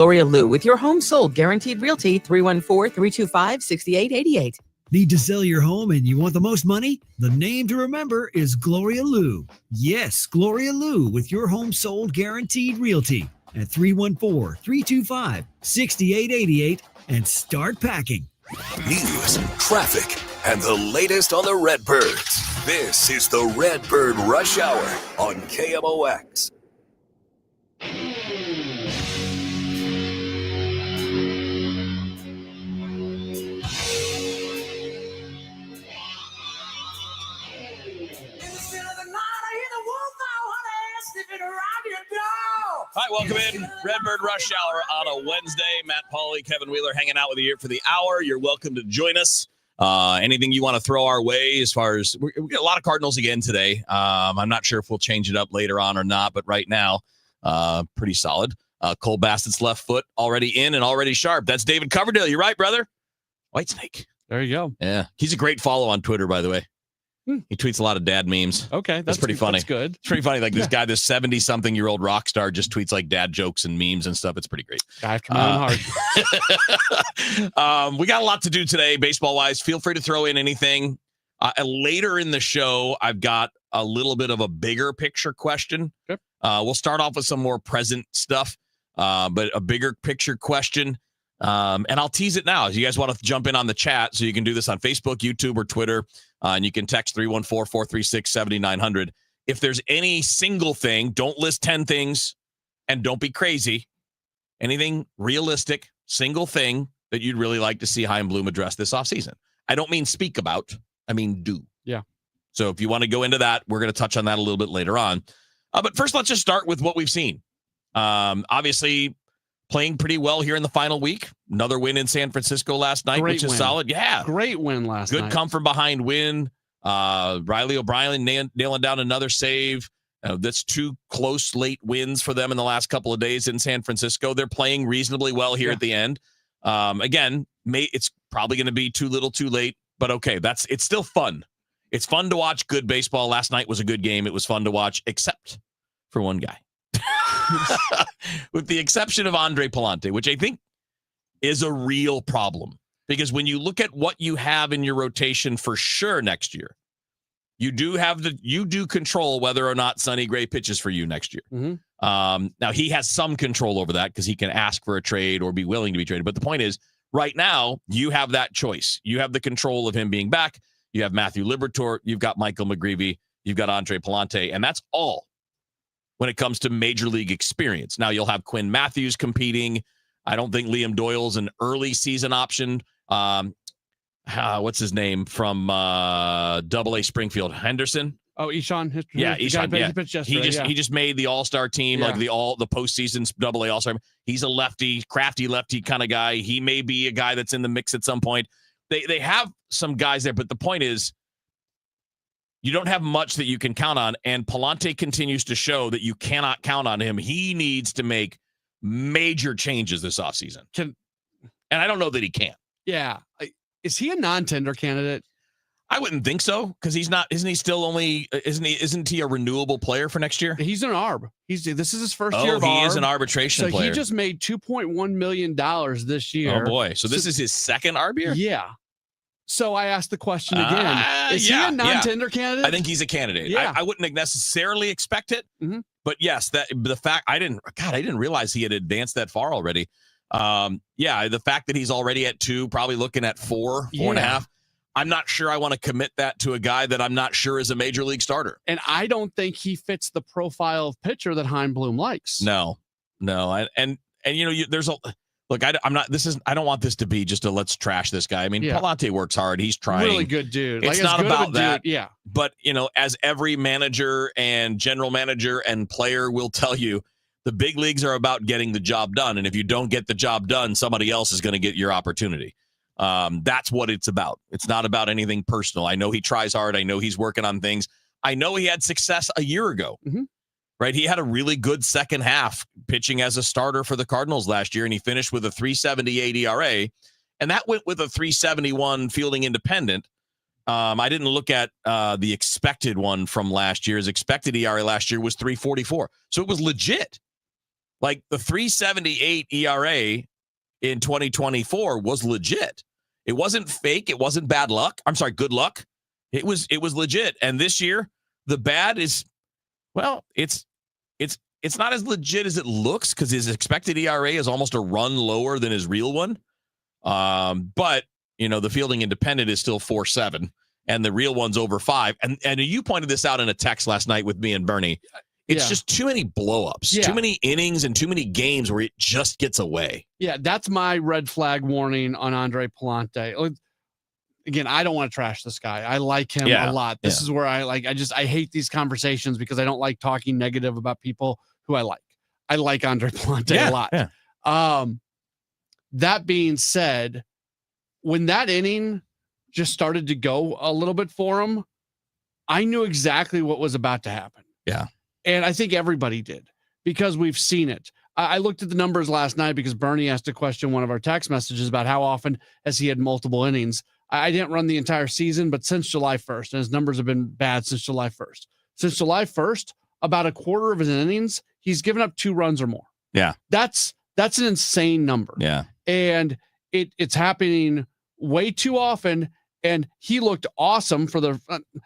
Gloria Lou with your home sold guaranteed realty 314-325-6888. Need to sell your home and you want the most money? The name to remember is Gloria Lou. Yes, Gloria Lou with your home sold guaranteed realty at 314-325-6888 and start packing. News, traffic, and the latest on the Redbirds. This is the Redbird Rush Hour on KMOX. All right, welcome in. Redbird Rush Hour on a Wednesday. Matt Pauley, Kevin Wheeler hanging out with you here for the hour. You're welcome to join us. Anything you want to throw our way as far as we get a lot of Cardinals again today. I'm not sure if we'll change it up later on or not, but right now, pretty solid. Cole Bassett's left foot already in and already sharp. That's David Coverdale. You're right, brother. Whitesnake. There you go. Yeah. He's a great follow on Twitter, by the way. He tweets a lot of dad memes. Okay. That's pretty funny. That's good. It's pretty funny. Like this guy, this 70-something-year-old rock star just tweets like dad jokes and memes and stuff. It's pretty great. Guy after my own heart. We got a lot to do today, baseball-wise. Feel free to throw in anything. Later in the show, I've got a little bit of a bigger picture question. Okay. We'll start off with some more present stuff, but a bigger picture question. And I'll tease it now. If you guys want to jump in on the chat, so you can do this on Facebook, YouTube, or Twitter, and you can text 314-436-7900. If there's any single thing, don't list 10 things, and don't be crazy. Anything realistic, single thing that you'd really like to see Chaim Bloom address this offseason. I don't mean speak about, I mean do. Yeah. So if you want to go into that, we're going to touch on that a little bit later on. But first, let's just start with what we've seen. Obviously, playing pretty well here in the final week. Another win in San Francisco last night, which is solid. Yeah. Great win last night. Good come from behind win. Riley O'Brien nailing down another save. That's two close late wins for them in the last couple of days in San Francisco. They're playing reasonably well here at the end. Again, it's probably going to be too little too late, but okay, it's still fun. It's fun to watch good baseball. Last night was a good game. It was fun to watch, except for one guy. With the exception of Andre Palante, which I think is a real problem. Because when you look at what you have in your rotation for sure next year, you do control whether or not Sonny Gray pitches for you next year. Mm-hmm. Now, he has some control over that because he can ask for a trade or be willing to be traded. But the point is, right now, you have that choice. You have the control of him being back. You have Matthew Liberatore. You've got Michael McGreevy. You've got Andre Palante. And that's all when it comes to major league experience. Now, you'll have Quinn Matthews competing. I don't think Liam Doyle's an early season option. What's his name from Double-A Springfield? Henderson? Oh, Ishan. Yeah, Ishan. Yeah. He just made the All-Star team, like the postseason Double-A All-Star. He's a lefty, crafty lefty kind of guy. He may be a guy that's in the mix at some point. They have some guys there, but the point is, you don't have much that you can count on, and Palante continues to show that you cannot count on him. He needs to make major changes this offseason. And I don't know that he can. Yeah. Is he a non-tender candidate? I wouldn't think so, because isn't he a renewable player for next year? He's an ARB. This is his first year of ARB. He is an arbitration player. So he just made $2.1 million this year. Oh, boy. So this is his second ARB year? Yeah. So I asked the question again. Is he a non-tender candidate? I think he's a candidate. Yeah. I wouldn't necessarily expect it, but yes, the fact I didn't realize he had advanced that far already. The fact that he's already at 2, probably looking at 4.5. I'm not sure I want to commit that to a guy that I'm not sure is a major league starter. And I don't think he fits the profile of pitcher that Chaim Bloom likes. No. And there's a look. I don't want this to be just a let's trash this guy. I mean, Palante works hard. He's trying. Really good dude. It's not about that. Yeah. But as every manager and general manager and player will tell you, the big leagues are about getting the job done. And if you don't get the job done, somebody else is going to get your opportunity. That's what it's about. It's not about anything personal. I know he tries hard. I know he's working on things. I know he had success a year ago, right? He had a really good second half pitching as a starter for the Cardinals last year, and he finished with a 3.78 ERA, and that went with a 3.71 fielding independent. I didn't look at the expected one from last year. His expected ERA last year was 3.44, so it was legit. Like the 3.78 ERA in 2024 was legit. It wasn't fake. It wasn't bad luck. I'm sorry, good luck. It was legit. And this year, the bad is, well, it's not as legit as it looks because his expected ERA is almost a run lower than his real one. But the fielding independent is still 4.7, and the real one's over 5. And you pointed this out in a text last night with me and Bernie. It's just too many blowups, too many innings, and too many games where it just gets away. Yeah, that's my red flag warning on Andre Pallante. Again, I don't want to trash this guy. I like him a lot. This is where I hate these conversations because I don't like talking negative about people who I like. I like Andre Pallante a lot. Yeah. That being said, when that inning just started to go a little bit for him, I knew exactly what was about to happen. Yeah. And I think everybody did because we've seen it. I looked at the numbers last night because Bernie asked a question, one of our text messages, about how often has he had multiple innings. I didn't run the entire season, but since July 1st, and his numbers have been bad since July 1st. Since July 1st, about a quarter of his innings, he's given up 2 runs or more. Yeah. That's an insane number. Yeah. And it's happening way too often. And he looked awesome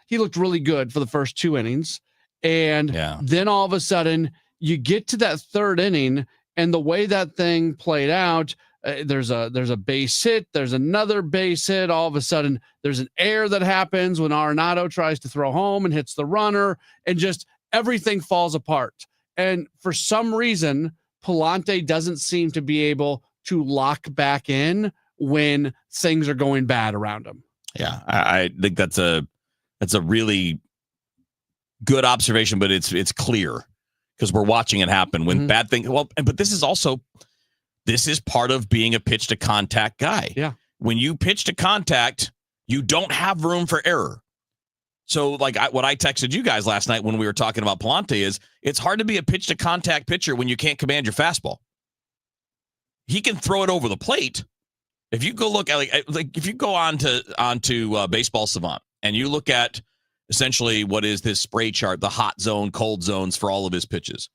he looked really good for the first 2 innings. And then all of a sudden you get to that 3rd inning, and the way that thing played out, there's a base hit, there's another base hit. All of a sudden there's an error that happens when Arenado tries to throw home and hits the runner, and just everything falls apart. And for some reason, Pallante doesn't seem to be able to lock back in when things are going bad around him. Yeah, I think that's a really good observation, but it's clear because we're watching it happen when bad things. Well, but this is part of being a pitch to contact guy. Yeah, when you pitch to contact, you don't have room for error. So, like what I texted you guys last night when we were talking about Pallante is it's hard to be a pitch to contact pitcher when you can't command your fastball. He can throw it over the plate. If you go look at like if you go onto Baseball Savant and you look at essentially what is this spray chart, the hot zone, cold zones for all of his pitches,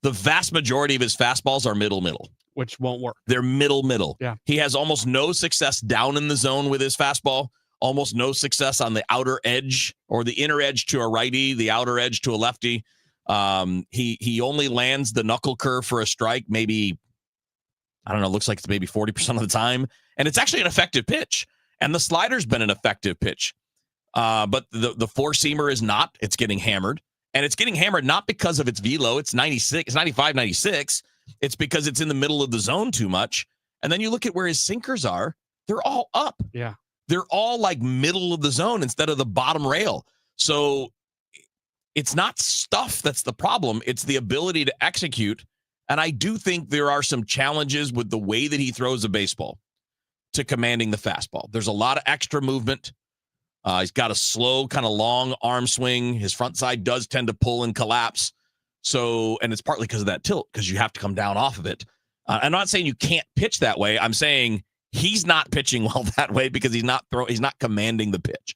the vast majority of his fastballs are middle, which won't work. They're middle. Yeah. He has almost no success down in the zone with his fastball, almost no success on the outer edge or the inner edge to a righty, the outer edge to a lefty. He only lands the knuckle curve for a strike, maybe, I don't know, looks like it's maybe 40% of the time. And it's actually an effective pitch. And the slider's been an effective pitch. But the four-seamer is not. It's getting hammered. And it's getting hammered not because of its velo. It's 96, 95, 96. It's because it's in the middle of the zone too much. And then you look at where his sinkers are. They're all up. Yeah. They're all like middle of the zone instead of the bottom rail. So it's not stuff that's the problem. It's the ability to execute. And I do think there are some challenges with the way that he throws a baseball to commanding the fastball. There's a lot of extra movement. He's got a slow, kind of long arm swing. His front side does tend to pull and collapse. So, and it's partly because of that tilt, because you have to come down off of it. I'm not saying you can't pitch that way. I'm saying he's not pitching well that way because he's not commanding the pitch.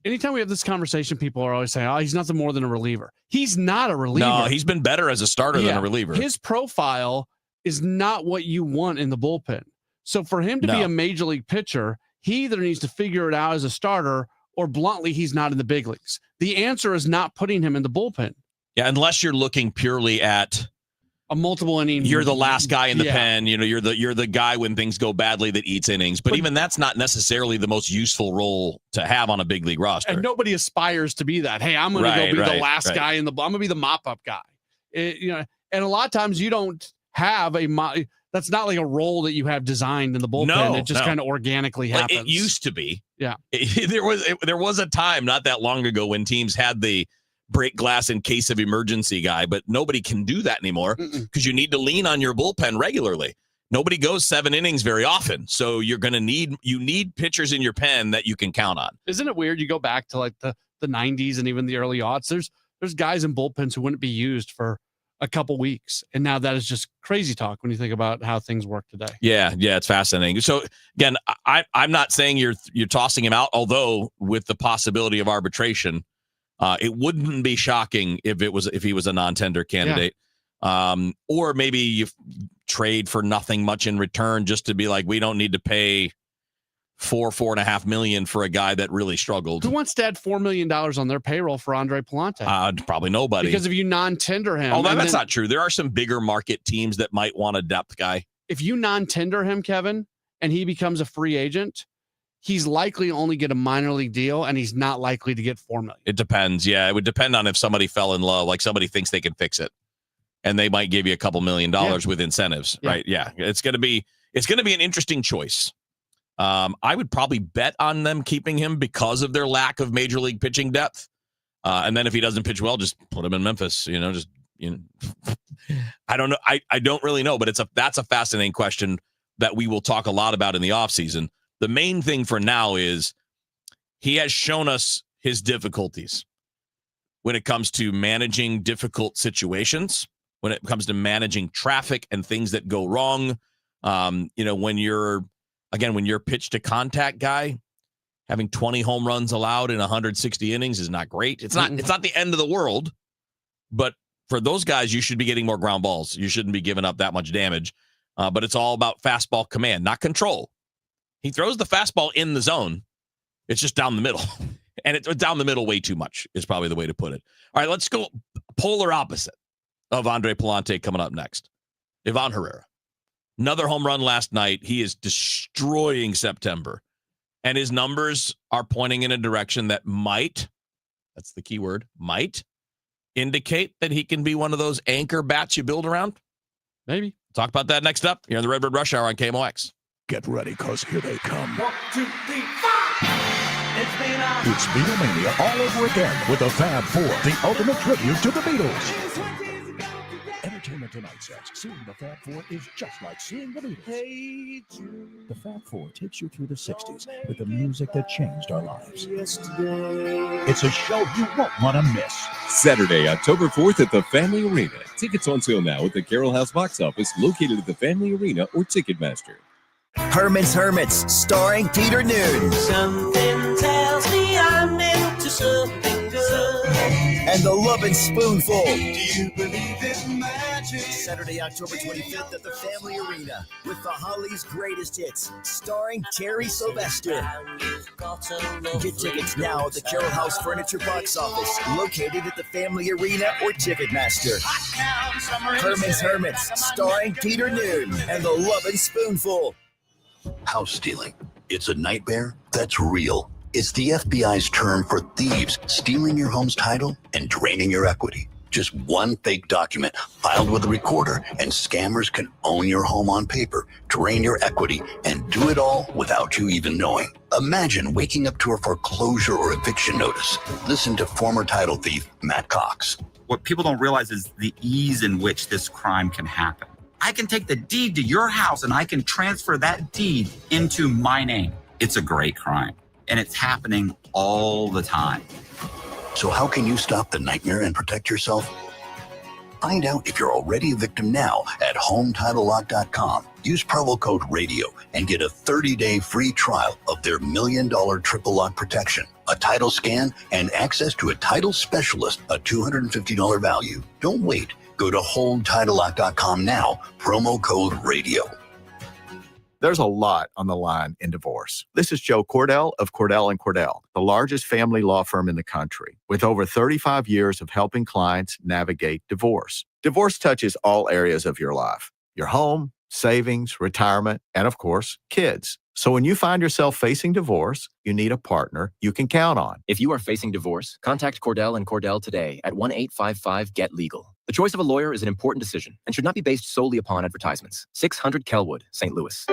Anytime we have this conversation, people are always saying, "Oh, he's nothing more than a reliever." He's not a reliever. No, he's been better as a starter than a reliever. His profile is not what you want in the bullpen. So for him to be a major league pitcher, he either needs to figure it out as a starter, or bluntly, he's not in the big leagues. The answer is not putting him in the bullpen. Yeah, unless you're looking purely at a multiple inning. You're the last guy in the pen. You know, you're the guy when things go badly that eats innings. But even that's not necessarily the most useful role to have on a big league roster. And nobody aspires to be that. Hey, I'm going to go be the last guy in the. I'm going to be the mop up guy. And a lot of times you don't have that's not like a role that you have designed in the bullpen. No, it just kind of organically happens. It used to be. Yeah. There was a time not that long ago when teams had the break glass in case of emergency guy, but nobody can do that anymore because you need to lean on your bullpen regularly. Nobody goes 7 innings very often. So you're going to need pitchers in your pen that you can count on. Isn't it weird? You go back to like the 90s and even the early aughts, there's guys in bullpens who wouldn't be used for a couple weeks. And now that is just crazy talk when you think about how things work today. Yeah, it's fascinating. So again, I'm not saying you're tossing him out, although with the possibility of arbitration, it wouldn't be shocking if he was a non-tender candidate. Or maybe you trade for nothing much in return just to be like, we don't need to pay $4.5 million for a guy that really struggled. Who wants to add $4 million on their payroll for Andre Pallante? Probably nobody. Because if you non-tender him. Although that's not true. There are some bigger market teams that might want a depth guy. If you non-tender him, Kevin, and he becomes a free agent, he's likely to only get a minor league deal, and he's not likely to get $4 million. It depends. Yeah, it would depend on if somebody fell in love, like somebody thinks they can fix it, and they might give you a couple $1 million with incentives, right? Yeah, it's going to be an interesting choice. I would probably bet on them keeping him because of their lack of major league pitching depth. And then if he doesn't pitch well, just put him in Memphis. I don't know. I don't really know, but that's a fascinating question that we will talk a lot about in the offseason. The main thing for now is he has shown us his difficulties when it comes to managing difficult situations, when it comes to managing traffic and things that go wrong. When you're pitch to contact guy, having 20 home runs allowed in 160 innings is not great. It's not the end of the world, but for those guys, you should be getting more ground balls. You shouldn't be giving up that much damage. But it's all about fastball command, not control. He throws the fastball in the zone. It's just down the middle. And it's down the middle way too much is probably the way to put it. All right, let's go polar opposite of Andre Pallante coming up next. Ivan Herrera. Another home run last night. He is destroying September. And his numbers are pointing in a direction that might, that's the key word, might indicate that he can be one of those anchor bats you build around. Maybe. Talk about that next up here on the Redbird Rush Hour on KMOX. Get ready, because here they come. 1, 2, 3, 4. It's Beatlemania all over again with the Fab Four, the ultimate tribute to the Beatles. Entertainment Tonight says seeing the Fab Four is just like seeing the Beatles. The Fab Four takes you through the 60s with the music that changed our lives. It's a show you won't want to miss. Saturday, October 4th at the Family Arena. Tickets on sale now at the Carroll House box office located at the Family Arena or Ticketmaster. Herman's Hermits, starring Peter Noon. Something tells me I'm into something good. And the Lovin' Spoonful. Do you believe in magic? Saturday, October 25th at the Family Arena with the Hollies' greatest hits, starring Terry Sylvester. Get tickets now at the Carroll House Furniture box office, located at the Family Arena or Ticketmaster. Herman's Hermits, starring Peter Noon and the Lovin' Spoonful. House stealing. It's a nightmare that's real. It's the FBI's term for thieves stealing your home's title and draining your equity. Just one fake document filed with a recorder, and scammers can own your home on paper, drain your equity, and do it all without you even knowing. Imagine waking up to a foreclosure or eviction notice. Listen to former title thief Matt Cox. What people don't realize is the ease in which this crime can happen. I can take the deed to your house and I can transfer that deed into my name. It's a great crime, and it's happening all the time. So how can you stop the nightmare and protect yourself? Find out if you're already a victim now at HomeTitleLock.com. Use promo code RADIO and get a 30-day free trial of their $1 million triple lock protection, a title scan, and access to a title specialist, a $250 value. Don't wait. Go to HomeTitleLock.com now, promo code RADIO. There's a lot on the line in divorce. This is Joe Cordell of Cordell & Cordell, the largest family law firm in the country, with over 35 years of helping clients navigate divorce. Divorce touches all areas of your life: your home, savings, retirement, and of course, kids. So when you find yourself facing divorce, you need a partner you can count on. If you are facing divorce, contact Cordell & Cordell today at 1-855-GET-LEGAL. The choice of a lawyer is an important decision and should not be based solely upon advertisements. 600 Kelwood, St. Louis.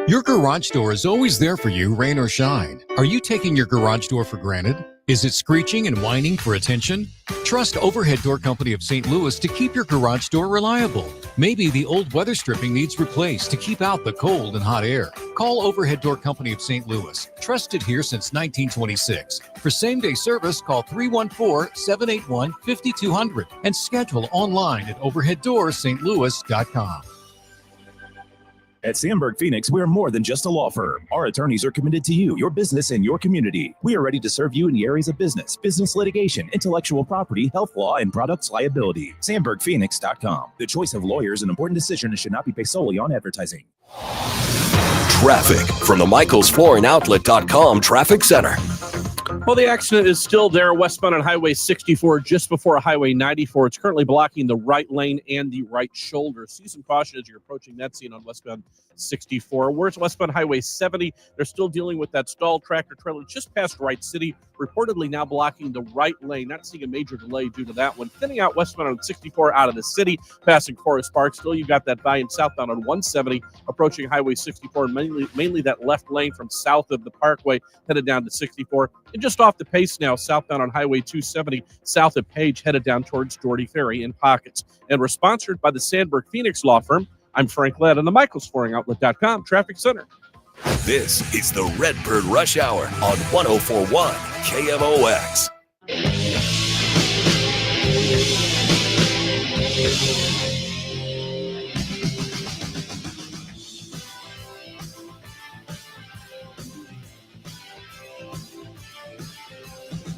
Your garage door is always there for you, rain or shine. Are you taking your garage door for granted? Is it screeching and whining for attention? Trust Overhead Door Company of St. Louis to keep your garage door reliable. Maybe the old weather stripping needs replaced to keep out the cold and hot air. Call Overhead Door Company of St. Louis, trusted here since 1926. For same-day service, call 314-781-5200 and schedule online at overheaddoorsstlouis.com. At Sandberg Phoenix, we're more than just a law firm. Our attorneys are committed to you, your business, and your community. We are ready to serve you in the areas of business litigation, intellectual property, health law, and products liability. SandbergPhoenix.com. The choice of lawyer is an important decision and should not be based solely on advertising. Traffic from the MichaelsFlooringOutlet.com Traffic Center. Well, the accident is still there westbound on Highway 64 just before Highway 94. It's currently blocking the right lane and the right shoulder. See some caution as you're approaching that scene on westbound 64. Where's westbound Highway 70? They're still dealing with that stalled tractor trailer just past Wright City, reportedly now blocking the right lane. Not seeing a major delay due to that one. Thinning out westbound on 64 out of the city, passing Forest Park. Still, you've got that volume southbound on 170, approaching Highway 64, mainly that left lane from south of the Parkway, headed down to 64. And just off the pace now, southbound on Highway 270, south of Page, headed down towards Doherty Ferry in pockets. And we're sponsored by the Sandberg Phoenix Law Firm. I'm Frank Ladd on the MichaelsFlooringOutlet.com Traffic Center. This is the Redbird Rush Hour on 104.1 KMOX.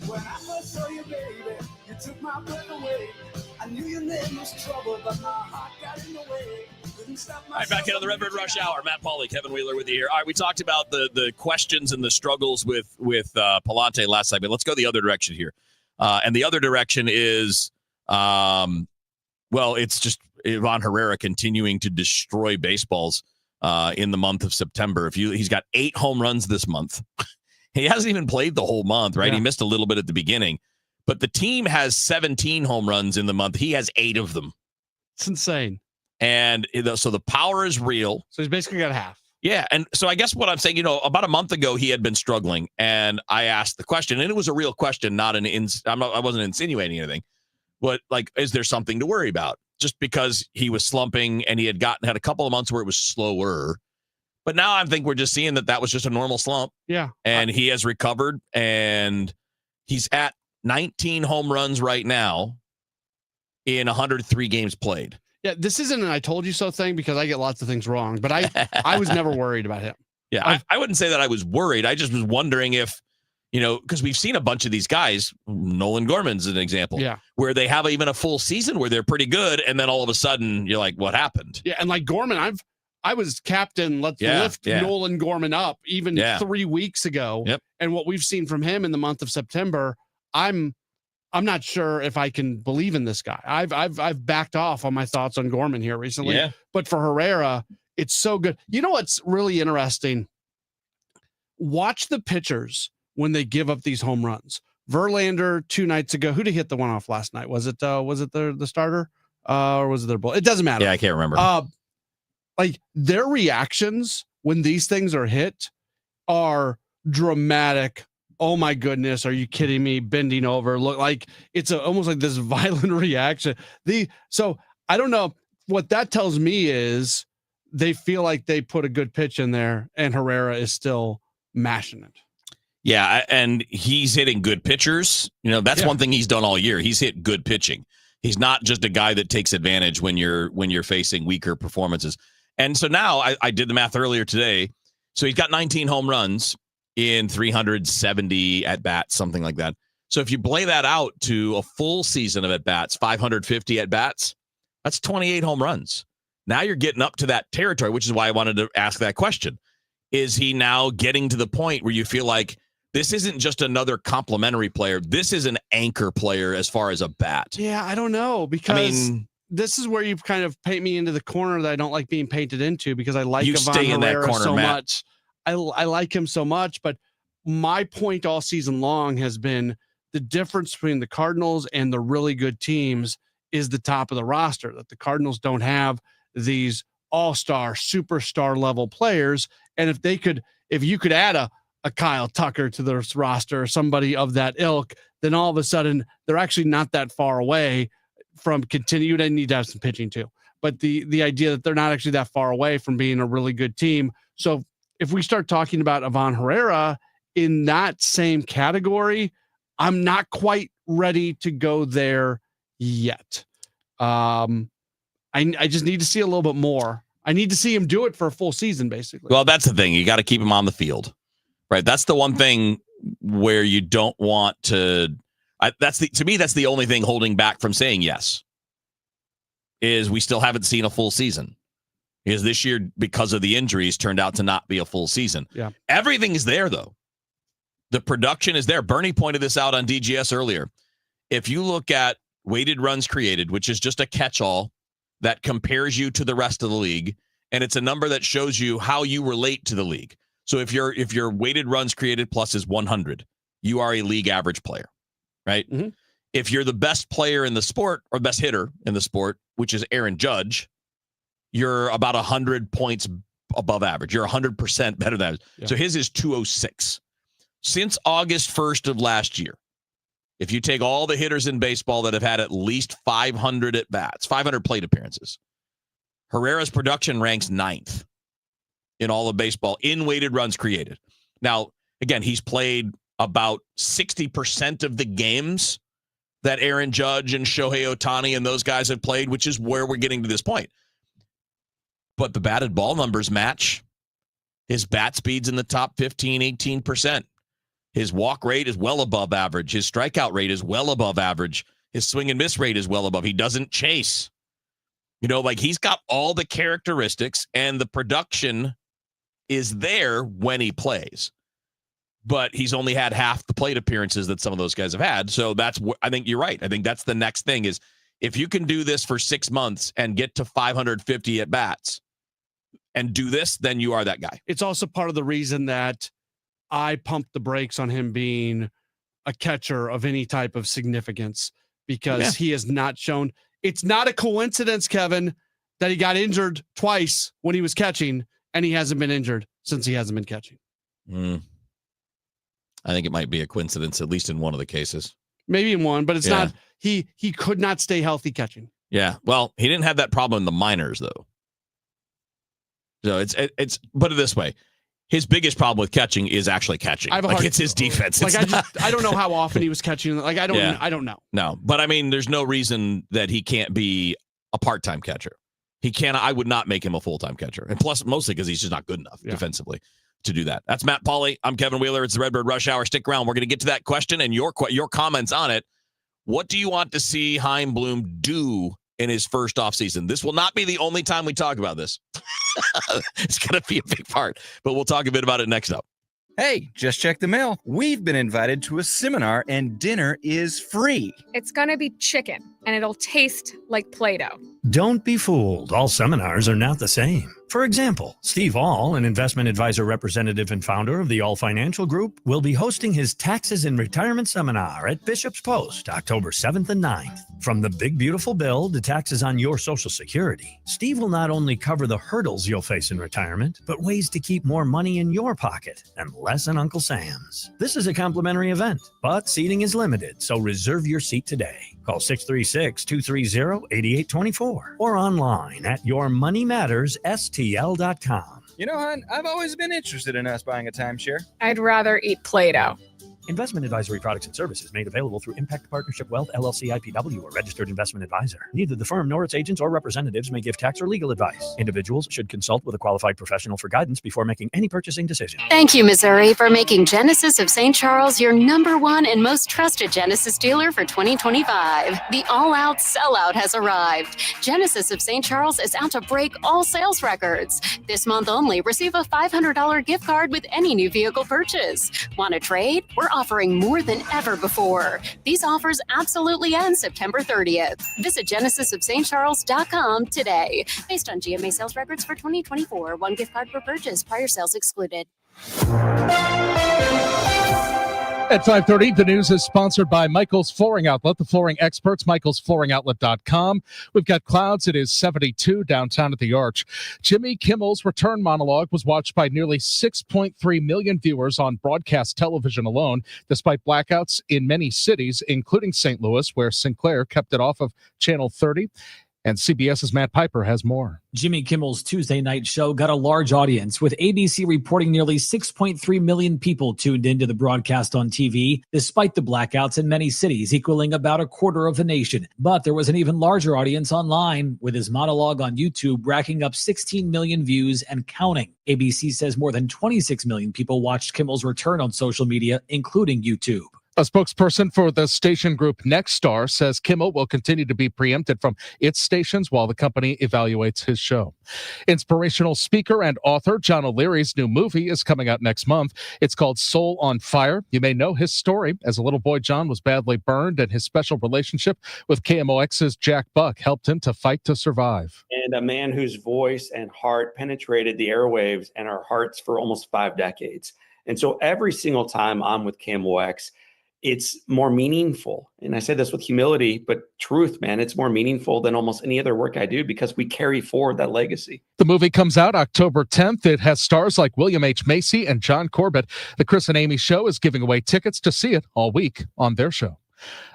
When I first saw you, baby, you took my breath away. I knew your name was trouble, but my heart got in the way. All right, back into the Redbird Rush Hour. Matt Pauley, Kevin Wheeler with you here. All right, we talked about the questions and the struggles with Palante last segment. Let's go the other direction here. And the other direction is, it's just Ivan Herrera continuing to destroy baseballs in the month of September. He's got 8 home runs this month. He hasn't even played the whole month, right? Yeah. He missed a little bit at the beginning. But the team has 17 home runs in the month. He has 8 of them. It's insane. And so the power is real. So he's basically got half. Yeah. And so I guess what I'm saying, about a month ago, he had been struggling. And I asked the question, and it was a real question, I wasn't insinuating anything. But, is there something to worry about? Just because he was slumping and he had a couple of months where it was slower. But now I think we're just seeing that was just a normal slump. Yeah. And he has recovered, and he's at 19 home runs right now in 103 games played. Yeah, this isn't an I told you so thing because I get lots of things wrong, but I was never worried about him. Yeah, I wouldn't say that I was worried. I just was wondering if, because we've seen a bunch of these guys, Nolan Gorman's an example, where they have even a full season where they're pretty good, and then all of a sudden you're like, what happened? Yeah, and like Gorman, I was captain, let's lift Nolan Gorman up even 3 weeks ago. Yep. And what we've seen from him in the month of September, I'm not sure if I can believe in this guy. I've backed off on my thoughts on Gorman here recently. Yeah. But for Herrera, it's so good. You know what's really interesting? Watch the pitchers when they give up these home runs. Verlander 2 nights ago. Who did he hit the one off last night? Was it the starter? Or was it their bull? It doesn't matter. Yeah, I can't remember. Their reactions when these things are hit are dramatic. Oh my goodness, are you kidding me? Bending over, look like it's almost like this violent reaction. So I don't know what that tells me is they feel like they put a good pitch in there, and Herrera is still mashing it. Yeah, and he's hitting good pitchers. That's one thing he's done all year. He's hit good pitching. He's not just a guy that takes advantage when you're facing weaker performances. And so now I did the math earlier today. So he's got 19 home runs in 370 at-bats, something like that. So if you play that out to a full season of at-bats, 550 at-bats, that's 28 home runs. Now you're getting up to that territory, which is why I wanted to ask that question. Is he now getting to the point where you feel like this isn't just another complimentary player? This is an anchor player as far as a bat. Yeah, I don't know, because this is where you kind of paint me into the corner that I don't like being painted into, because I like Ivan Herrera so much. I like him so much, but my point all season long has been the difference between the Cardinals and the really good teams is the top of the roster, that the Cardinals don't have these all-star, superstar level players. And if you could add a Kyle Tucker to their roster or somebody of that ilk, then all of a sudden they're actually not that far away from continue. They need to have some pitching too, but the idea that they're not actually that far away from being a really good team. So if we start talking about Ivan Herrera in that same category, I'm not quite ready to go there yet. I just need to see a little bit more. I need to see him do it for a full season, basically. Well, that's the thing. You got to keep him on the field, right? That's the one thing where you don't want to. To me, that's the only thing holding back from saying yes. Is we still haven't seen a full season. Because this year, because of the injuries, turned out to not be a full season. Yeah, everything is there though. The production is there. Bernie pointed this out on DGS earlier. If you look at weighted runs created, which is just a catch-all that compares you to the rest of the league, and it's a number that shows you how you relate to the league. So if your weighted runs created plus is 100, you are a league average player, right? Mm-hmm. If you're the best player in the sport or best hitter in the sport, which is Aaron Judge, you're about 100 points above average. You're 100% better than average. Yeah. So his is 206. Since August 1st of last year, if you take all the hitters in baseball that have had at least 500 at-bats, 500 plate appearances, Herrera's production ranks 9th in all of baseball in weighted runs created. Now, again, he's played about 60% of the games that Aaron Judge and Shohei Ohtani and those guys have played, which is where we're getting to this point. But the batted ball numbers match. His bat speed's in the top 15, 18%. His walk rate is well above average. His strikeout rate is well above average. His swing and miss rate is well above. He doesn't chase. He's got all the characteristics, and the production is there when he plays. But he's only had half the plate appearances that some of those guys have had. So I think you're right. I think that's the next thing is if you can do this for 6 months and get to 550 at-bats and do this, then you are that guy. It's also part of the reason that I pumped the brakes on him being a catcher of any type of significance because he has not shown. It's not a coincidence, Kevin, that he got injured twice when he was catching, and he hasn't been injured since he hasn't been catching. I think it might be a coincidence, at least in one of the cases. Maybe in one, but it's not. He could not stay healthy catching. Yeah. Well, he didn't have that problem in the minors, though. So it's put it this way. His biggest problem with catching is actually catching. It's his defense. I don't know how often he was catching. I don't know. No, but I mean, there's no reason that he can't be a part-time catcher. He can't. I would not make him a full-time catcher. And plus, mostly because he's just not good enough defensively to do that. That's Matt Pauley. I'm Kevin Wheeler. It's the Redbird Rush Hour. Stick around. We're going to get to that question and your comments on it. What do you want to see Chaim Bloom do in his first offseason? This will not be the only time we talk about this. It's going to be a big part, but we'll talk a bit about it next up. Hey, just check the mail. We've been invited to a seminar and dinner is free. It's going to be chicken and it'll taste like Play-Doh. Don't be fooled. All seminars are not the same. For example, Steve All, an investment advisor representative and founder of the All Financial Group, will be hosting his Taxes and Retirement Seminar at Bishop's Post, October 7th and 9th. From the big beautiful bill to taxes on your Social Security, Steve will not only cover the hurdles you'll face in retirement, but ways to keep more money in your pocket and less in Uncle Sam's. This is a complimentary event, but seating is limited, so reserve your seat today. Call 636-230-8824 or online at yourmoneymattersstl.com. You know, hon, I've always been interested in us buying a timeshare. I'd rather eat Play-Doh. Investment advisory products and services made available through Impact Partnership Wealth, LLC IPW, or registered investment advisor. Neither the firm nor its agents or representatives may give tax or legal advice. Individuals should consult with a qualified professional for guidance before making any purchasing decision. Thank you, Missouri, for making Genesis of St. Charles your #1 and most trusted Genesis dealer for 2025. The all-out sellout has arrived. Genesis of St. Charles is out to break all sales records. This month only, receive a $500 gift card with any new vehicle purchase. Want to trade? We're offering more than ever before. These offers absolutely end September 30th. Visit genesisofstcharles.com today. Based on GMA sales records for 2024, one gift card per purchase, prior sales excluded. At 5:30, the news is sponsored by Michael's Flooring Outlet, the flooring experts, michaelsflooringoutlet.com. We've got clouds. It is 72 downtown at the Arch. Jimmy Kimmel's return monologue was watched by nearly 6.3 million viewers on broadcast television alone, despite blackouts in many cities, including St. Louis, where Sinclair kept it off of Channel 30. And CBS's Matt Piper has more. Jimmy Kimmel's Tuesday night show got a large audience, with ABC reporting nearly 6.3 million people tuned into the broadcast on TV, despite the blackouts in many cities, equaling about a quarter of the nation. But there was an even larger audience online, with his monologue on YouTube racking up 16 million views and counting. ABC says more than 26 million people watched Kimmel's return on social media, including YouTube. A spokesperson for the station group Nexstar says Kimmel will continue to be preempted from its stations while the company evaluates his show. Inspirational speaker and author John O'Leary's new movie is coming out next month. It's called Soul on Fire. You may know his story. As a little boy, John was badly burned, and his special relationship with KMOX's Jack Buck helped him to fight to survive. And a man whose voice and heart penetrated the airwaves and our hearts for almost 5 decades. And so every single time I'm with KMOX, it's more meaningful. And I say this with humility, but truth, man, it's more meaningful than almost any other work I do because we carry forward that legacy. The movie comes out October 10th. It has stars like William H. Macy and John Corbett. The Chris and Amy Show is giving away tickets to see it all week on their show.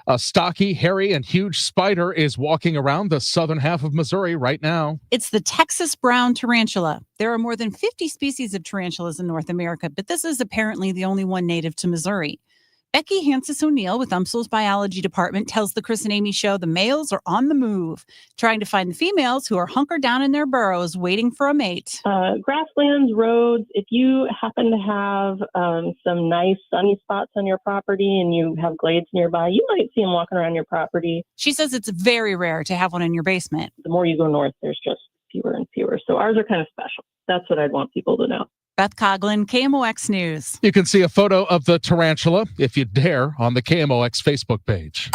A stocky, hairy, and huge spider is walking around the southern half of Missouri right now. It's the Texas brown tarantula. There are more than 50 species of tarantulas in North America, but this is apparently the only one native to Missouri. Becky Hansis O'Neill with UMSL's biology department tells the Chris and Amy Show the males are on the move, trying to find the females who are hunkered down in their burrows waiting for a mate. Grasslands, roads, if you happen to have some nice sunny spots on your property and you have glades nearby, you might see them walking around your property. She says it's very rare to have one in your basement. The more you go north, there's just fewer and fewer. So ours are kind of special. That's what I'd want people to know. Beth Coughlin, KMOX News. You can see a photo of the tarantula, if you dare, on the KMOX Facebook page.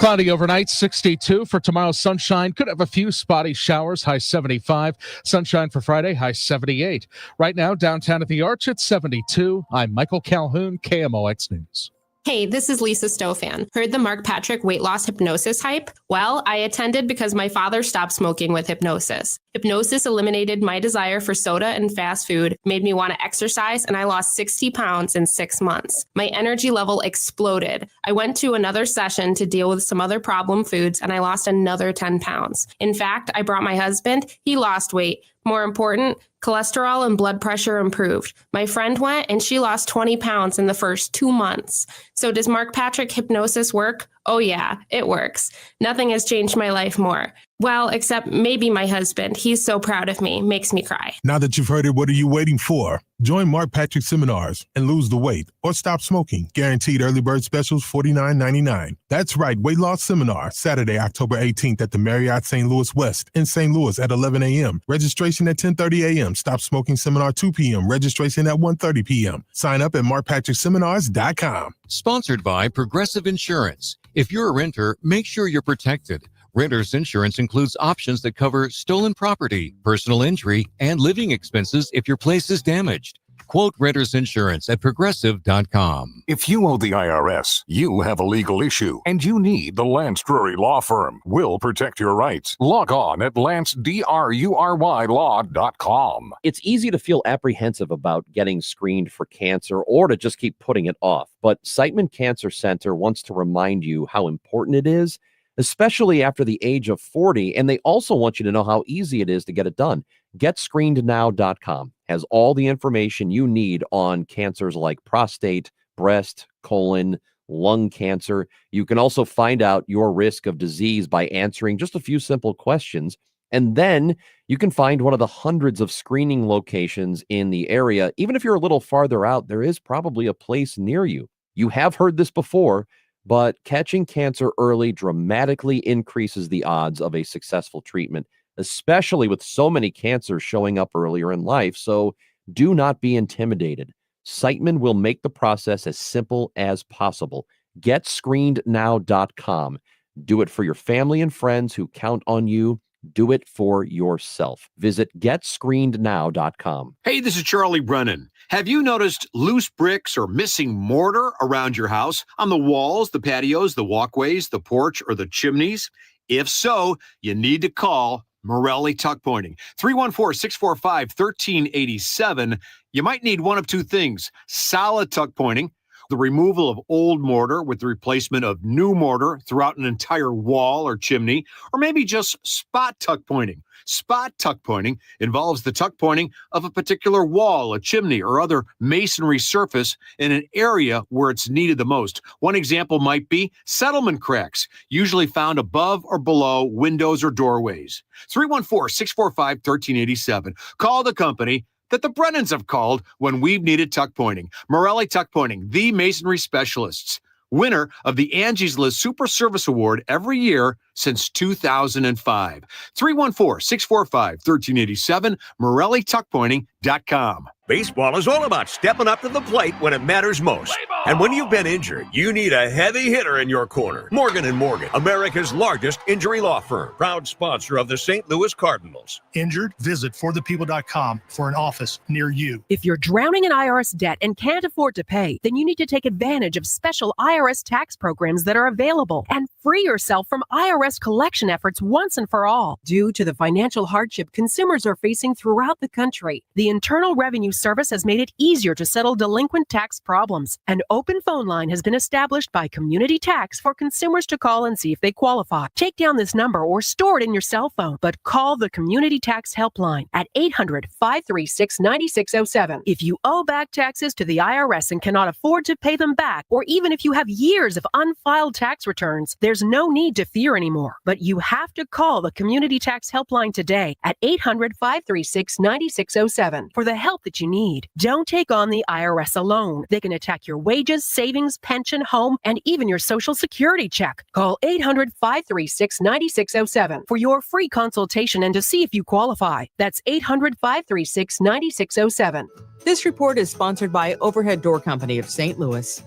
Cloudy overnight, 62. For tomorrow, sunshine. Could have a few spotty showers, high 75. Sunshine for Friday, high 78. Right now, downtown at the Arch, it's 72. I'm Michael Calhoun, KMOX News. Hey, this is Lisa Stofan. Heard the Mark Patrick weight loss hypnosis hype? Well, I attended because my father stopped smoking with hypnosis. Hypnosis eliminated my desire for soda and fast food, made me want to exercise, and I lost 60 pounds in 6 months. My energy level exploded. I went to another session to deal with some other problem foods, and I lost another 10 pounds. In fact, I brought my husband. He lost weight. More important, cholesterol and blood pressure improved. My friend went and she lost 20 pounds in the first 2 months. So does Mark Patrick hypnosis work? Oh yeah, it works. Nothing has changed my life more. Well, except maybe my husband. He's so proud of me, makes me cry. Now that you've heard it, what are you waiting for? Join Mark Patrick seminars and lose the weight or stop smoking. Guaranteed early bird specials, $49.99. That's right, weight loss seminar, Saturday, October 18th at the Marriott St. Louis West in St. Louis at 11 a.m. Registration at 10:30 a.m. Stop smoking seminar 2 p.m. Registration at 1:30 p.m. Sign up at markpatrickseminars.com. Sponsored by Progressive Insurance. If you're a renter, make sure you're protected. Renter's insurance includes options that cover stolen property, personal injury, and living expenses if your place is damaged. Quote Renter's Insurance at Progressive.com. If you owe the IRS, you have a legal issue, and you need the Lance Drury Law Firm. We'll protect your rights. Log on at LanceDruryLaw.com. It's easy to feel apprehensive about getting screened for cancer or to just keep putting it off. But Siteman Cancer Center wants to remind you how important it is, especially after the age of 40. And they also want you to know how easy it is to get it done. GetScreenedNow.com has all the information you need on cancers like prostate, breast, colon, lung cancer. You can also find out your risk of disease by answering just a few simple questions. And then you can find one of the hundreds of screening locations in the area. Even if you're a little farther out, there is probably a place near you. You have heard this before, but catching cancer early dramatically increases the odds of a successful treatment, especially with so many cancers showing up earlier in life. So do not be intimidated. Siteman will make the process as simple as possible. GetScreenedNow.com. Do it for your family and friends who count on you. Do it for yourself. Visit GetScreenedNow.com. Hey, this is Charlie Brennan. Have you noticed loose bricks or missing mortar around your house, on the walls, the patios, the walkways, the porch, or the chimneys? If so, you need to call Morelli Tuck Pointing. 314-645-1387. You might need one of two things: solid tuck pointing, the removal of old mortar with the replacement of new mortar throughout an entire wall or chimney, or maybe just spot tuck pointing. Spot tuck pointing involves the tuck pointing of a particular wall, a chimney, or other masonry surface in an area where it's needed the most. One example might be settlement cracks, usually found above or below windows or doorways. 314-645-1387. Call the company that the Brennans have called when we've needed tuck pointing. Morelli Tuck Pointing, the masonry specialists. Winner of the Angie's List Super Service Award every year since 2005. 314-645-1387, MorelliTuckPointing.com. Baseball is all about stepping up to the plate when it matters most. And when you've been injured, you need a heavy hitter in your corner. Morgan & Morgan, America's largest injury law firm. Proud sponsor of the St. Louis Cardinals. Injured? Visit forthepeople.com for an office near you. If you're drowning in IRS debt and can't afford to pay, then you need to take advantage of special IRS tax programs that are available and free yourself from IRS collection efforts once and for all. Due to the financial hardship consumers are facing throughout the country, the Internal Revenue Service has made it easier to settle delinquent tax problems. An open phone line has been established by Community Tax for consumers to call and see if they qualify. Take down this number or store it in your cell phone, but call the Community Tax Helpline at 800-536-9607. If you owe back taxes to the IRS and cannot afford to pay them back, or even if you have years of unfiled tax returns, there's no need to fear anymore. But you have to call the Community Tax Helpline today at 800-536-9607 for the help that you need. Don't take on the IRS alone. They can attack your wages, savings, pension, home, and even your Social Security check. Call 800-536-9607 for your free consultation and to see if you qualify. That's 800-536-9607. This report is sponsored by Overhead Door Company of St. Louis.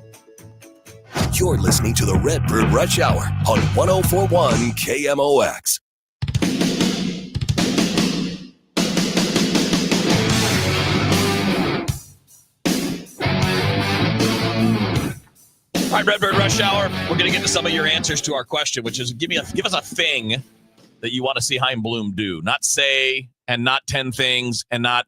You're listening to the Redbird Rush Hour on 104.1 KMOX. All right, Redbird Rush Hour. We're going to get to some of your answers to our question, which is give us a thing that you want to see Chaim Bloom do. Not say and not 10 things and not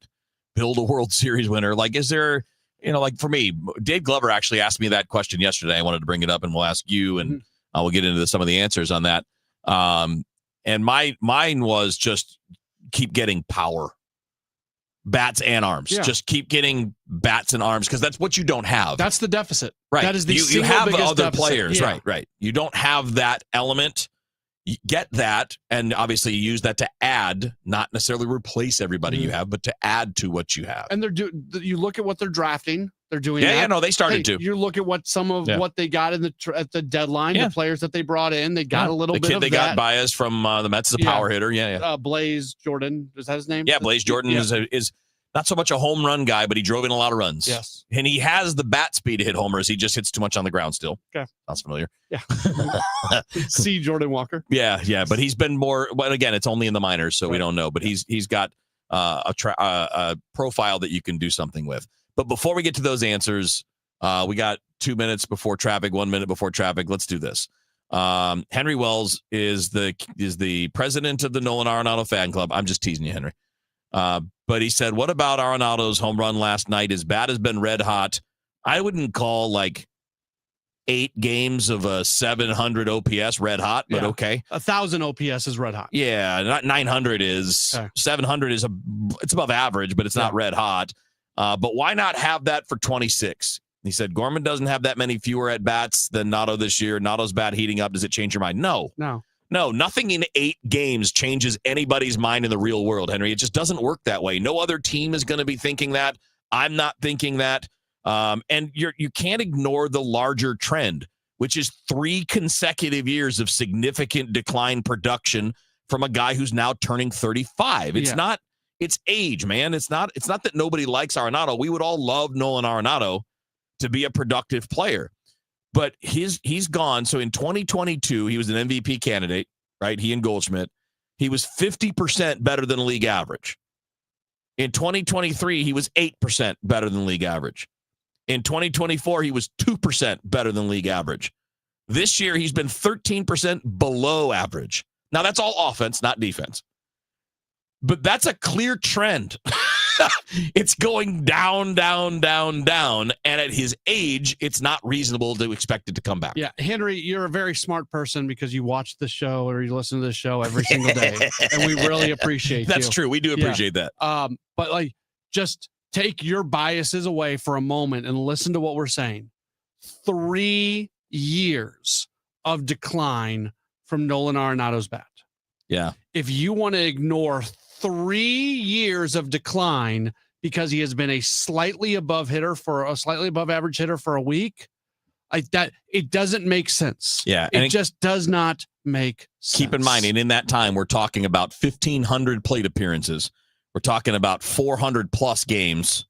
build a World Series winner. Like, is there, like for me, Dave Glover actually asked me that question yesterday. I wanted to bring it up and we'll ask you and we'll get into some of the answers on that. And mine was just keep getting power. Bats and arms. Yeah. Just keep getting bats and arms because that's what you don't have. That's the deficit. Right. That is the you have biggest other deficit. players. Yeah. Right. You don't have that element. You get that, and obviously you use that to add, not necessarily replace everybody you have, but to add to what you have. And you look at what they're drafting. They're doing that. Yeah, no, they started to. You look at what what they got in at the deadline, the players that they brought in, they got a little bit of they that. got Baez from the Mets as a power hitter. Yeah. Blaze Jordan, is that his name? Yeah, Blaze Jordan is not so much a home run guy, but he drove in a lot of runs. Yes. And he has the bat speed to hit homers. He just hits too much on the ground still. Okay. Sounds familiar. Yeah. See Jordan Walker. Yeah. But he's been more, well, again, it's only in the minors, so we don't know. But he's got a profile that you can do something with. But before we get to those answers, we got 2 minutes before traffic, 1 minute before traffic. Let's do this. Henry Wells is the president of the Nolan Arenado fan club. I'm just teasing you, Henry. But he said, what about Arenado's home run last night? His bat has been red hot. I wouldn't call like 8 games of a 700 OPS red hot, but okay. 1,000 OPS is red hot. Yeah, not 900 is. Okay. 700 is it's above average, but it's not red hot. But why not have that for 26? He said, Gorman doesn't have that many fewer at bats than Nato this year. Nato's bat heating up. Does it change your mind? No, nothing in 8 games changes anybody's mind in the real world, Henry. It just doesn't work that way. No other team is going to be thinking that. I'm not thinking that. And you can't ignore the larger trend, which is 3 consecutive years of significant decline production from a guy who's now turning 35. It's age, man. It's not that nobody likes Arenado. We would all love Nolan Arenado to be a productive player. But he's gone. So in 2022, he was an MVP candidate, right? He and Goldschmidt. He was 50% better than league average. In 2023, he was 8% better than league average. In 2024, he was 2% better than league average. This year, he's been 13% below average. Now, that's all offense, not defense. But that's a clear trend. It's going down, down, down, down. And at his age, it's not reasonable to expect it to come back. Yeah, Henry, you're a very smart person because you watch the show or you listen to the show every single day. And we really appreciate That's you. true. We do appreciate that. But like, just take your biases away for a moment and listen to what we're saying. 3 years of decline from Nolan Arenado's bat. Yeah. If you want to ignore 3 years of decline because he has been a slightly above average hitter for a week, it doesn't make sense. Yeah. It just does not make sense. Keep in mind, and in that time, we're talking about 1,500 plate appearances. We're talking about 400 plus games.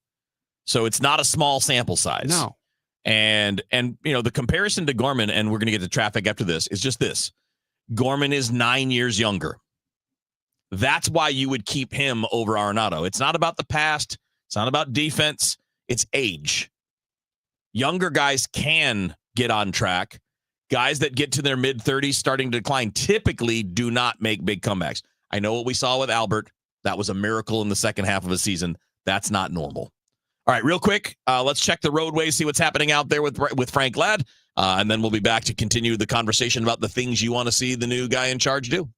So it's not a small sample size. No. And the comparison to Gorman, and we're going to get to traffic after this, is just this. Gorman is 9 years younger. That's why you would keep him over Arenado. It's not about the past. It's not about defense. It's age. Younger guys can get on track. Guys that get to their mid-30s starting to decline typically do not make big comebacks. I know what we saw with Albert. That was a miracle in the second half of a season. That's not normal. All right, real quick, let's check the roadways, see what's happening out there with Frank Ladd, and then we'll be back to continue the conversation about the things you want to see the new guy in charge do.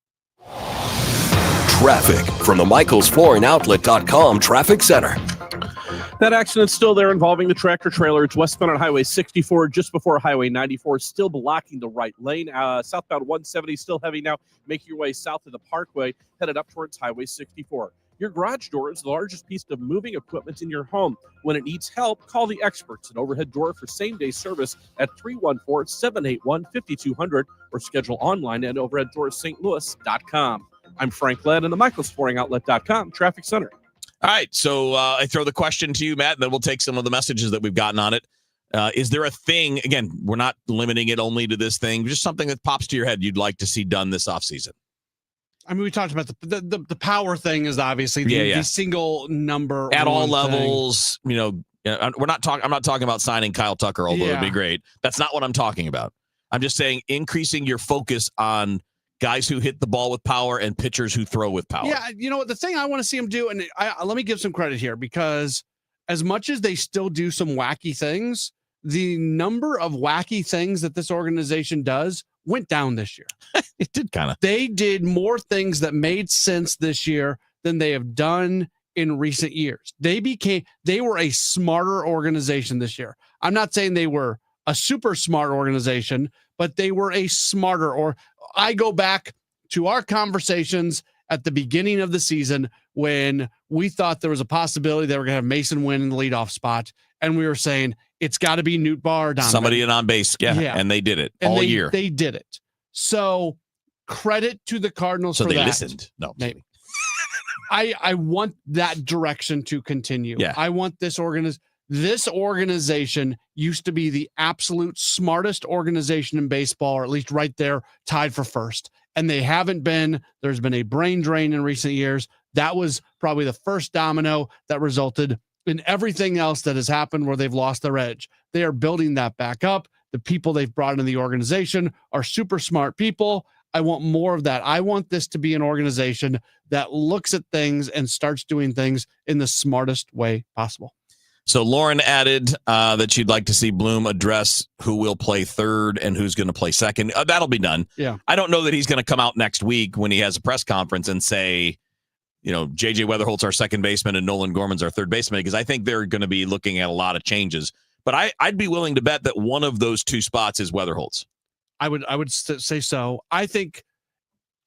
Traffic from the MichaelsFlooringOutlet.com Traffic Center. That accident's still there involving the tractor trailer. It's westbound on Highway 64, just before Highway 94, still blocking the right lane. Southbound 170 still heavy now. Make your way south of the Parkway, headed up towards Highway 64. Your garage door is the largest piece of moving equipment in your home. When it needs help, call the experts at Overhead Door for same-day service at 314-781-5200 or schedule online at overheaddoorsstlouis.com. I'm Frank Ladd in the MichaelsFlooringOutlet.com Traffic Center. All right, so I throw the question to you, Matt, and then we'll take some of the messages that we've gotten on it. Is there a thing, again, we're not limiting it only to this thing, just something that pops to your head you'd like to see done this offseason? I mean, we talked about the power thing is obviously the single number at all thing. levels. I'm not talking about signing Kyle Tucker, although it'd be great. That's not what I'm talking about. I'm just saying increasing your focus on guys who hit the ball with power and pitchers who throw with power. Yeah, you know what? The thing I want to see them do, and let me give some credit here, because as much as they still do some wacky things, the number of wacky things that this organization does went down this year. It did kind of. They did more things that made sense this year than they have done in recent years. They were a smarter organization this year. I'm not saying they were a super smart organization, but they were a smarter, or I go back to our conversations at the beginning of the season when we thought there was a possibility they were going to have Mason win in the leadoff spot. And we were saying, it's got to be Newt Barr. Somebody in on base. Yeah. And they did it all year. They did it. So credit to the Cardinals for that. So they listened. No, maybe. I want that direction to continue. Yeah. I want this organization used to be the absolute smartest organization in baseball, or at least right there, tied for first. And they haven't been. There's been a brain drain in recent years. That was probably the first domino that resulted in everything else that has happened where they've lost their edge. They are building that back up. The people they've brought into the organization are super smart people. I want more of that. I want this to be an organization that looks at things and starts doing things in the smartest way possible. So Lauren added that she'd like to see Bloom address who will play third and who's going to play second. That'll be done. Yeah. I don't know that he's going to come out next week when he has a press conference and say, J.J. Weatherholt's our second baseman and Nolan Gorman's our third baseman, because I think they're going to be looking at a lot of changes. But I'd be willing to bet that one of those two spots is Weatherholt's. I would say so. I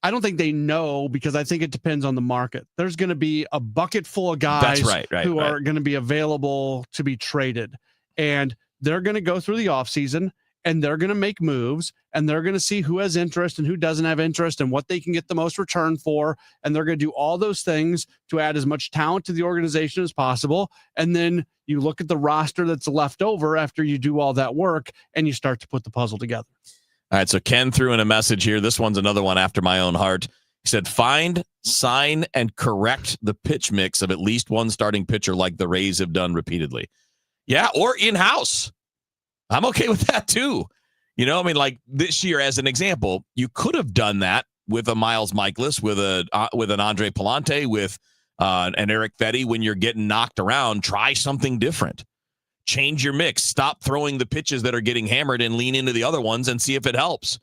don't think they know, because I think it depends on the market. There's going to be a bucket full of guys who are going to be available to be traded, and they're going to go through the offseason and they're going to make moves, and they're going to see who has interest and who doesn't have interest and what they can get the most return for. And they're going to do all those things to add as much talent to the organization as possible. And then you look at the roster that's left over after you do all that work and you start to put the puzzle together. All right, so Ken threw in a message here. This one's another one after my own heart. He said, find, sign, and correct the pitch mix of at least one starting pitcher like the Rays have done repeatedly. Yeah, or in-house. I'm okay with that too. Like this year, as an example, you could have done that with a Miles Michaelis, with an Andre Palante, with And Eric Fetty, when you're getting knocked around, try something different. Change your mix. Stop throwing the pitches that are getting hammered and lean into the other ones and see if it helps.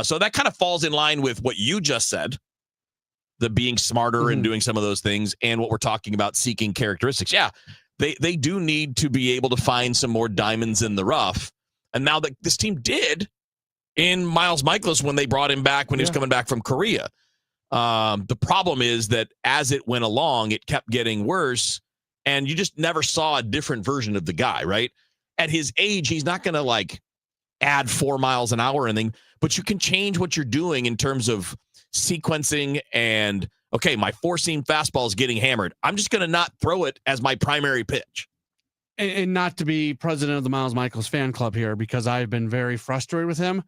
So that kind of falls in line with what you just said, the being smarter and doing some of those things, and what we're talking about, seeking characteristics. Yeah, they do need to be able to find some more diamonds in the rough. And now that this team did in Miles Michaelis when they brought him back when he was coming back from Korea. The problem is that as it went along, it kept getting worse, and you just never saw a different version of the guy, right? At his age, he's not going to like add 4 miles an hour or anything, but you can change what you're doing in terms of sequencing and, okay, my four-seam fastball is getting hammered. I'm just going to not throw it as my primary pitch. And not to be president of the Miles Michaelis fan club here, because I've been very frustrated with him.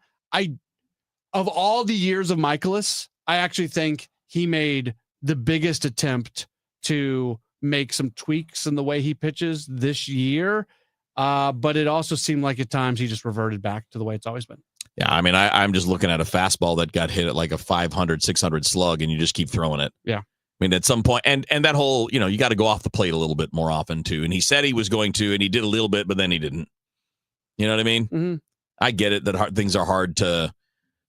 Of all the years of Michaelis, I actually think he made the biggest attempt to make some tweaks in the way he pitches this year. But it also seemed like at times he just reverted back to the way it's always been. Yeah, I mean, I'm just looking at a fastball that got hit at like a 500, 600 slug, and you just keep throwing it. Yeah. I mean, at some point, and that whole, you got to go off the plate a little bit more often, too. And he said he was going to, and he did a little bit, but then he didn't. You know what I mean? Mm-hmm. I get it that things are hard to,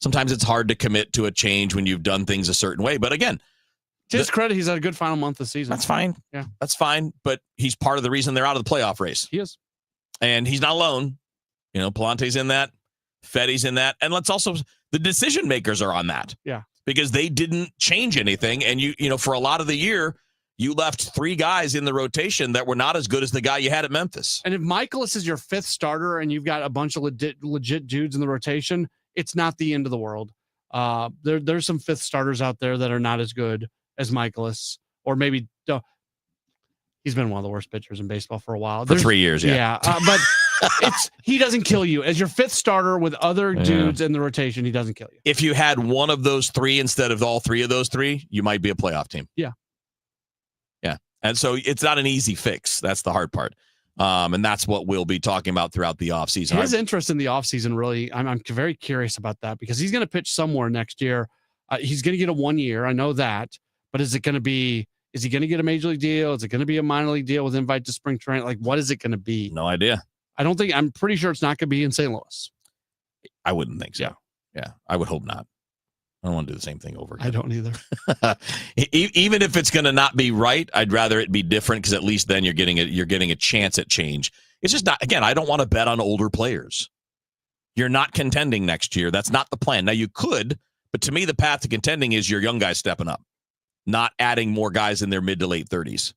sometimes it's hard to commit to a change when you've done things a certain way. But again, to his credit, he's had a good final month of the season. That's fine. Yeah. That's fine. But he's part of the reason they're out of the playoff race. He is. And he's not alone. Palante's in that. Fetty's in that. And the decision makers are on that. Yeah. Because they didn't change anything. And for a lot of the year, you left 3 guys in the rotation that were not as good as the guy you had at Memphis. And if Michaelis is your 5th starter and you've got a bunch of legit dudes in the rotation, it's not the end of the world. There's some 5th starters out there that are not as good as Michaelis, or maybe he's been one of the worst pitchers in baseball for a while. For 3 years, yeah. Yeah, but he doesn't kill you. As your 5th starter with other dudes in the rotation, he doesn't kill you. If you had one of those 3 instead of all 3 of those 3, you might be a playoff team. Yeah. Yeah. And so it's not an easy fix. That's the hard part. And that's what we'll be talking about throughout the offseason. His interest in the offseason, really, I'm very curious about that, because he's going to pitch somewhere next year. He's going to get a 1 year. I know that. But is he going to get a major league deal? Is it going to be a minor league deal with invite to spring training? Like, what is it going to be? No idea. I'm pretty sure it's not going to be in St. Louis. I wouldn't think so. Yeah. I would hope not. I don't want to do the same thing over again. I don't either. Even if it's going to not be right, I'd rather it be different, because at least then you're getting a chance at change. It's just not, again, I don't want to bet on older players. You're not contending next year. That's not the plan. Now you could, but to me, the path to contending is your young guys stepping up, not adding more guys in their mid to late 30s.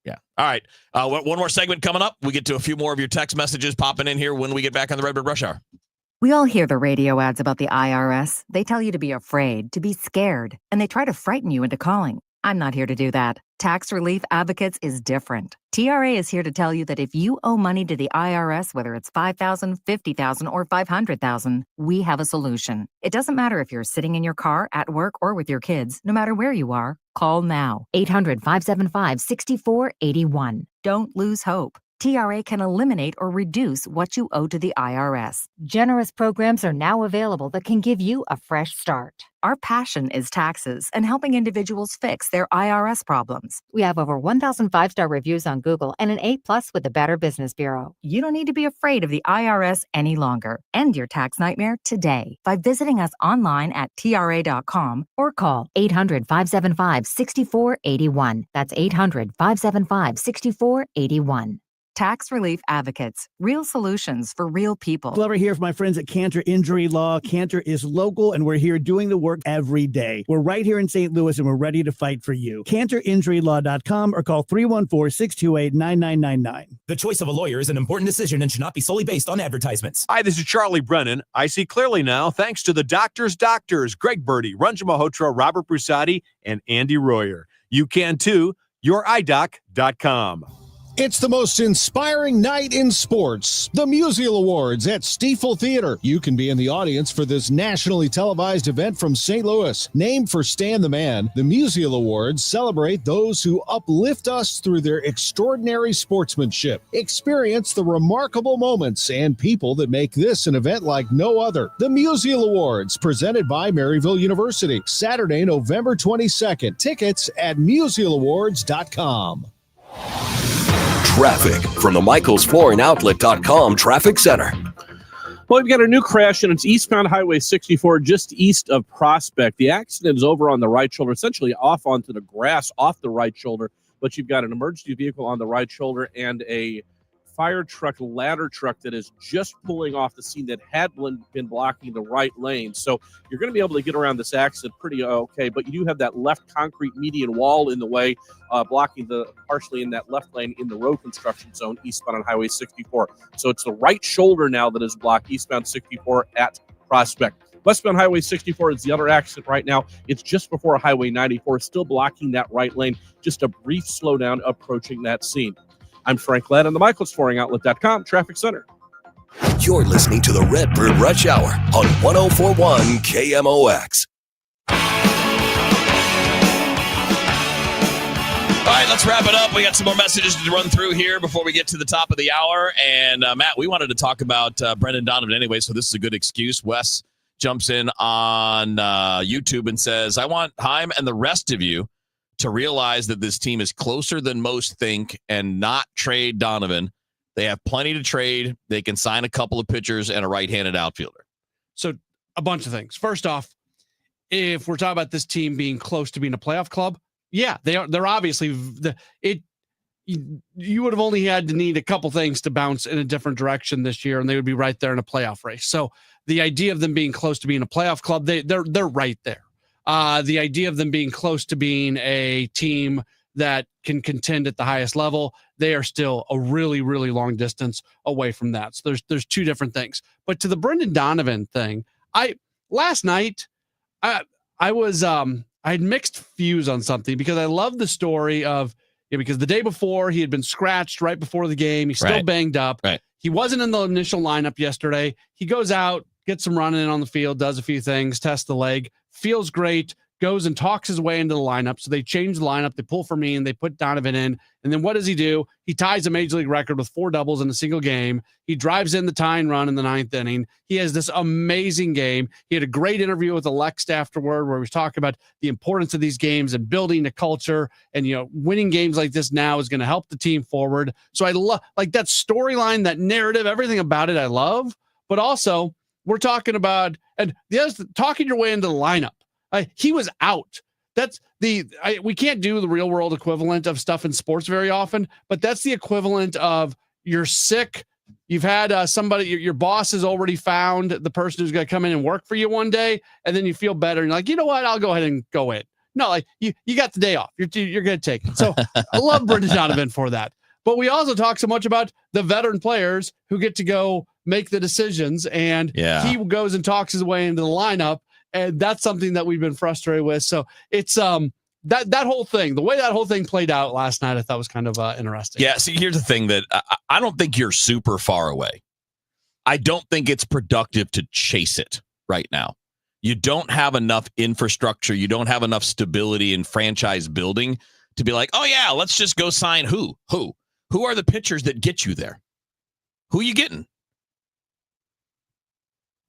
Yeah. All right. One more segment coming up. We get to a few more of your text messages popping in here when we get back on the Redbird Rush Hour. We all hear the radio ads about the IRS. They tell you to be afraid, to be scared, and they try to frighten you into calling. I'm not here to do that. Tax Relief Advocates is different. TRA is here to tell you that if you owe money to the IRS, whether it's $5,000, $50,000, or $500,000, we have a solution. It doesn't matter if you're sitting in your car, at work, or with your kids. No matter where you are, call now. 800-575-6481. Don't lose hope. TRA can eliminate or reduce what you owe to the IRS. Generous programs are now available that can give you a fresh start. Our passion is taxes and helping individuals fix their IRS problems. We have over 1,000 5-star reviews on Google and an A+ with the Better Business Bureau. You don't need to be afraid of the IRS any longer. End your tax nightmare today by visiting us online at TRA.com or call 800-575-6481. That's 800-575-6481. Tax Relief Advocates. Real solutions for real people. Glover here for my friends at Cantor Injury Law. Cantor is local, and we're here doing the work every day. We're right here in St. Louis, and we're ready to fight for you. CantorInjuryLaw.com or call 314-628-9999. The choice of a lawyer is an important decision and should not be solely based on advertisements. Hi, this is Charlie Brennan. I see clearly now thanks to the doctors, Greg Birdie, Ranjan Malhotra, Robert Brusati, and Andy Royer. You can too. YourEyeDoc.com. It's the most inspiring night in sports, the Musial Awards at Stiefel Theater. You can be in the audience for this nationally televised event from St. Louis. Named for Stan the Man, the Musial Awards celebrate those who uplift us through their extraordinary sportsmanship. Experience the remarkable moments and people that make this an event like no other. The Musial Awards, presented by Maryville University, Saturday, November 22nd. Tickets at musialawards.com. Traffic from the MichaelsFlooringOutlet.com Traffic Center. Well, we've got a new crash, and it's eastbound Highway 64, just east of Prospect. The accident is over on the right shoulder, essentially off onto the grass off the right shoulder, but you've got an emergency vehicle on the right shoulder and a fire truck, ladder truck that is just pulling off the scene that had been blocking the right lane. So you're going to be able to get around this accident pretty okay, but you do have that left concrete median wall in the way, blocking partially in that left lane in the road construction zone eastbound on Highway 64. So it's the right shoulder now that is blocked eastbound 64 at Prospect. Westbound Highway 64 is the other accident right now. It's just before Highway 94, still blocking that right lane. Just a brief slowdown approaching that scene. I'm Frank Ladd on the MichaelsFlooringOutlet.com Traffic Center. You're listening to the Redbird Rush Hour on 104.1 KMOX. All right, let's wrap it up. We got some more messages to run through here before we get to the top of the hour. And, Matt, we wanted to talk about Brendan Donovan anyway, so this is a good excuse. Wes jumps in on YouTube and says, I want Heim and the rest of you to realize that this team is closer than most think and not trade Donovan. They have plenty to trade. They can sign a couple of pitchers and a right-handed outfielder. So a bunch of things. First off, if we're talking about this team being close to being a playoff club, yeah, they are. They're obviously you would have only had to need a couple things to bounce in a different direction this year, and they would be right there in a playoff race. So the idea of them being close to being a playoff club, they're right there. The idea of them being close to being a team that can contend at the highest level, they are still a really, really long distance away from that. So there's two different things. But to the Brendan Donovan thing, last night I had mixed views on something because I love the story of because the day before he had been scratched right before the game. He's still banged up. Right. He wasn't in the initial lineup yesterday. He goes out, gets some running on the field, does a few things, tests the leg, feels great, goes and talks his way into the lineup. So they change the lineup, they pull Fermin, they put Donovan in. And then what does he do? He ties a major league record with 4 doubles in a single game. He drives in the tying run in the 9th inning. He has this amazing game. He had a great interview with Alex afterward where he was talking about the importance of these games and building a culture. And, winning games like this now is going to help the team forward. So I love that storyline, that narrative, everything about it I love. But also, we're talking about, and the other, talking your way into the lineup. He was out. That's we can't do the real world equivalent of stuff in sports very often, but that's the equivalent of you're sick. You've had somebody, your boss has already found the person who's going to come in and work for you one day, and then you feel better. And you're like, you know what? I'll go ahead and go in. No, you got the day off. You're going to take it. So I love Brendan Donovan for that. But we also talk so much about the veteran players who get to go make the decisions, and he goes and talks his way into the lineup, and that's something that we've been frustrated with. So it's that whole thing, the way that whole thing played out last night, I thought was kind of interesting. Yeah, see, here's the thing that I don't think you're super far away. I don't think it's productive to chase it right now. You don't have enough infrastructure. You don't have enough stability in franchise building to be like, oh, yeah, let's just go sign who? Who are the pitchers that get you there? Who are you getting?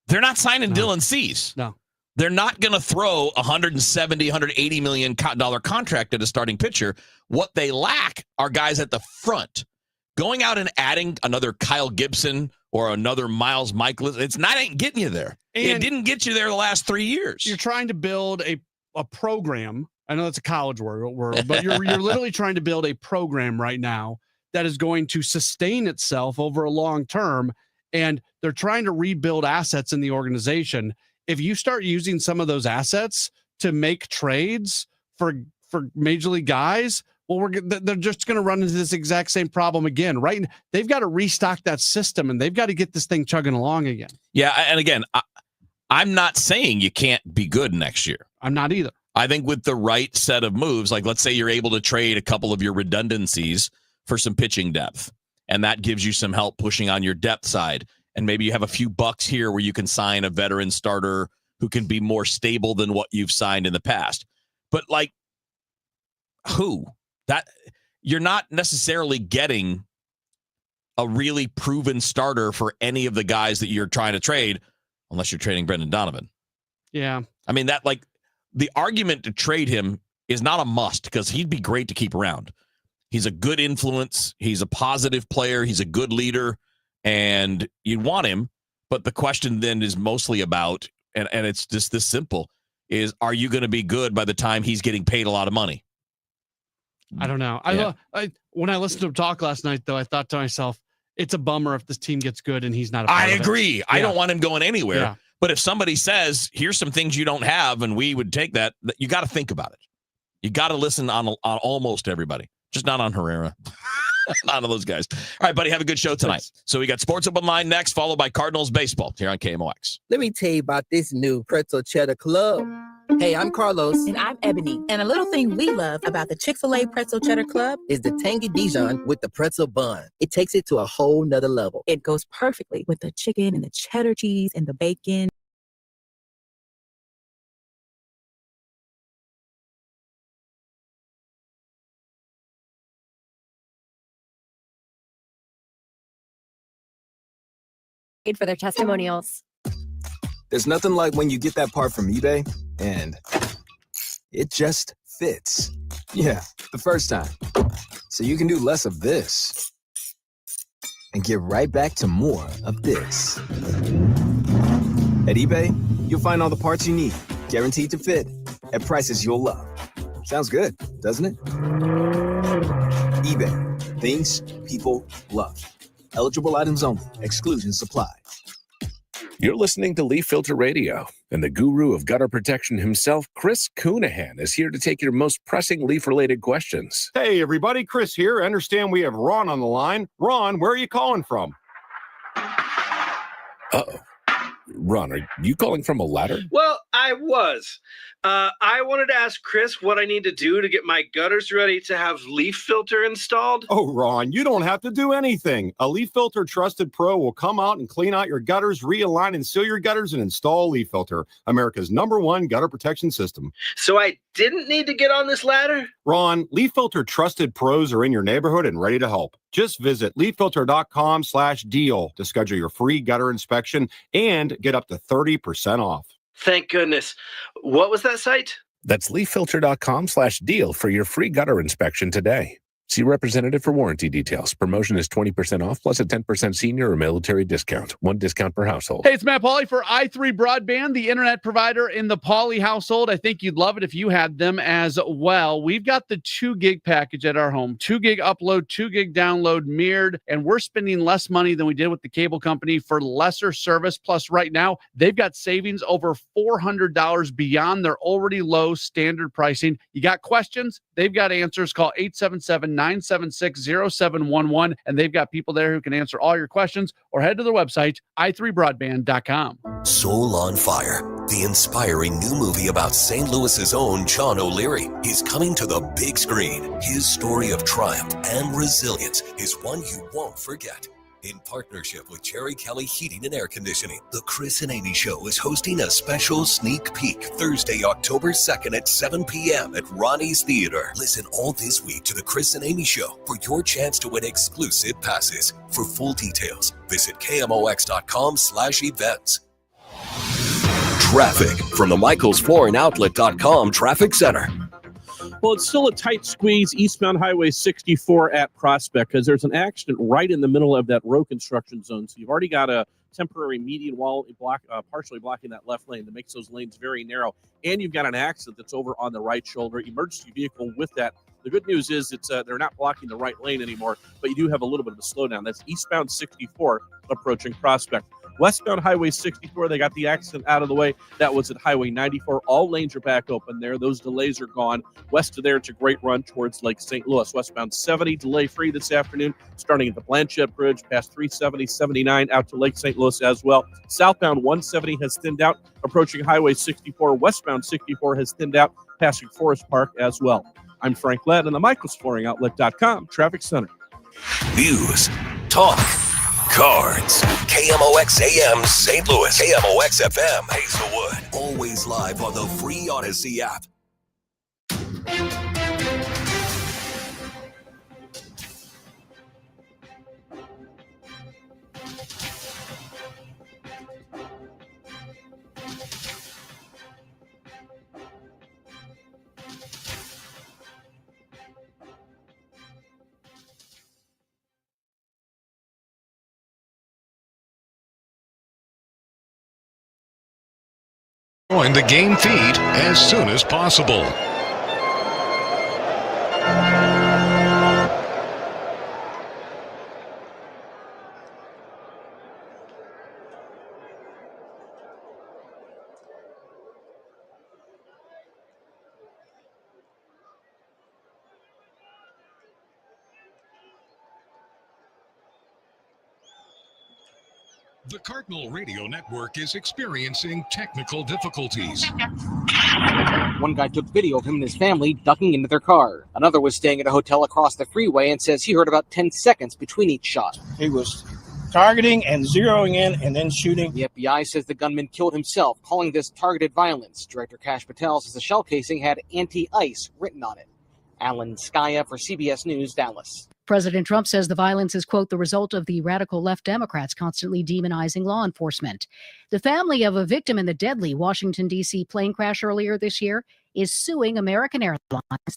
They're not signing Dylan Cease. No. They're not going to throw $170, $180 million contract at a starting pitcher. What they lack are guys at the front. Going out and adding another Kyle Gibson or another Miles Michaelis, ain't getting you there. And it didn't get you there the last 3 years. You're trying to build a program. I know that's a college word, but you're literally trying to build a program right now that is going to sustain itself over a long term. And they're trying to rebuild assets in the organization. If you start using some of those assets to make trades for major league guys, well, they're just going to run into this exact same problem again, right? They've got to restock that system, and they've got to get this thing chugging along again. Yeah, and again, I'm not saying you can't be good next year. I'm not either. I think with the right set of moves, like let's say you're able to trade a couple of your redundancies for some pitching depth. And that gives you some help pushing on your depth side. And maybe you have a few bucks here where you can sign a veteran starter who can be more stable than what you've signed in the past. But like, who? That you're not necessarily getting a really proven starter for any of the guys that you're trying to trade, unless you're trading Brendan Donovan. Yeah. I mean, that like the argument to trade him is not a must because he'd be great to keep around. He's a good influence. He's a positive player. He's a good leader, and you want him. But the question then is mostly about, and it's just this simple, is are you going to be good by the time he's getting paid a lot of money? I don't know. Yeah. When I listened to him talk last night, though, I thought to myself, it's a bummer if this team gets good and he's not a part I of it. agree. Yeah. I don't want him going anywhere. Yeah. But if somebody says, here's some things you don't have, and we would take that, you got to think about it. You got to listen on almost everybody, just not on Herrera. None of those guys. All right, buddy, have a good show tonight. So we got Sports Open Line next, followed by Cardinals baseball here on KMOX. Let me tell you about this new pretzel cheddar club. Hey, I'm Carlos. And I'm Ebony. And a little thing we love about the Chick-fil-A Pretzel Cheddar Club is the tangy Dijon with the pretzel bun. It takes it to a whole nother level. It goes perfectly with the chicken and the cheddar cheese and the bacon. For their testimonials. There's nothing like when you get that part from eBay and it just fits. Yeah, the first time. So you can do less of this and get right back to more of this. At eBay, you'll find all the parts you need, guaranteed to fit, at prices you'll love. Sounds good, doesn't it? eBay, things people love. Eligible items only. Exclusions apply. You're listening to Leaf Filter Radio, and the guru of gutter protection himself, Chris Coonahan, is here to take your most pressing leaf-related questions. Hey, everybody. Chris here. I understand we have Ron on the line. Ron, where are you calling from? Uh-oh. Ron, are you calling from a ladder? Well, I was. I wanted to ask Chris what I need to do to get my gutters ready to have leaf filter installed. Oh, Ron, you don't have to do anything. A Leaf Filter Trusted Pro will come out and clean out your gutters, realign and seal your gutters, and install Leaf Filter, America's #1 gutter protection system. So I didn't need to get on this ladder? Ron, Leaf Filter Trusted Pros are in your neighborhood and ready to help. Just visit leaffilter.com/deal to schedule your free gutter inspection and get up to 30% off. Thank goodness. What was that site? That's leaffilter.com/deal for your free gutter inspection today. See representative for warranty details. Promotion is 20% off plus a 10% senior or military discount. One discount per household. Hey, it's Matt Pauley for i3 Broadband, the internet provider in the Pauley household. I think you'd love it if you had them as well. We've got the 2 gig package at our home. 2 gig upload, 2 gig download, mirrored, and we're spending less money than we did with the cable company for lesser service. Plus, right now, they've got savings over $400 beyond their already low standard pricing. You got questions? They've got answers. Call 877-976-0711, and they've got people there who can answer all your questions, or head to their website, i3broadband.com. Soul on Fire, the inspiring new movie about St. Louis's own John O'Leary, is coming to the big screen. His story of triumph and resilience is one you won't forget. In partnership with Cherry Kelly Heating and Air Conditioning, The Chris and Amy Show is hosting a special sneak peek Thursday, October 2nd at 7 p.m. at Ronnie's Theater. Listen all this week to The Chris and Amy Show for your chance to win exclusive passes. For full details, visit KMOX.com/events. Traffic from the MichaelsFlooringOutlet.com Traffic Center. Well, it's still a tight squeeze eastbound Highway 64 at Prospect because there's an accident right in the middle of that row construction zone. So you've already got a temporary median wall partially blocking that left lane that makes those lanes very narrow. And you've got an accident that's over on the right shoulder. Emergency vehicle with that. The good news is they're not blocking the right lane anymore, but you do have a little bit of a slowdown. That's eastbound 64 approaching Prospect. Westbound Highway 64, they got the accident out of the way. That was at Highway 94. All lanes are back open there. Those delays are gone. West of there, it's a great run towards Lake St. Louis. Westbound 70, delay-free this afternoon, starting at the Blanchette Bridge, past 370, 79, out to Lake St. Louis as well. Southbound 170 has thinned out, approaching Highway 64. Westbound 64 has thinned out, passing Forest Park as well. I'm Frank Ladd on the MichaelsFlooringOutlet.com Traffic Center. News, talk, cards. KMOX AM St. Louis. KMOX FM Hazelwood. Always live on the free Odyssey app. Join the game feed as soon as possible. The Cardinal Radio Network is experiencing technical difficulties. One guy took video of him and his family ducking into their car. Another was staying at a hotel across the freeway and says he heard about 10 seconds between each shot. He was targeting and zeroing in and then shooting. The FBI says the gunman killed himself, calling this targeted violence. Director Kash Patel says the shell casing had anti-ice written on it. Alan Skaya for CBS News, Dallas. President Trump says the violence is, quote, the result of the radical left Democrats constantly demonizing law enforcement. The family of a victim in the deadly Washington, D.C. plane crash earlier this year is suing American Airlines,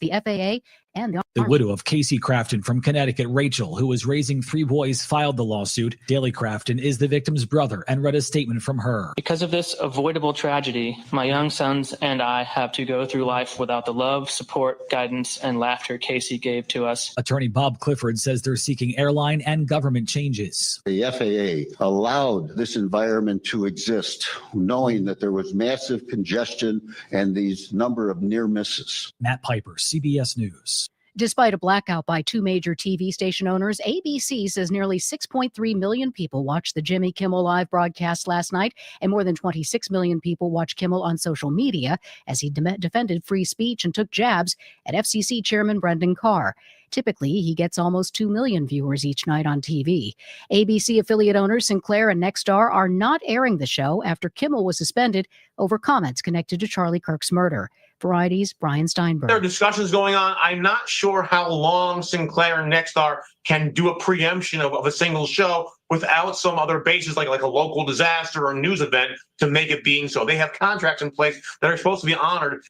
the FAA, and the The widow of Casey Crafton from Connecticut, Rachel, who was raising 3 boys, filed the lawsuit. Daley Crafton is the victim's brother and read a statement from her. Because of this avoidable tragedy, my young sons and I have to go through life without the love, support, guidance, and laughter Casey gave to us. Attorney Bob Clifford says they're seeking airline and government changes. The FAA allowed this environment to exist, knowing that there was massive congestion and these number of near misses. Matt Piper, CBS News. Despite a blackout by 2 major TV station owners, ABC says nearly 6.3 million people watched the Jimmy Kimmel Live broadcast last night, and more than 26 million people watched Kimmel on social media as he defended free speech and took jabs at FCC Chairman Brendan Carr. Typically, he gets almost 2 million viewers each night on TV. ABC affiliate owners Sinclair and Nexstar are not airing the show after Kimmel was suspended over comments connected to Charlie Kirk's murder. Variety's Brian Steinberg. There are discussions going on. I'm not sure how long Sinclair and Nexstar can do a preemption of a single show without some other basis, like a local disaster or news event, to make it being so. They have contracts in place that are supposed to be honored.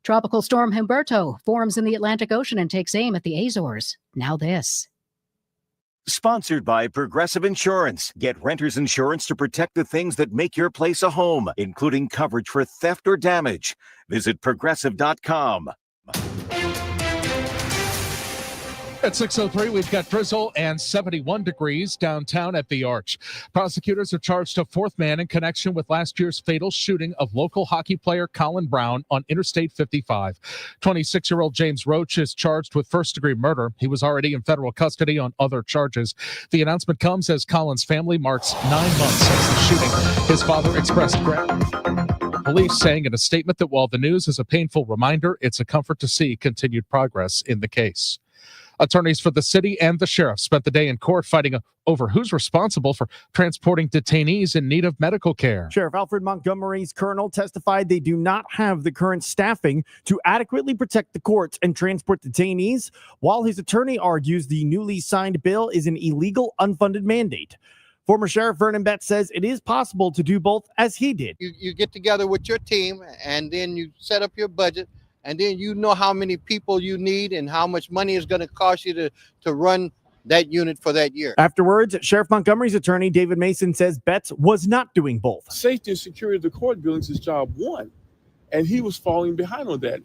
Tropical storm Humberto forms in the Atlantic Ocean and takes aim at the Azores. Now this. Sponsored by Progressive Insurance. Get renter's insurance to protect the things that make your place a home, including coverage for theft or damage. Visit Progressive.com. At 6:03, we've got drizzle and 71 degrees downtown at the Arch. Prosecutors have charged a 4th man in connection with last year's fatal shooting of local hockey player Colin Brown on Interstate 55. 26-year-old James Roach is charged with first-degree murder. He was already in federal custody on other charges. The announcement comes as Colin's family marks 9 months since the shooting. His father expressed police saying in a statement that while the news is a painful reminder, it's a comfort to see continued progress in the case. Attorneys for the city and the sheriff spent the day in court fighting over who's responsible for transporting detainees in need of medical care. Sheriff Alfred Montgomery's colonel testified they do not have the current staffing to adequately protect the courts and transport detainees, while his attorney argues the newly signed bill is an illegal, unfunded mandate. Former Sheriff Vernon Betts says it is possible to do both as he did. You get together with your team and then you set up your budget. And then you know how many people you need and how much money is going to cost you to run that unit for that year. Afterwards, Sheriff Montgomery's attorney, David Mason, says Betts was not doing both. Safety and security of the court buildings is job one, and he was falling behind on that.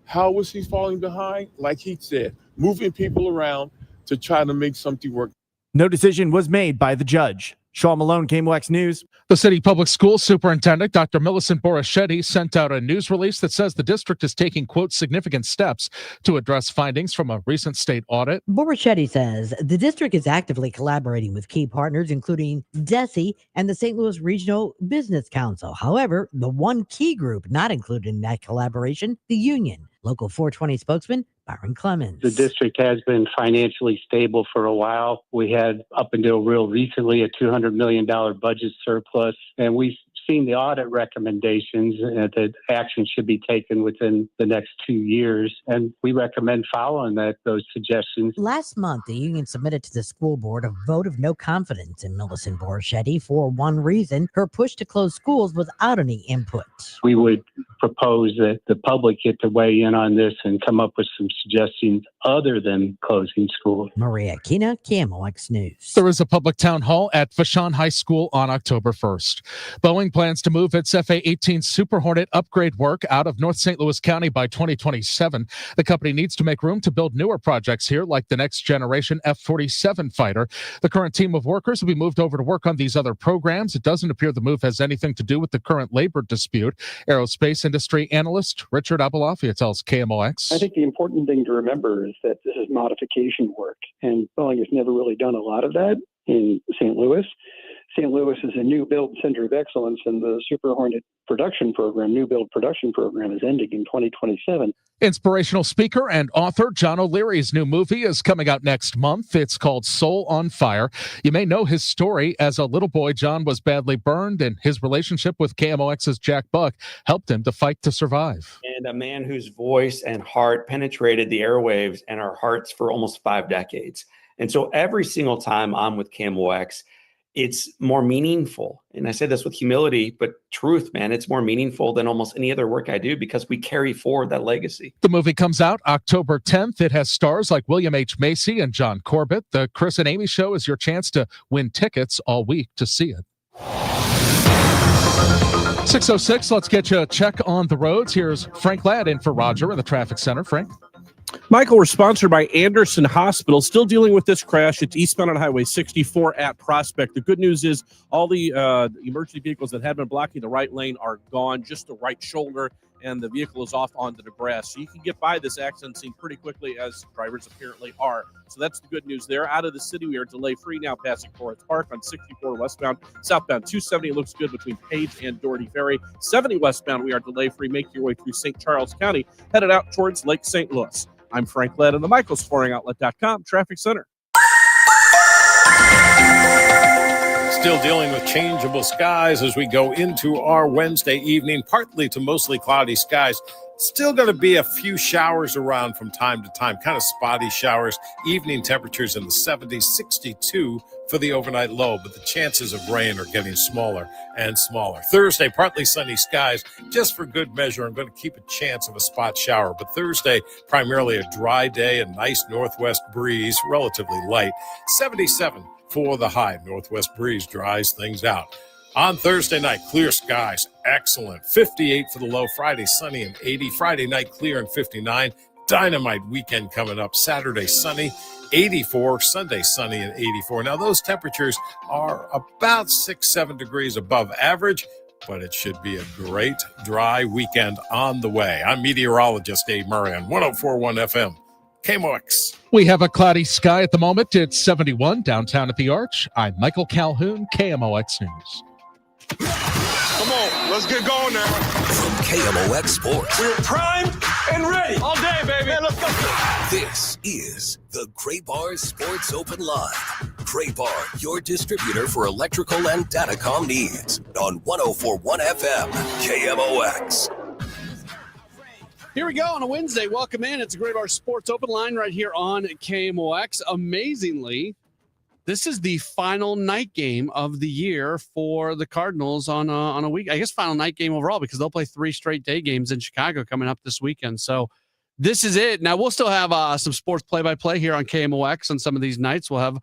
How was he falling behind? Like he said, moving people around to try to make something work. No decision was made by the judge. Sean Malone, KMOX News. The city public school superintendent, Dr. Millicent Borichetti, sent out a news release that says the district is taking, quote, significant steps to address findings from a recent state audit. Borichetti says the district is actively collaborating with key partners, including DESE and the St. Louis Regional Business Council. However, the one key group not included in that collaboration, the union. Local 420 spokesman Byron Clemens. The district has been financially stable for a while. We had, up until real recently, a $200 million budget surplus, and we've seen the audit recommendations that action should be taken within the next 2 years, and we recommend following those suggestions. Last month, the union submitted to the school board a vote of no confidence in Millicent Borschetti for one reason: her push to close schools without any input. We would propose that the public get to weigh in on this and come up with some suggestions other than closing schools. Maria Kina, KMOX News. There is a public town hall at Vashon High School on October 1st. Boeing plans to move its FA-18 Super Hornet upgrade work out of North St. Louis County by 2027. The company needs to make room to build newer projects here, like the next generation F-47 fighter. The current team of workers will be moved over to work on these other programs. It doesn't appear the move has anything to do with the current labor dispute. Aerospace industry analyst Richard Abalafia tells KMOX. I think the important thing to remember is that this is modification work, and Boeing has never really done a lot of that in St. Louis. St. Louis is a new build center of excellence, and the Super Hornet new build production program is ending in 2027. Inspirational speaker and author John O'Leary's new movie is coming out next month. It's called Soul on Fire. You may know his story. As a little boy, John was badly burned, and his relationship with KMOX's Jack Buck helped him to fight to survive. And a man whose voice and heart penetrated the airwaves and our hearts for almost 5 decades. And so every single time I'm with KMOX, it's more meaningful. And I say this with humility, but truth, man, it's more meaningful than almost any other work I do because we carry forward that legacy. The movie comes out October 10th. It has stars like William H. Macy and John Corbett. The Chris and Amy Show is your chance to win tickets all week to see it. 6:06, let's get you a check on the roads. Here's Frank Ladd in for Roger in the traffic center. Frank? Michael, we're sponsored by Anderson Hospital. Still dealing with this crash. It's eastbound on Highway 64 at Prospect. The good news is all the emergency vehicles that had been blocking the right lane are gone, just the right shoulder, and the vehicle is off onto the grass. So you can get by this accident scene pretty quickly, as drivers apparently are. So that's the good news there. Out of the city, we are delay-free now passing Forest Park on 64 westbound. Southbound 270 looks good between Page and Doherty Ferry. 70 westbound, we are delay-free. Make your way through St. Charles County, headed out towards Lake St. Louis. I'm Frank Ladd in the MichaelsFlooringOutlet.com Traffic Center. Still dealing with changeable skies as we go into our Wednesday evening, partly to mostly cloudy skies. Still going to be a few showers around from time to time, kind of spotty showers. Evening temperatures in the 70s, 62 for the overnight low, but the chances of rain are getting smaller and smaller. Thursday, partly sunny skies. Just for good measure, I'm going to keep a chance of a spot shower, but Thursday, primarily a dry day, a nice northwest breeze, relatively light. 77 for the high. Northwest breeze dries things out. On Thursday night, clear skies, excellent. 58 for the low. Friday, sunny and 80. Friday night, clear and 59. Dynamite weekend coming up. Saturday, sunny, 84. Sunday, sunny and 84. Now, those temperatures are about 6-7 degrees above average, but it should be a great dry weekend on the way. I'm meteorologist Dave Murray on 104.1 FM. KMOX. We have a cloudy sky at the moment. It's 71 downtown at the Arch. I'm Michael Calhoun, KMOX News. Come on, let's get going now. From KMOX Sports. We're primed and ready. All day, baby. Man, let's go. This is the Gray Bar Sports Open Live. Gray Bar, your distributor for electrical and datacom needs. On 104.1 FM, KMOX. Here we go on a Wednesday. Welcome in. It's a Gray Bar Sports Open Line right here on KMOX. Amazingly, this is the final night game of the year for the Cardinals on a week. I guess final night game overall because they'll play 3 straight day games in Chicago coming up this weekend. So this is it. Now, we'll still have some sports play-by-play here on KMOX on some of these nights. We'll have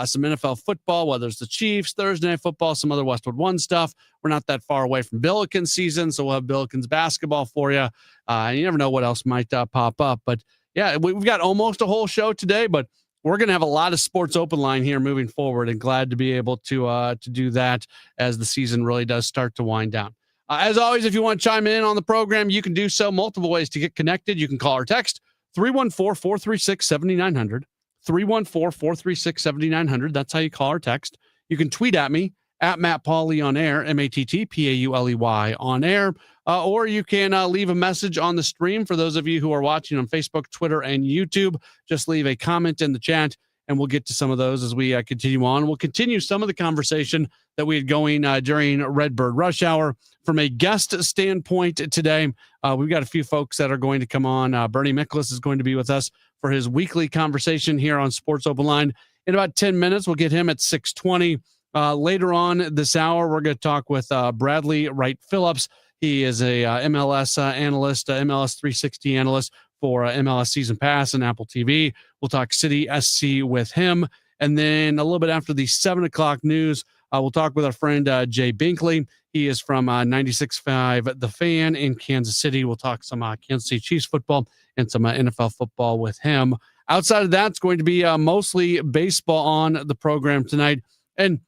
some NFL football, whether it's the Chiefs, Thursday Night Football, some other Westwood One stuff. We're not that far away from Billikens season, so we'll have Billikens basketball for you. And you never know what else might pop up. But, yeah, we've got almost a whole show today, but we're going to have a lot of sports open line here moving forward, and glad to be able to do that as the season really does start to wind down. As always, if you want to chime in on the program, you can do so. Multiple ways to get connected. You can call or text 314-436-7900. 314-436-7900. That's how you call or text. You can tweet at me at Matt Pauley on air, MattPauley on air. Or you can leave a message on the stream. For those of you who are watching on Facebook, Twitter, and YouTube, just leave a comment in the chat, and we'll get to some of those as we continue on. We'll continue some of the conversation that we had going during Redbird Rush Hour. From a guest standpoint today, we've got a few folks that are going to come on. Bernie Miklasz is going to be with us for his weekly conversation here on Sports Open Line. In about 10 minutes, we'll get him at 6:20. Later on this hour, we're going to talk with Bradley Wright Phillips. He is a MLS analyst, MLS 360 analyst for MLS Season Pass and Apple TV. We'll talk City SC with him. And then a little bit after the 7 o'clock news, we'll talk with our friend Jay Binkley. He is from 96.5 The Fan in Kansas City. We'll talk some Kansas City Chiefs football and some NFL football with him. Outside of that, it's going to be mostly baseball on the program tonight. And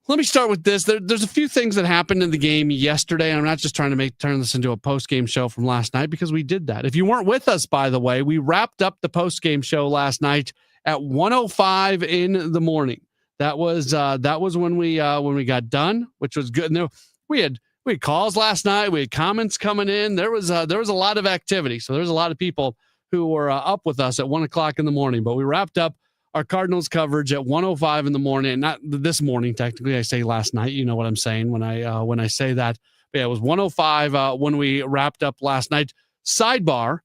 let me start with this. There's a few things that happened in the game yesterday. I'm not just trying to turn this into a post-game show from last night, because we did that. If you weren't with us, by the way, we wrapped up the post-game show last night at 1:05 in the morning. That was when we got done, which was good. And we had calls last night. We had comments coming in. There was a lot of activity. So there's a lot of people who were up with us at 1 o'clock in the morning. But we wrapped up our Cardinals coverage at 1:05 in the morning. Not this morning, technically. I say last night. You know what I'm saying when I say that. But yeah, it was 1:05 when we wrapped up last night. Sidebar: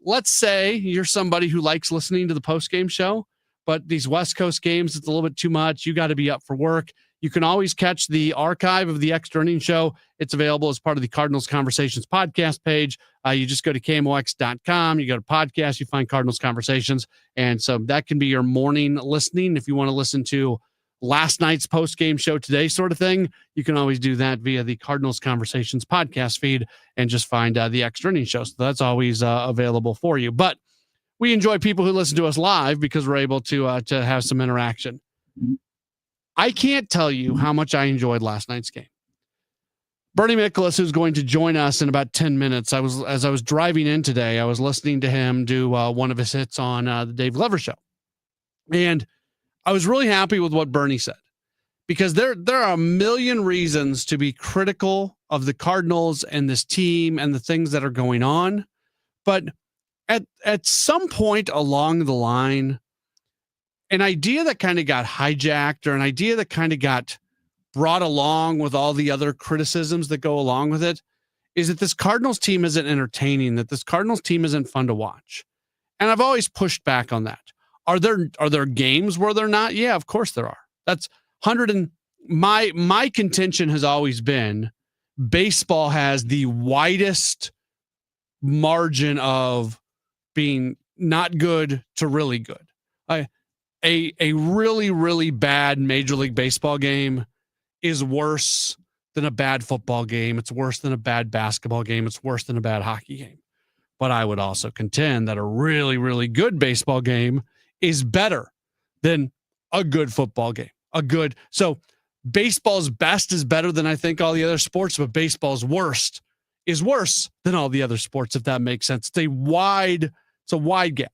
let's say you're somebody who likes listening to the post-game show, but these West Coast games, it's a little bit too much. You got to be up for work. You can always catch the archive of the Extra Innings Show. It's available as part of the Cardinals Conversations podcast page. You just go to KMOX.com. You go to podcast. You find Cardinals Conversations. And so that can be your morning listening. If you want to listen to last night's post-game show today sort of thing, you can always do that via the Cardinals Conversations podcast feed and just find the Extra Innings Show. So that's always available for you. But we enjoy people who listen to us live because we're able to have some interaction. I can't tell you how much I enjoyed last night's game. Bernie Miklasz, who's going to join us in about 10 minutes. As I was driving in today, I was listening to him do one of his hits on the Dave Glover Show. And I was really happy with what Bernie said, because there are a million reasons to be critical of the Cardinals and this team and the things that are going on. But at some point along the line, an idea that kind of got hijacked, or an idea that kind of got brought along with all the other criticisms that go along with it, is that this Cardinals team isn't entertaining, that this Cardinals team isn't fun to watch. And I've always pushed back on that. Are there games where they're not? Yeah, of course there are. That's 100. And my contention has always been baseball has the widest margin of being not good to really good. A really, really bad Major League Baseball game is worse than a bad football game. It's worse than a bad basketball game. It's worse than a bad hockey game. But I would also contend that a really, really good baseball game is better than a good football game. So baseball's best is better than I think all the other sports, but baseball's worst is worse than all the other sports, if that makes sense. It's a wide gap.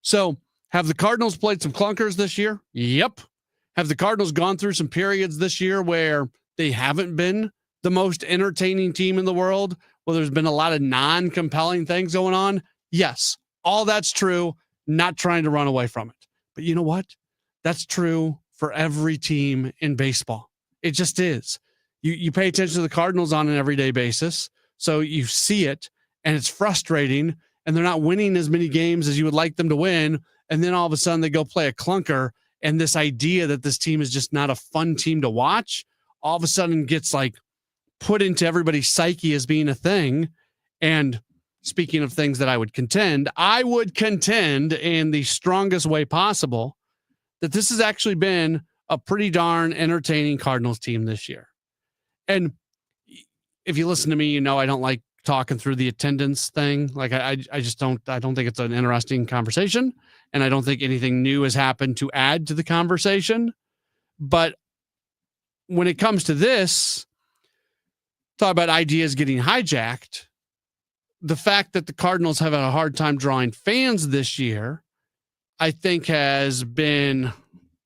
So have the Cardinals played some clunkers this year? Yep. Have the Cardinals gone through some periods this year where they haven't been the most entertaining team in the world, where there's been a lot of non-compelling things going on? Yes. All that's true. Not trying to run away from it. But you know what? That's true for every team in baseball. It just is. You pay attention to the Cardinals on an everyday basis, so you see it, and it's frustrating, and they're not winning as many games as you would like them to win. And then all of a sudden they go play a clunker, and this idea that this team is just not a fun team to watch all of a sudden gets like put into everybody's psyche as being a thing. And speaking of things that I would contend in the strongest way possible that this has actually been a pretty darn entertaining Cardinals team this year. And if you listen to me, you know I don't like talking through the attendance thing. Like I just don't think it's an interesting conversation. And I don't think anything new has happened to add to the conversation. But when it comes to this, talk about ideas getting hijacked, the fact that the Cardinals have had a hard time drawing fans this year, I think has been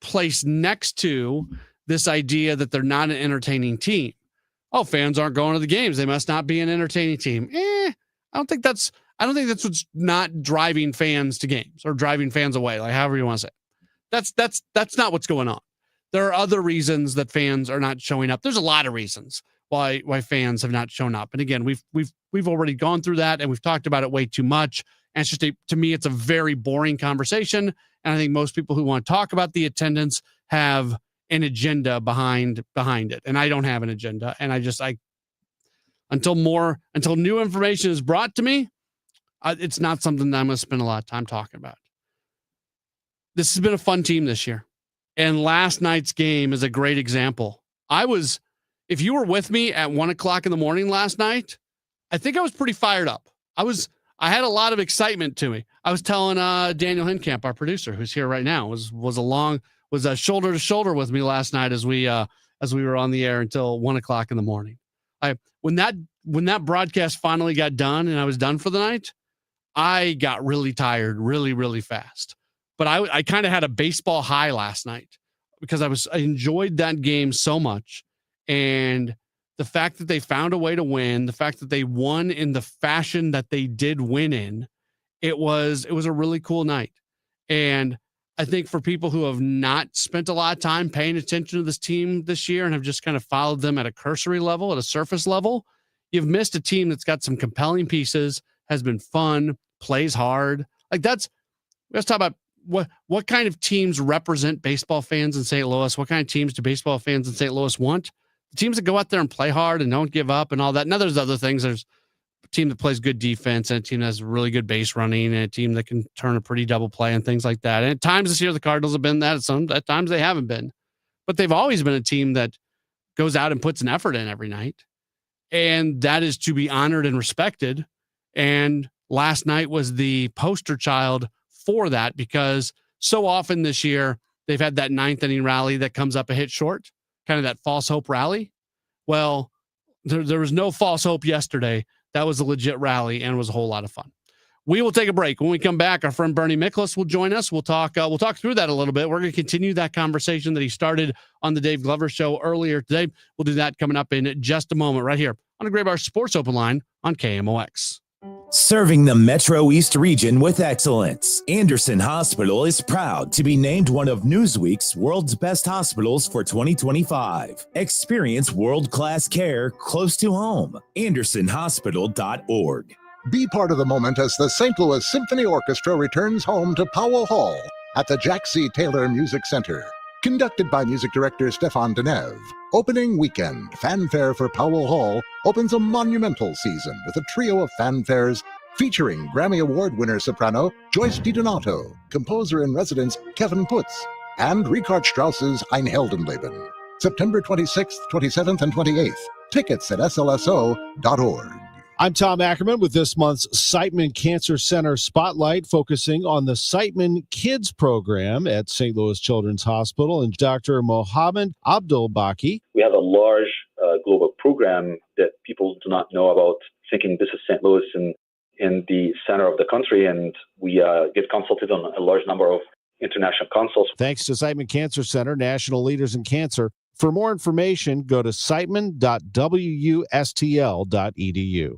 placed next to this idea that they're not an entertaining team. Oh, fans aren't going to the games. They must not be an entertaining team. I don't think that's what's not driving fans to games or driving fans away, like however you want to say it. That's not what's going on. There are other reasons that fans are not showing up. There's a lot of reasons why fans have not shown up. And again, we've already gone through that and we've talked about it way too much. And it's just to me, it's a very boring conversation. And I think most people who want to talk about the attendance have an agenda behind it. And I don't have an agenda. And until new information is brought to me, it's not something that I'm going to spend a lot of time talking about. This has been a fun team this year. And last night's game is a great example. If you were with me at 1:00 in the morning last night, I think I was pretty fired up. I had a lot of excitement to me. I was telling Daniel Hinkamp, our producer, who's here right now, was shoulder to shoulder with me last night as we were on the air until 1:00 in the morning. When that broadcast finally got done and I was done for the night, I got really tired really, really fast. But I kind of had a baseball high last night because I enjoyed that game so much. And the fact that they found a way to win, the fact that they won in the fashion that they did win in, it was a really cool night. And I think for people who have not spent a lot of time paying attention to this team this year and have just kind of followed them at a cursory level, at a surface level, you've missed a team that's got some compelling pieces, has been fun, plays hard. Let's talk about what kind of teams represent baseball fans in St. Louis. What kind of teams do baseball fans in St. Louis want? The teams that go out there and play hard and don't give up and all that. Now there's other things. There's a team that plays good defense and a team that has really good base running and a team that can turn a pretty double play and things like that. And at times this year, the Cardinals have been that. At times they haven't been. But they've always been a team that goes out and puts an effort in every night. And that is to be honored and respected. And last night was the poster child for that because so often this year, they've had that ninth inning rally that comes up a hit short, kind of that false hope rally. Well, there was no false hope yesterday. That was a legit rally and was a whole lot of fun. We will take a break. When we come back, our friend Bernie Miklas will join us. We'll talk through that a little bit. We're going to continue that conversation that he started on the Dave Glover Show earlier today. We'll do that coming up in just a moment right here on the Graybar Sports Open Line on KMOX. Serving the Metro East region with excellence, Anderson Hospital is proud to be named one of Newsweek's World's Best Hospitals for 2025. Experience world-class care close to home. AndersonHospital.org. Be part of the moment as the St. Louis Symphony Orchestra returns home to Powell Hall at the Jack C. Taylor Music Center. Conducted by music director Stefan Deneve, opening weekend Fanfare for Powell Hall opens a monumental season with a trio of fanfares featuring Grammy Award winner soprano Joyce DiDonato, composer in residence Kevin Putz, and Richard Strauss's Ein Heldenleben. September 26th, 27th, and 28th. Tickets at slso.org. I'm Tom Ackerman with this month's Siteman Cancer Center Spotlight, focusing on the Siteman Kids program at St. Louis Children's Hospital and Dr. Mohammed Abdul-Baki. We have a large global program that people do not know about, thinking this is St. Louis in the center of the country, and we get consulted on a large number of international consults. Thanks to Siteman Cancer Center, national leaders in cancer. For more information, go to siteman.wustl.edu.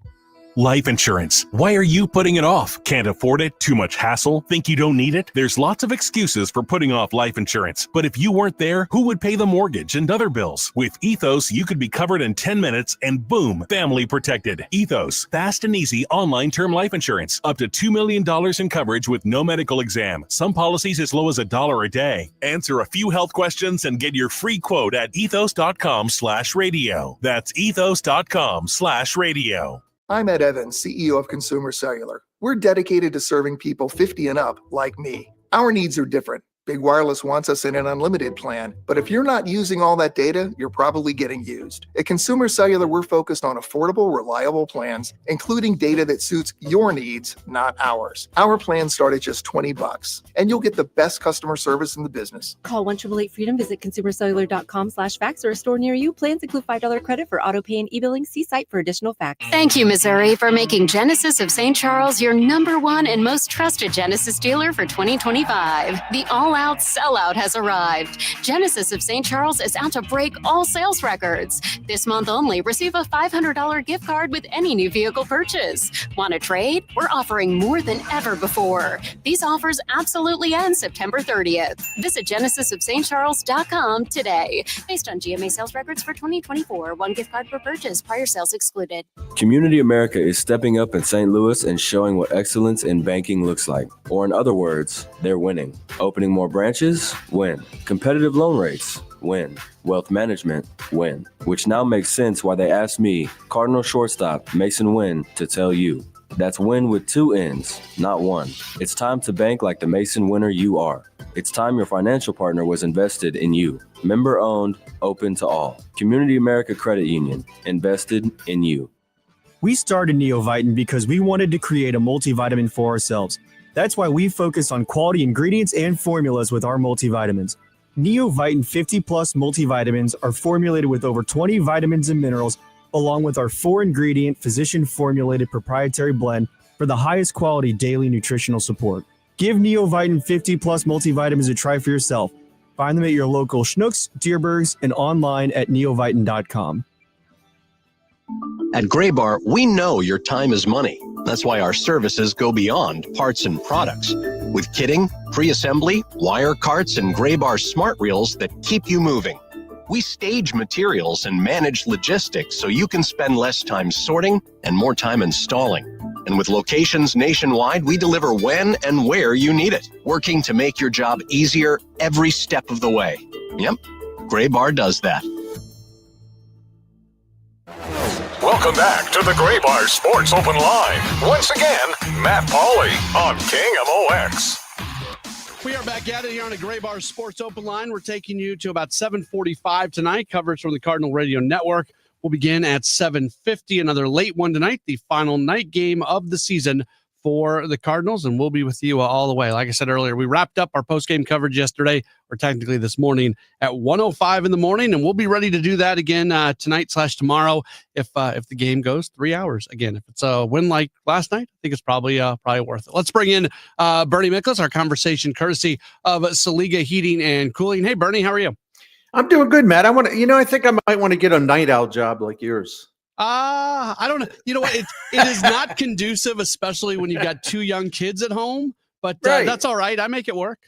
Life insurance. Why are you putting it off? Can't afford it? Too much hassle? Think you don't need it? There's lots of excuses for putting off life insurance. But if you weren't there, who would pay the mortgage and other bills? With Ethos, you could be covered in 10 minutes and boom, family protected. Ethos, fast and easy online term life insurance. Up to $2 million in coverage with no medical exam. Some policies as low as $1 a day. Answer a few health questions and get your free quote at ethos.com/radio. That's ethos.com/radio. I'm Ed Evans, CEO of Consumer Cellular. We're dedicated to serving people 50 and up like me. Our needs are different. Big Wireless wants us in an unlimited plan, but if you're not using all that data, you're probably getting used. At Consumer Cellular, we're focused on affordable, reliable plans, including data that suits your needs, not ours. Our plans start at just $20, and you'll get the best customer service in the business. Call 1-888-FREEDOM, visit consumercellular.com/facts or a store near you. Plans include $5 credit for auto pay and e-billing. See site for additional facts. Thank you, Missouri, for making Genesis of St. Charles your #1 and most trusted Genesis dealer for 2025. The all all-out sellout has arrived. Genesis of St. Charles is out to break all sales records. This month only, receive a $500 gift card with any new vehicle purchase. Want to trade? We're offering more than ever before. These offers absolutely end September 30th. Visit genesisofstcharles.com today. Based on GMA sales records for 2024, one gift card per purchase, prior sales excluded. Community America is stepping up in St. Louis and showing what excellence in banking looks like. Or in other words, they're winning. Opening more branches? Win. Competitive loan rates? Win. Wealth management? Win. Which now makes sense why they asked me, Cardinal shortstop Mason Wynn, to tell you. That's win with two N's, not one. It's time to bank like the Mason winner you are. It's time your financial partner was invested in you. Member owned, open to all. Community America Credit Union, invested in you. We started Neovitin because we wanted to create a multivitamin for ourselves. That's why we focus on quality ingredients and formulas with our multivitamins. Neovitin 50 Plus multivitamins are formulated with over 20 vitamins and minerals, along with our 4-ingredient physician-formulated proprietary blend for the highest quality daily nutritional support. Give Neovitin 50 Plus multivitamins a try for yourself. Find them at your local Schnucks, Dierbergs, and online at neovitin.com. At Graybar, we know your time is money. That's why our services go beyond parts and products. With kitting, pre-assembly, wire carts, and Graybar smart reels that keep you moving. We stage materials and manage logistics so you can spend less time sorting and more time installing. And with locations nationwide, we deliver when and where you need it, working to make your job easier every step of the way. Yep, Graybar does that. Welcome back to the Graybar Sports Open Line. Once again, Matt Pauley on KMOX. We are back at it here on the Graybar Sports Open Line. We're taking you to about 7:45 tonight. Coverage from the Cardinal Radio Network will begin at 7:50. Another late one tonight, the final night game of the season for the Cardinals, and we'll be with you all the way. Like I said earlier, we wrapped up our post-game coverage yesterday, or technically this morning, at 1:05 in the morning, and we'll be ready to do that again tonight/tomorrow if the game goes 3 hours. Again, if it's a win like last night, I think it's probably worth it. Let's bring in Bernie Miklasz, our conversation courtesy of Saliga Heating and Cooling. Hey, Bernie, how are you? I'm doing good, Matt. I think I might want to get a night owl job like yours. I don't know. You know what? It is not conducive, especially when you've got 2 young kids at home, but Right. That's all right. I make it work.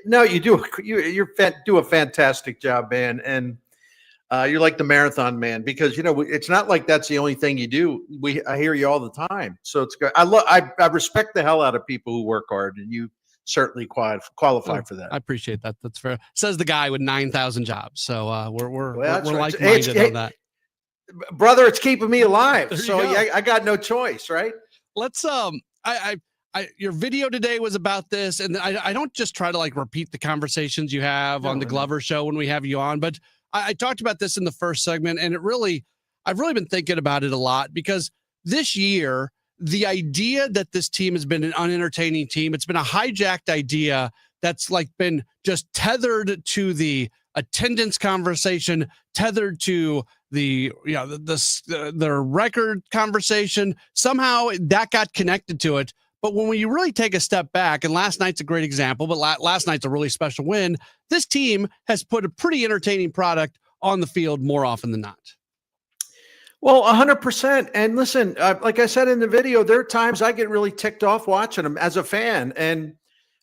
No, you do. You do a fantastic job, man. And you're like the marathon man, because, it's not like that's the only thing you do. I hear you all the time. So it's good. I respect the hell out of people who work hard, and you certainly qualify for that. I appreciate that. That's fair. Says the guy with 9,000 jobs. So we're like-minded on that. Brother, it's keeping me alive. There you So go. I got no choice, right? Let's your video today was about this, and I don't just try to repeat the conversations you have on the Glover show when we have you on, but I talked about this in the first segment, and I've really been thinking about it a lot, because this year, the idea that this team has been an unentertaining team, it's been a hijacked idea that's been just tethered to the attendance conversation, tethered to the record conversation. Somehow that got connected to it. But when you really take a step back, and last night's a great example, but last night's a really special win, this team has put a pretty entertaining product on the field more often than not. Well, 100%. And listen, like I said in the video, there are times I get really ticked off watching them as a fan, and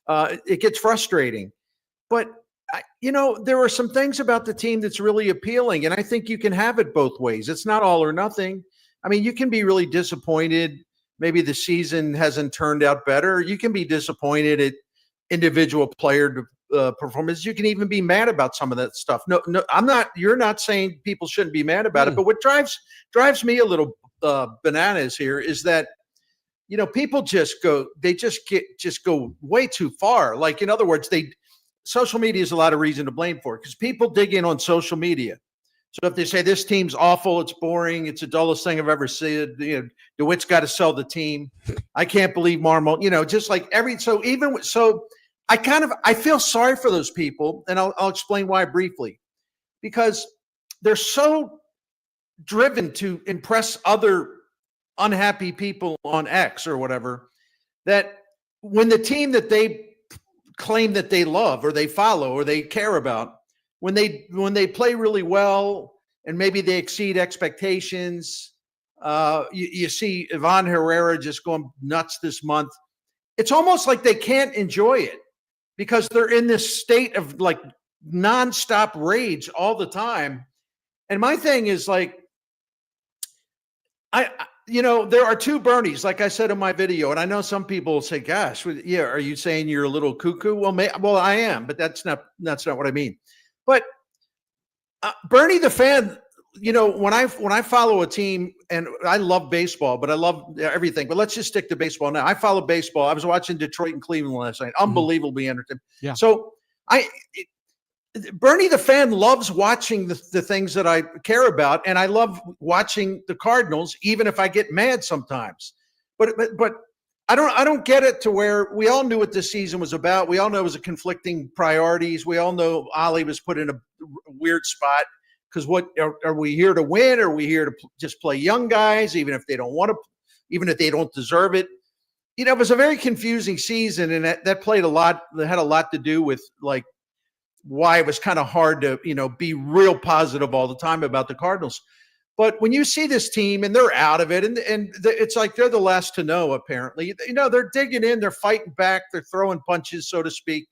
it gets frustrating. But there are some things about the team that's really appealing, and I think you can have it both ways. It's not all or nothing. I mean, you can be really disappointed. Maybe the season hasn't turned out better. You can be disappointed at individual player performance. You can even be mad about some of that stuff. No, I'm not. You're not saying people shouldn't be mad about it. But what drives me a little bananas here is that people just go way too far. Like, in other words, social media is a lot of reason to blame for it, because people dig in on social media. So if they say this team's awful, it's boring, it's the dullest thing I've ever seen, DeWitt's got to sell the team. I can't believe Marmol, just like I feel sorry for those people, and I'll explain why briefly. Because they're so driven to impress other unhappy people on X or whatever, that when the team that they claim that they love or they follow or they care about. When they play really well and maybe they exceed expectations, you see Ivan Herrera just going nuts this month. It's almost like they can't enjoy it because they're in this state of like nonstop rage all the time. And my thing is like, there are two Bernies, like I said in my video, and I know some people will say, "Gosh, yeah, are you saying you're a little cuckoo?" Well, I am, but that's not what I mean. But Bernie the fan, when I follow a team, and I love baseball, but I love everything. But let's just stick to baseball now. I follow baseball. I was watching Detroit and Cleveland last night. Unbelievably entertaining. Yeah. So Bernie the fan loves watching the things that I care about, and I love watching the Cardinals, even if I get mad sometimes. But I don't get it to where we all knew what this season was about. We all know it was a conflicting priorities. We all know Ollie was put in a weird spot because what are we here to win? Are we here to just play young guys, even if they don't want to, even if they don't deserve it? It was a very confusing season, and that played a lot. That had a lot to do with like why it was kind of hard to, be real positive all the time about the Cardinals. But when you see this team and they're out of it, and it's like they're the last to know, apparently, they're digging in, they're fighting back, they're throwing punches, so to speak.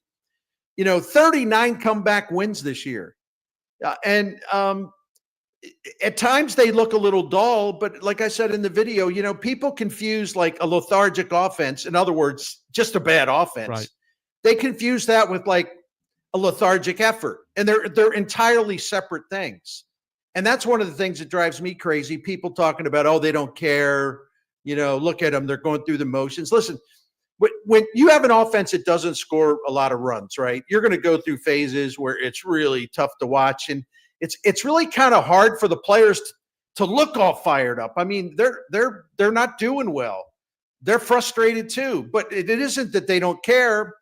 39 comeback wins this year. And at times they look a little dull, but like I said in the video, people confuse like a lethargic offense. In other words, just a bad offense. Right. They confuse that with like a lethargic effort, and they're entirely separate things. And that's one of the things that drives me crazy. People talking about, oh, they don't care. Look at them. They're going through the motions. Listen, when you have an offense that doesn't score a lot of runs, right, you're going to go through phases where it's really tough to watch. And it's really kind of hard for the players to look all fired up. I mean, they're not doing well. They're frustrated too, but it isn't that they don't care.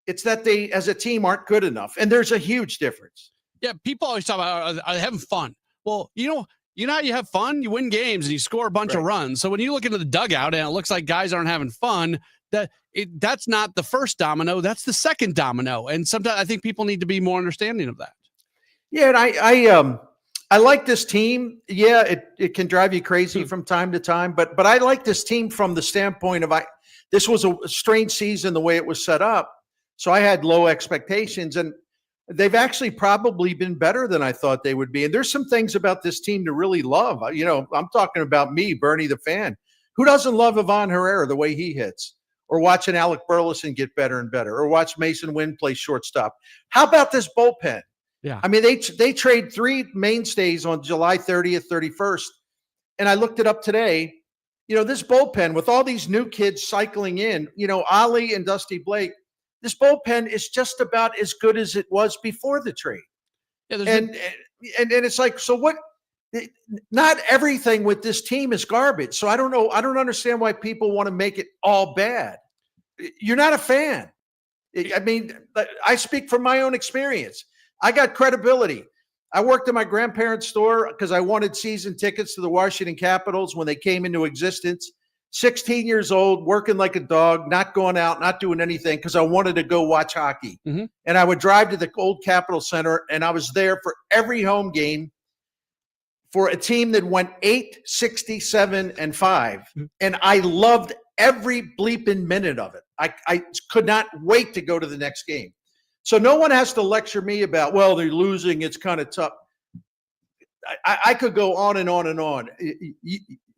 It's that they, as a team, aren't good enough. And there's a huge difference. Yeah, people always talk about having fun. Well, you know how you have fun? You win games and you score a bunch of runs. So when you look into the dugout and it looks like guys aren't having fun, that's not the first domino. That's the second domino. And sometimes I think people need to be more understanding of that. Yeah, and I like this team. Yeah, it can drive you crazy from time to time, but I like this team from the standpoint of this was a strange season the way it was set up. So I had low expectations, and they've actually probably been better than I thought they would be. And there's some things about this team to really love. I'm talking about me, Bernie the fan. Who doesn't love Ivan Herrera the way he hits? Or watching Alec Burleson get better and better? Or watch Mason Wynn play shortstop? How about this bullpen? Yeah. I mean, they trade three mainstays on July 30th, 31st. And I looked it up today. This bullpen with all these new kids cycling in, Ollie and Dusty Blake, this bullpen is just about as good as it was before the trade. Yeah, and it's like, so what? Not everything with this team is garbage. So I don't know. I don't understand why people want to make it all bad. You're not a fan. I mean, I speak from my own experience. I got credibility. I worked at my grandparents' store because I wanted season tickets to the Washington Capitals when they came into existence. 16 years old, working like a dog, not going out, not doing anything because I wanted to go watch hockey. Mm-hmm. And I would drive to the old Capitol Center, and I was there for every home game for a team that went 8-67-5. Mm-hmm. And I loved every bleeping minute of it. I could not wait to go to the next game. So no one has to lecture me about, well, they're losing, it's kind of tough. I could go on and on and on.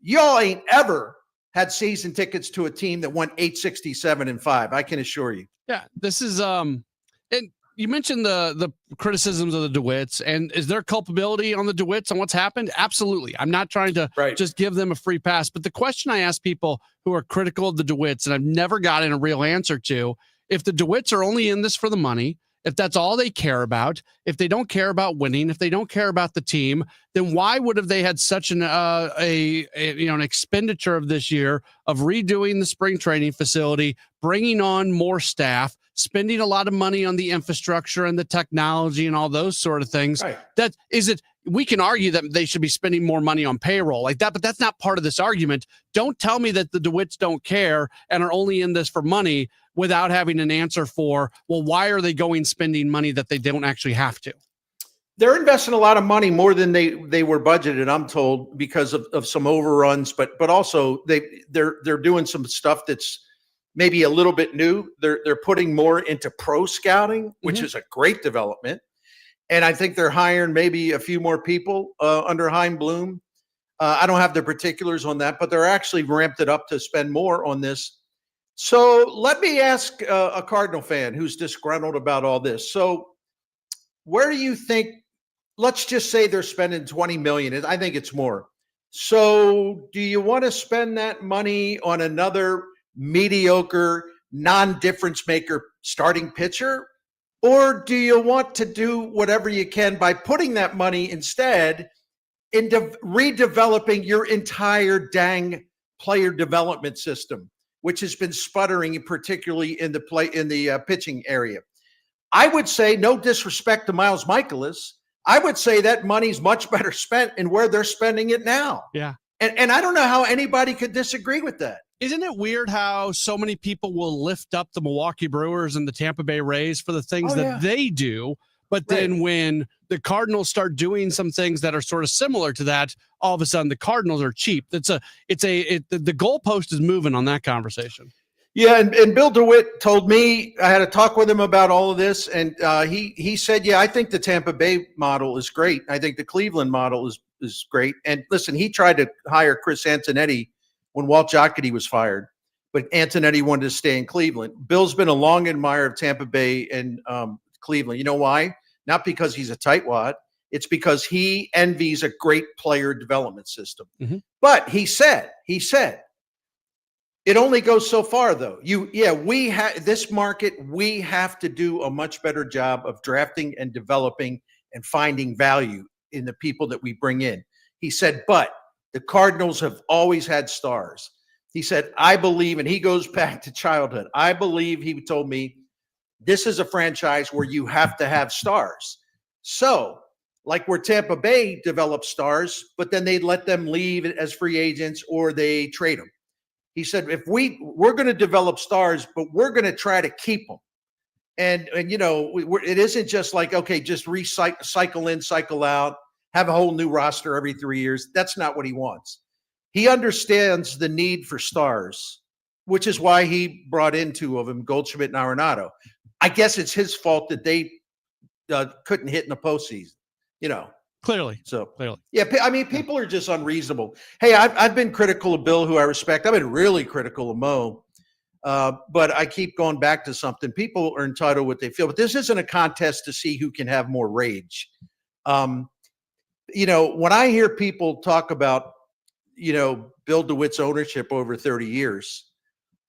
Y'all ain't ever had season tickets to a team that went 8-67-5. I can assure you. Yeah, this is and you mentioned the criticisms of the DeWitts, and is there culpability on the DeWitts on what's happened? Absolutely. I'm not trying to just give them a free pass, but the question I ask people who are critical of the DeWitts, and I've never gotten a real answer to, if the DeWitts are only in this for the money, if that's all they care about, if they don't care about winning, if they don't care about the team, then why would have they had such an expenditure of this year of redoing the spring training facility, bringing on more staff, spending a lot of money on the infrastructure and the technology and all those sort of things? Right. That is it. we can argue that they should be spending more money on payroll like that, but that's not part of this argument. Don't tell me that the DeWitts don't care and are only in this for money without having an answer for, well, why are they spending money that they don't actually have to? They're investing a lot of money, more than they were budgeted, I'm told, because of some overruns, but also they're doing some stuff that's maybe a little bit new. They're putting more into pro scouting, which is a great development. And I think they're hiring maybe a few more people under Hein Bloom. I don't have the particulars on that, but they're actually ramped it up to spend more on this. So let me ask a Cardinal fan who's disgruntled about all this. So where do you think, let's just say they're spending $20 million. I think it's more. So do you want to spend that money on another mediocre, non-difference maker starting pitcher? Or do you want to do whatever you can by putting that money instead into redeveloping your entire dang player development system, which has been sputtering, particularly in the pitching area? I would say, no disrespect to Miles Mikolas, I would say that money's much better spent in where they're spending it now. Yeah. And I don't know how anybody could disagree with that. Isn't it weird how so many people will lift up the Milwaukee Brewers and the Tampa Bay Rays for the things that they do, but then when the Cardinals start doing some things that are sort of similar to that, all of a sudden the Cardinals are cheap. The goalpost is moving on that conversation. Yeah, and Bill DeWitt told me, I had a talk with him about all of this, and he said, yeah, I think the Tampa Bay model is great. I think the Cleveland model is great. And listen, he tried to hire Chris Antonetti when Walt Jocketty was fired, but Antonetti wanted to stay in Cleveland. Bill's been a long admirer of Tampa Bay and Cleveland. You know why? Not because he's a tightwad. It's because he envies a great player development system. Mm-hmm. But he said, it only goes so far, though. This market, we have to do a much better job of drafting and developing and finding value in the people that we bring in. He said, but the Cardinals have always had stars. He said, I believe, and he goes back to childhood, I believe, he told me, this is a franchise where you have to have stars. So, like where Tampa Bay developed stars, but then they'd let them leave as free agents or they trade them. He said, if we're going to develop stars, but we're going to try to keep them. And it isn't just like, okay, just cycle in, cycle out, have a whole new roster every 3 years. That's not what he wants. He understands the need for stars, which is why he brought in two of them, Goldschmidt and Arenado. I guess it's his fault that they couldn't hit in the postseason, Clearly. Yeah, I mean, people are just unreasonable. Hey, I've been critical of Bill, who I respect. I've been really critical of Mo. But I keep going back to something. People are entitled to what they feel. But this isn't a contest to see who can have more rage. When I hear people talk about, Bill DeWitt's ownership over 30 years,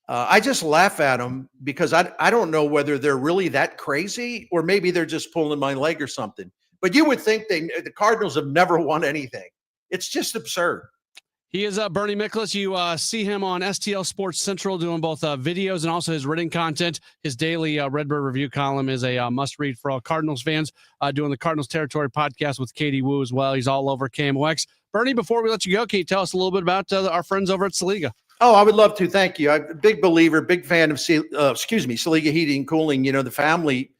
I just laugh at them because I don't know whether they're really that crazy or maybe they're just pulling my leg or something. But you would think the Cardinals have never won anything. It's just absurd. He is Bernie Miklasz. You see him on STL Sports Central doing both videos and also his written content. His daily Redbird Review column is a must-read for all Cardinals fans, doing the Cardinals Territory podcast with Katie Wu as well. He's all over KMOX. Bernie, before we let you go, can you tell us a little bit about our friends over at Saliga? Oh, I would love to. Thank you. I'm a big believer, big fan of Saliga Heating and Cooling. The family,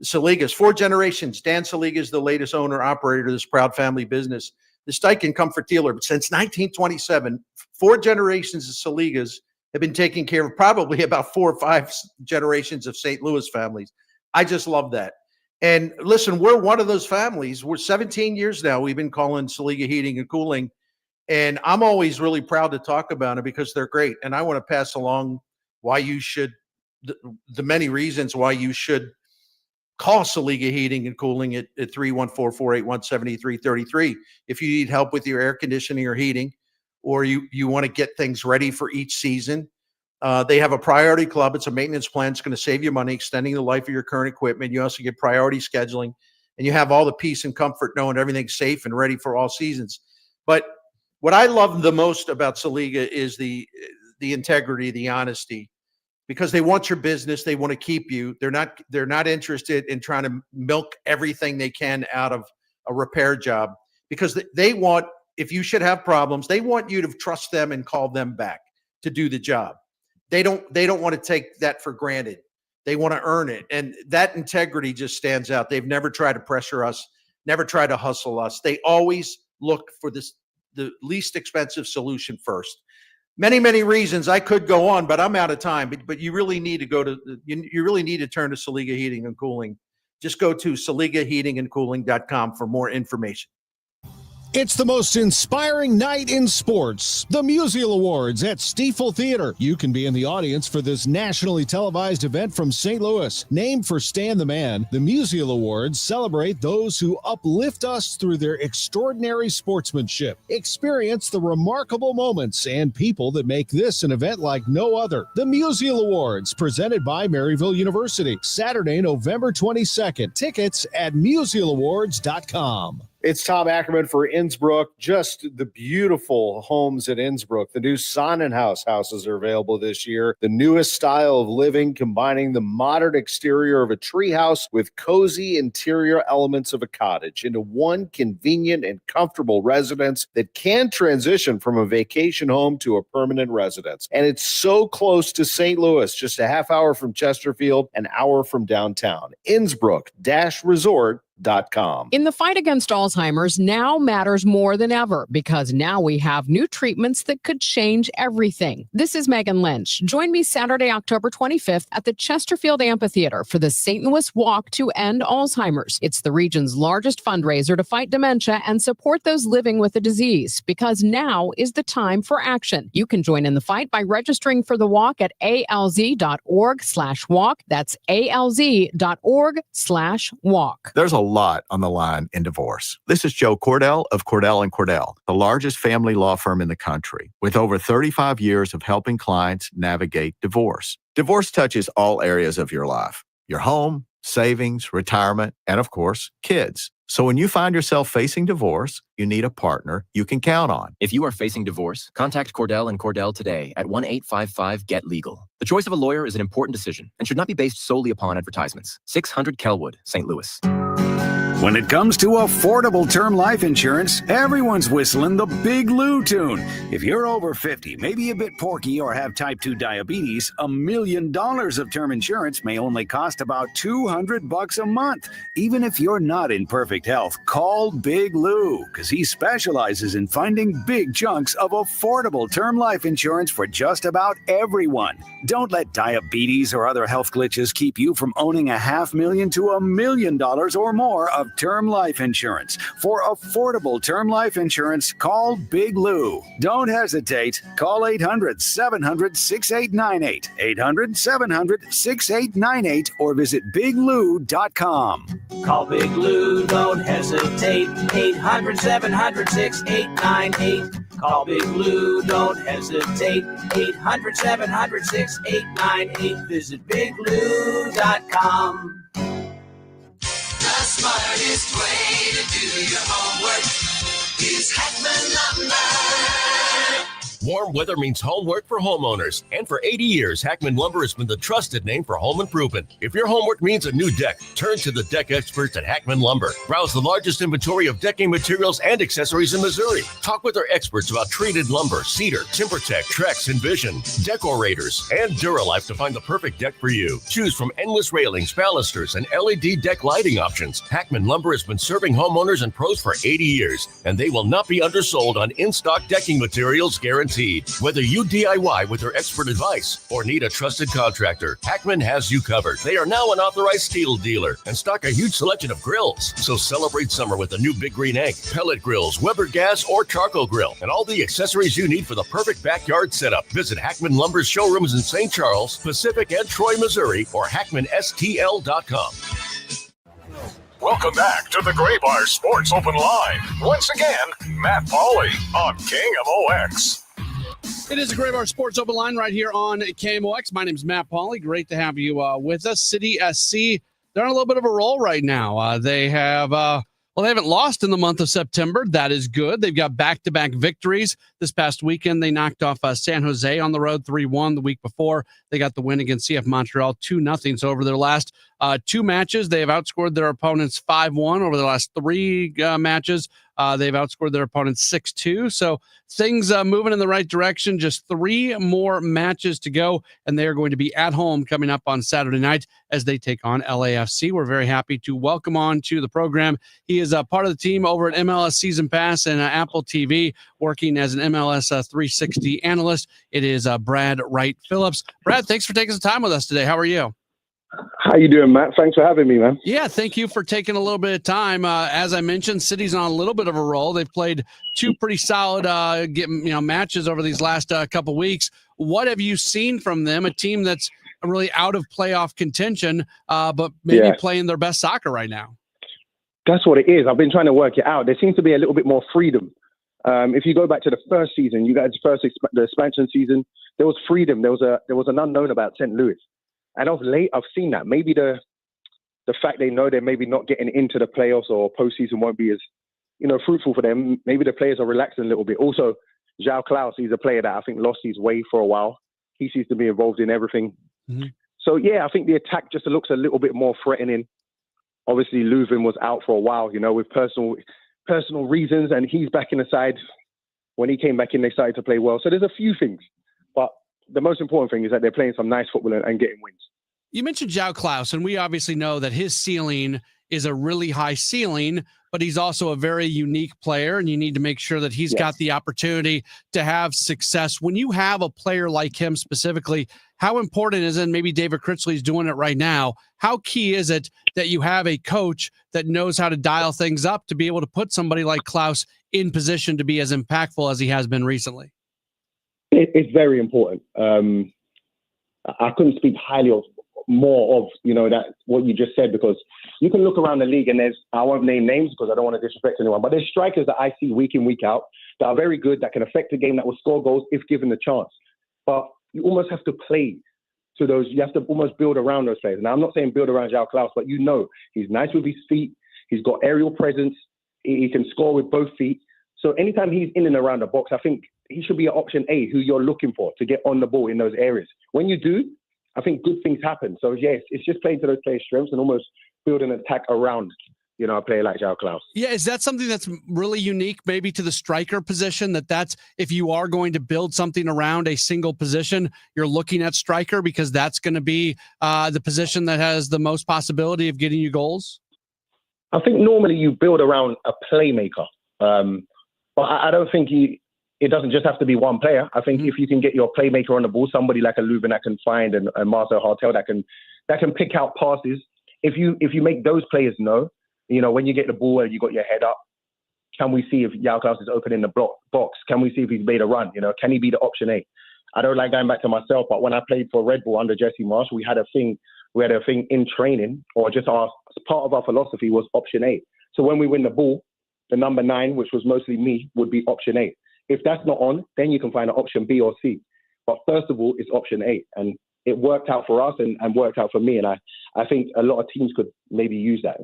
Saligas, 4 generations. Dan Saliga is the latest owner, operator of this proud family business. The Steichen Comfort Dealer, since 1927, 4 generations of Saligas have been taking care of probably about 4 or 5 generations of St. Louis families. I just love that. And listen, we're one of those families. We're 17 years now. We've been calling Saliga Heating and Cooling. And I'm always really proud to talk about it because they're great. And I want to pass along why you should, the many reasons why you should call Saliga Heating and Cooling at 314-481-7333 if you need help with your air conditioning or heating, or you want to get things ready for each season. They have a priority club. It's a maintenance plan. It's going to save you money, extending the life of your current equipment. You also get priority scheduling, and you have all the peace and comfort knowing everything's safe and ready for all seasons. But what I love the most about Saliga is the integrity, the honesty, because they want your business. They want to keep you. They're not interested in trying to milk everything they can out of a repair job, because they want, if you should have problems, they want you to trust them and call them back to do the job. They don't want to take that for granted. They want to earn it. And that integrity just stands out. They've never tried to pressure us, never tried to hustle us. They always look for the least expensive solution first. Many, many reasons. I could go on, but I'm out of time. But you really need to you really need to turn to Saliga Heating and Cooling. Just go to SaligaHeatingandCooling.com for more information. It's the most inspiring night in sports. The Musial Awards at Stiefel Theater. You can be in the audience for this nationally televised event from St. Louis. Named for Stan the Man, the Musial Awards celebrate those who uplift us through their extraordinary sportsmanship. Experience the remarkable moments and people that make this an event like no other. The Musial Awards, presented by Maryville University. Saturday, November 22nd. Tickets at musialawards.com. It's Tom Ackerman for Innsbruck. Just the beautiful homes at Innsbruck. The new Sonnenhaus houses are available this year. The newest style of living, combining the modern exterior of a treehouse with cozy interior elements of a cottage into one convenient and comfortable residence that can transition from a vacation home to a permanent residence. And it's so close to St. Louis, just a half hour from Chesterfield, an hour from downtown. Innsbruck-resort.com. In the fight against Alzheimer's, now matters more than ever because now we have new treatments that could change everything. This is Megan Lynch. Join me Saturday, October 25th at the Chesterfield Amphitheater for the St. Louis Walk to End Alzheimer's. It's the region's largest fundraiser to fight dementia and support those living with the disease because now is the time for action. You can join in the fight by registering for the walk at alz.org/walk. That's alz.org/walk. There's a lot on the line in divorce. This is Joe Cordell of Cordell & Cordell, the largest family law firm in the country, with over 35 years of helping clients navigate divorce. Divorce touches all areas of your life: your home, savings, retirement, and of course, kids. So when you find yourself facing divorce, you need a partner you can count on. If you are facing divorce, contact Cordell & Cordell today at 1-855-GET-LEGAL. The choice of a lawyer is an important decision and should not be based solely upon advertisements. 600 Kelwood, St. Louis. When it comes to affordable term life insurance, everyone's whistling the Big Lou tune. If you're over 50, maybe a bit porky, or have type 2 diabetes, $1 million of term insurance may only cost about $200 a month. Even if you're not in perfect health, call Big Lou, because he specializes in finding big chunks of affordable term life insurance for just about everyone. Don't let diabetes or other health glitches keep you from owning $500,000 to $1 million or more of term life insurance. For affordable term life insurance, call Big Lou. Don't hesitate. Call 800-700-6898, 800-700-6898, or visit biglou.com. Call Big Lou, don't hesitate. 800-700-6898. Call Big Lou, don't hesitate. 800-700-6898. Visit biglou.com. The smartest way to do your homework is Heckman Lumber. Warm weather means homework for homeowners. And for 80 years, Hackman Lumber has been the trusted name for home improvement. If your homework means a new deck, turn to the deck experts at Hackman Lumber. Browse the largest inventory of decking materials and accessories in Missouri. Talk with our experts about treated lumber, cedar, TimberTech, Trex, Envision, Decorators, and Duralife to find the perfect deck for you. Choose from endless railings, balusters, and LED deck lighting options. Hackman Lumber has been serving homeowners and pros for 80 years, and they will not be undersold on in-stock decking materials guaranteed. Whether you DIY with their expert advice or need a trusted contractor, Hackman has you covered. They are now an authorized steel dealer and stock a huge selection of grills. So celebrate summer with a new Big Green Egg, pellet grills, Weber gas, or charcoal grill, and all the accessories you need for the perfect backyard setup. Visit Hackman Lumber's showrooms in St. Charles, Pacific, and Troy, Missouri, or hackmanstl.com. Welcome back to the Gray Bar Sports Open Line. Once again, Matt Pauley on KMOX. It is a Gray Bar Sports Open Line right here on KMOX. My name is Matt Pauley. Great to have you with us. City SC, they're on a little bit of a roll right now. They have, they haven't lost in the month of September. That is good. They've got back-to-back victories. This past weekend, they knocked off San Jose on the road 3-1. The week before, they got the win against CF Montreal 2-0. So over their last two matches, they have outscored their opponents 5-1. Over the last three matches, They've outscored their opponents 6-2. So things moving in the right direction. Just 3 more matches to go, and they are going to be at home coming up on Saturday night as they take on LAFC. We're very happy to welcome on to the program. He is a part of the team over at MLS Season Pass and Apple TV, working as an MLS 360 analyst. It is Brad Wright Phillips. Brad, thanks for taking some time with us today. How are you? How you doing, Matt? Thanks for having me, man. Yeah, thank you for taking a little bit of time. As I mentioned, City's on a little bit of a roll. They've played 2 pretty solid matches over these last couple weeks. What have you seen from them? A team that's really out of playoff contention, but maybe playing their best soccer right now. That's what it is. I've been trying to work it out. There seems to be a little bit more freedom. If you go back to the first season, you guys the expansion season, there was freedom. There was an unknown about St. Louis. And of late, I've seen that. Maybe the fact they know they're maybe not getting into the playoffs or postseason won't be as, fruitful for them. Maybe the players are relaxing a little bit. Also, João Klaus, he's a player that I think lost his way for a while. He seems to be involved in everything. Mm-hmm. So, I think the attack just looks a little bit more threatening. Obviously, Leuven was out for a while, with personal reasons, and he's back in the side. When he came back in, they started to play well. So there's a few things. But the most important thing is that they're playing some nice football and getting wins. You mentioned João Klaus, and we obviously know that his ceiling is a really high ceiling, but he's also a very unique player, and you need to make sure that he's got the opportunity to have success. When you have a player like him specifically, how important is it, and maybe David Critchley's doing it right now, how key is it that you have a coach that knows how to dial things up to be able to put somebody like Klaus in position to be as impactful as he has been recently? It's very important. I couldn't speak highly of more of, that what you just said, because you can look around the league and I won't name names because I don't want to disrespect anyone, but there's strikers that I see week in, week out that are very good, that can affect the game, that will score goals if given the chance. But you almost have to play to those. You have to almost build around those players. Now, I'm not saying build around João Klaus, but he's nice with his feet. He's got aerial presence. He can score with both feet. So anytime he's in and around the box, I think he should be an option A who you're looking for to get on the ball in those areas. When you do, I think good things happen. So yes, it's just playing to those players' strengths and almost building an attack around, a player like João Klaus. Yeah, is that something that's really unique maybe to the striker position, that's if you are going to build something around a single position, you're looking at striker because that's going to be the position that has the most possibility of getting you goals? I think normally you build around a playmaker. But I don't think it doesn't just have to be one player. I think if you can get your playmaker on the ball, somebody like a Leuven that can find and Marcel Hartel that can pick out passes. If you make those players know, when you get the ball and you got your head up, can we see if João Klaus is open in the box? Can we see if he's made a run? Can he be the option A? I don't like going back to myself, but when I played for Red Bull under Jesse Marsh, we had a thing in training, or just part of our philosophy was option A. So when we win the ball, the number 9, which was mostly me, would be option A. If that's not on, then you can find an option B or C. But first of all, it's option A. And it worked out for us and worked out for me. And I think a lot of teams could maybe use that,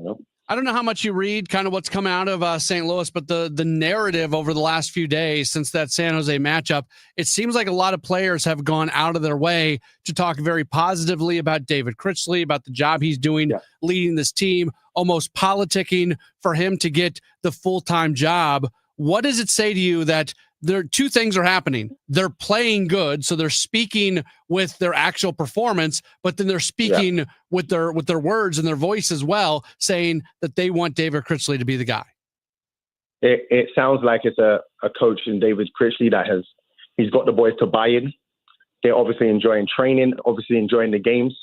I don't know how much you read kind of what's come out of St. Louis, but the narrative over the last few days since that San Jose matchup, it seems like a lot of players have gone out of their way to talk very positively about David Critchley, about the job he's doing leading this team, almost politicking for him to get the full-time job. What does it say to you that there 2 things are happening? They're playing good, so they're speaking with their actual performance, but then they're speaking with their words and their voice as well, saying that they want David Critchley to be the guy. It sounds like it's a coach in David Critchley that he's got the boys to buy in. They're obviously enjoying training, obviously enjoying the games.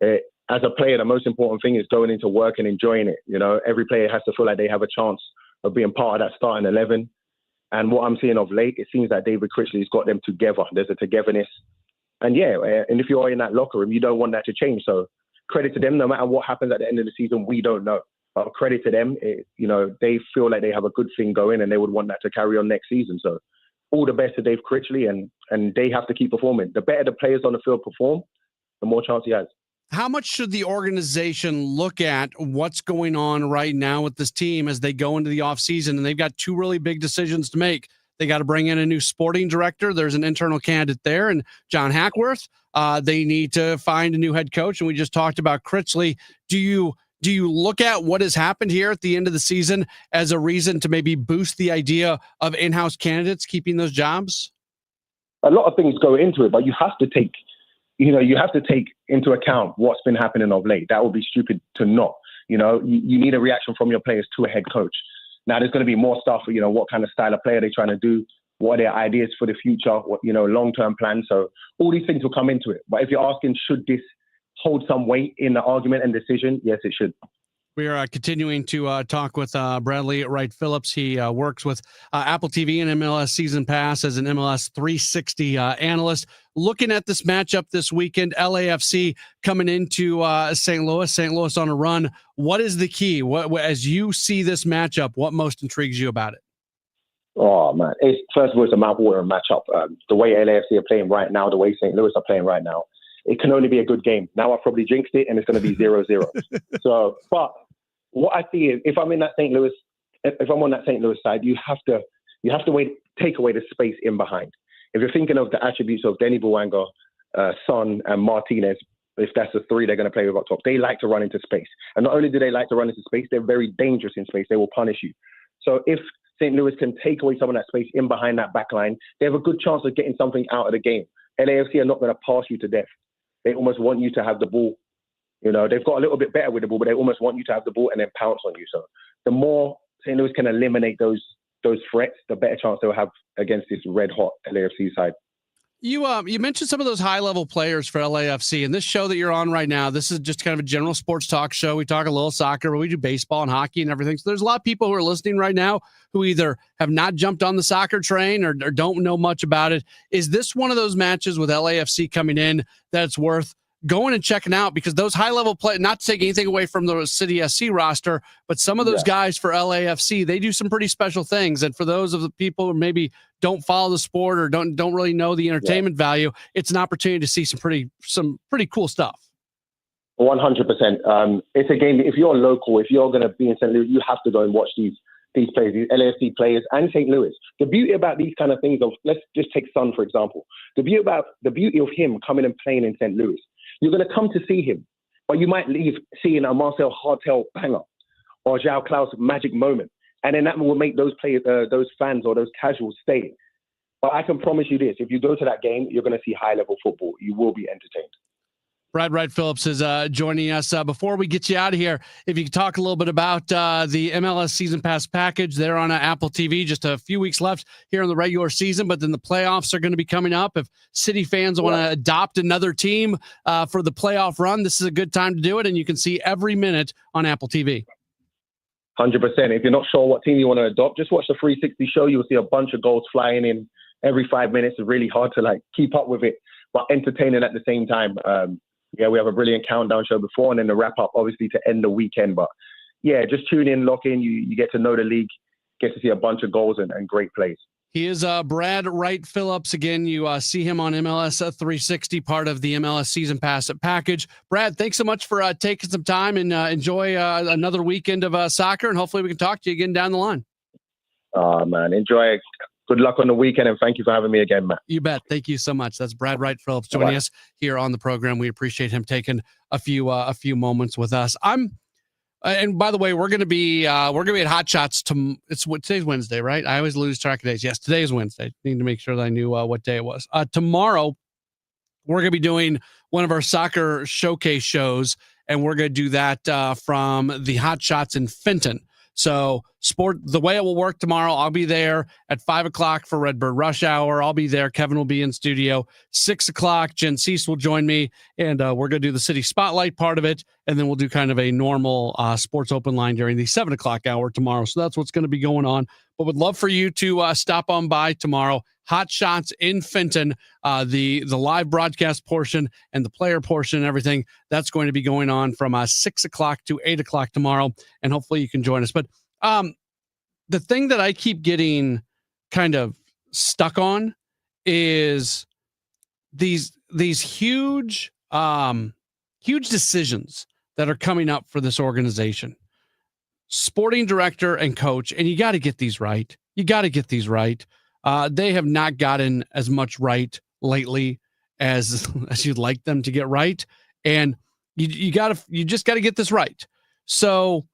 As a player, the most important thing is going into work and enjoying it. Every player has to feel like they have a chance of being part of that starting 11. And what I'm seeing of late, it seems that David Critchley's got them together. There's a togetherness. And and if you're in that locker room, you don't want that to change. So credit to them. No matter what happens at the end of the season, we don't know. But credit to them. They feel like they have a good thing going and they would want that to carry on next season. So all the best to Dave Critchley, and they have to keep performing. The better the players on the field perform, the more chance he has. How much should the organization look at what's going on right now with this team as they go into the offseason? And they've got 2 really big decisions to make. They got to bring in a new sporting director. There's an internal candidate there, and John Hackworth. They need to find a new head coach. And we just talked about Critchley. Do you Do you look at what has happened here at the end of the season as a reason to maybe boost the idea of in-house candidates keeping those jobs? A lot of things go into it, but you have to take into account what's been happening of late. That would be stupid to not. You need a reaction from your players to a head coach. Now, there's going to be more stuff, what kind of style of player they're trying to do, what are their ideas for the future, what, long-term plans. So all these things will come into it. But if you're asking, should this hold some weight in the argument and decision? Yes, it should. We are continuing to talk with Bradley Wright Phillips. He works with Apple TV and MLS Season Pass as an MLS 360 analyst. Looking at this matchup this weekend, LAFC coming into St. Louis on a run. What is the key? What, as you see this matchup, what most intrigues you about it? Oh, man. First of all, it's a mouth-watering matchup. The way LAFC are playing right now, the way St. Louis are playing right now, it can only be a good game. Now I've probably jinxed it, and it's going to be 0-0. So, but what I see is, if I'm on that St. Louis side, you have to take away the space in behind. If you're thinking of the attributes of Denny Bouanga, Son, and Martinez, if that's the three they're going to play with up top, they like to run into space. And not only do they like to run into space, they're very dangerous in space. They will punish you. So if St. Louis can take away some of that space in behind that back line, they have a good chance of getting something out of the game. LAFC are not going to pass you to death. They almost want you to have the ball. They've got a little bit better with the ball, but they almost want you to have the ball and then pounce on you. So the more St. Louis can eliminate those threats, the better chance they'll have against this red-hot LAFC side. You mentioned some of those high-level players for LAFC, and this show that you're on right now, this is just kind of a general sports talk show. We talk a little soccer, but we do baseball and hockey and everything. So there's a lot of people who are listening right now who either have not jumped on the soccer train or don't know much about it. Is this one of those matches with LAFC coming in that's worth going and checking out? Because those high-level play, not to take anything away from the City SC roster, but some of those guys for LAFC, they do some pretty special things. And for those of the people who maybe don't follow the sport or don't really know the entertainment value, it's an opportunity to see some pretty cool stuff. 100%. It's a game. If you're local, if you're going to be in St. Louis, you have to go and watch these players, these LAFC players and St. Louis. The beauty about these kind of things let's just take Son, for example. The beauty of him coming and playing in St. Louis, you're going to come to see him, but you might leave seeing a Marcel Hartel banger or João Klaus magic moment. And then that will make those players, those fans or those casuals stay. But I can promise you this, if you go to that game, you're going to see high-level football. You will be entertained. Brad Wright Phillips is joining us. Before we get you out of here, if you could talk a little bit about the MLS Season Pass package. They're on Apple TV. Just a few weeks left here in the regular season, but then the playoffs are going to be coming up. If City fans want to adopt another team for the playoff run, this is a good time to do it, and you can see every minute on Apple TV. 100%. If you're not sure what team you want to adopt, just watch the 360 show. You'll see a bunch of goals flying in every 5 minutes. It's really hard to keep up with it, but entertaining at the same time. We have a brilliant countdown show before and then the wrap up, obviously, to end the weekend. But yeah, just tune in, lock in. You get to know the league, get to see a bunch of goals and great plays. He is Brad Wright Phillips. Again, you see him on MLS 360, part of the MLS Season Pass package. Brad, thanks so much for taking some time and enjoy another weekend of soccer. And hopefully we can talk to you again down the line. Man, enjoy it. Good luck on the weekend, and thank you for having me again, Matt. You bet. Thank you so much. That's Brad Wright Phillips joining us here on the program. We appreciate him taking a few moments with us. And by the way, we're gonna be at Hot Shots. Today's Wednesday, right? I always lose track of days. Yes, today is Wednesday. Need to make sure that I knew what day it was. Tomorrow, we're gonna be doing one of our soccer showcase shows, and we're gonna do that from the Hot Shots in Fenton. So the way it will work tomorrow, I'll be there at 5:00 for Redbird Rush Hour. I'll be there. Kevin will be in studio. 6:00, Jen Cease will join me, and we're going to do the City Spotlight part of it, and then we'll do kind of a normal sports open line during the 7:00 hour tomorrow. So that's what's going to be going on. But would love for you to stop on by tomorrow. Hot Shots in Fenton, the live broadcast portion and the player portion and everything, that's going to be going on from 6:00 to 8:00 tomorrow, and hopefully you can join us. But the thing that I keep getting kind of stuck on is these huge decisions that are coming up for this organization. Sporting director and coach, and you got to get these right. They have not gotten as much right lately as you'd like them to get right. And you just got to get this right. So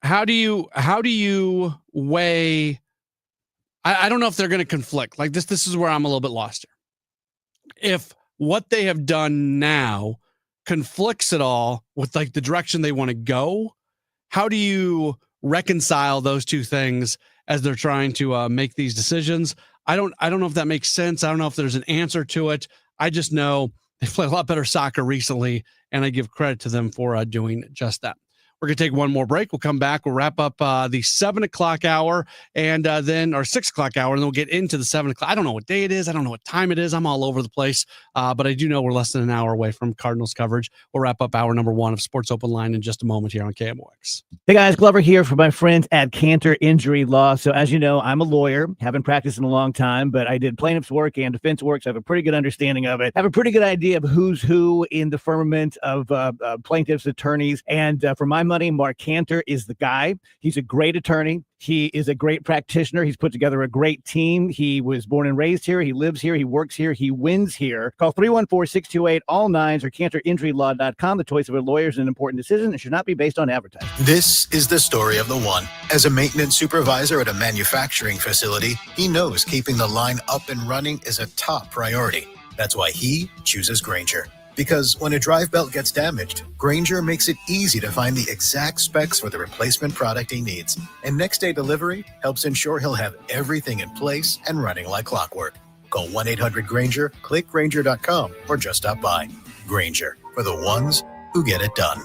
how do you weigh? I don't know if they're going to conflict like this. This is where I'm a little bit lost here. If what they have done now conflicts at all with like the direction they want to go, how do you reconcile those two things as they're trying to make these decisions? I don't know if that makes sense. I don't know if there's an answer to it. I just know they played a lot better soccer recently, and I give credit to them for doing just that. We're going to take one more break. We'll come back. We'll wrap up the 7 o'clock hour and then our 6 o'clock hour, and then we'll get into the 7 o'clock. I don't know what day it is. I don't know what time it is. I'm all over the place, but I do know we're less than an hour away from Cardinals coverage. We'll wrap up hour number 1 of Sports Open Line in just a moment here on KMOX. Hey guys, Glover here for my friends at Cantor Injury Law. So as you know, I'm a lawyer, haven't practiced in a long time, but I did plaintiff's work and defense work, so I have a pretty good understanding of it. I have a pretty good idea of who's who in the firmament of plaintiffs' attorneys. And for my money, Mark Cantor is the guy. He's a great attorney. He is a great practitioner. He's put together a great team. He was born and raised here. He lives here. He works here. He wins here. Call 314-628-ALL-9s or CantorInjuryLaw.com. The choice of a lawyer is an important decision and should not be based on advertising. This is the story of the one. As a maintenance supervisor at a manufacturing facility, he knows keeping the line up and running is a top priority. That's why he chooses Grainger. Because when a drive belt gets damaged, Grainger makes it easy to find the exact specs for the replacement product he needs. And next day delivery helps ensure he'll have everything in place and running like clockwork. Call 1-800-GRAINGER, click Grainger.com, or just stop by. Grainger, for the ones who get it done.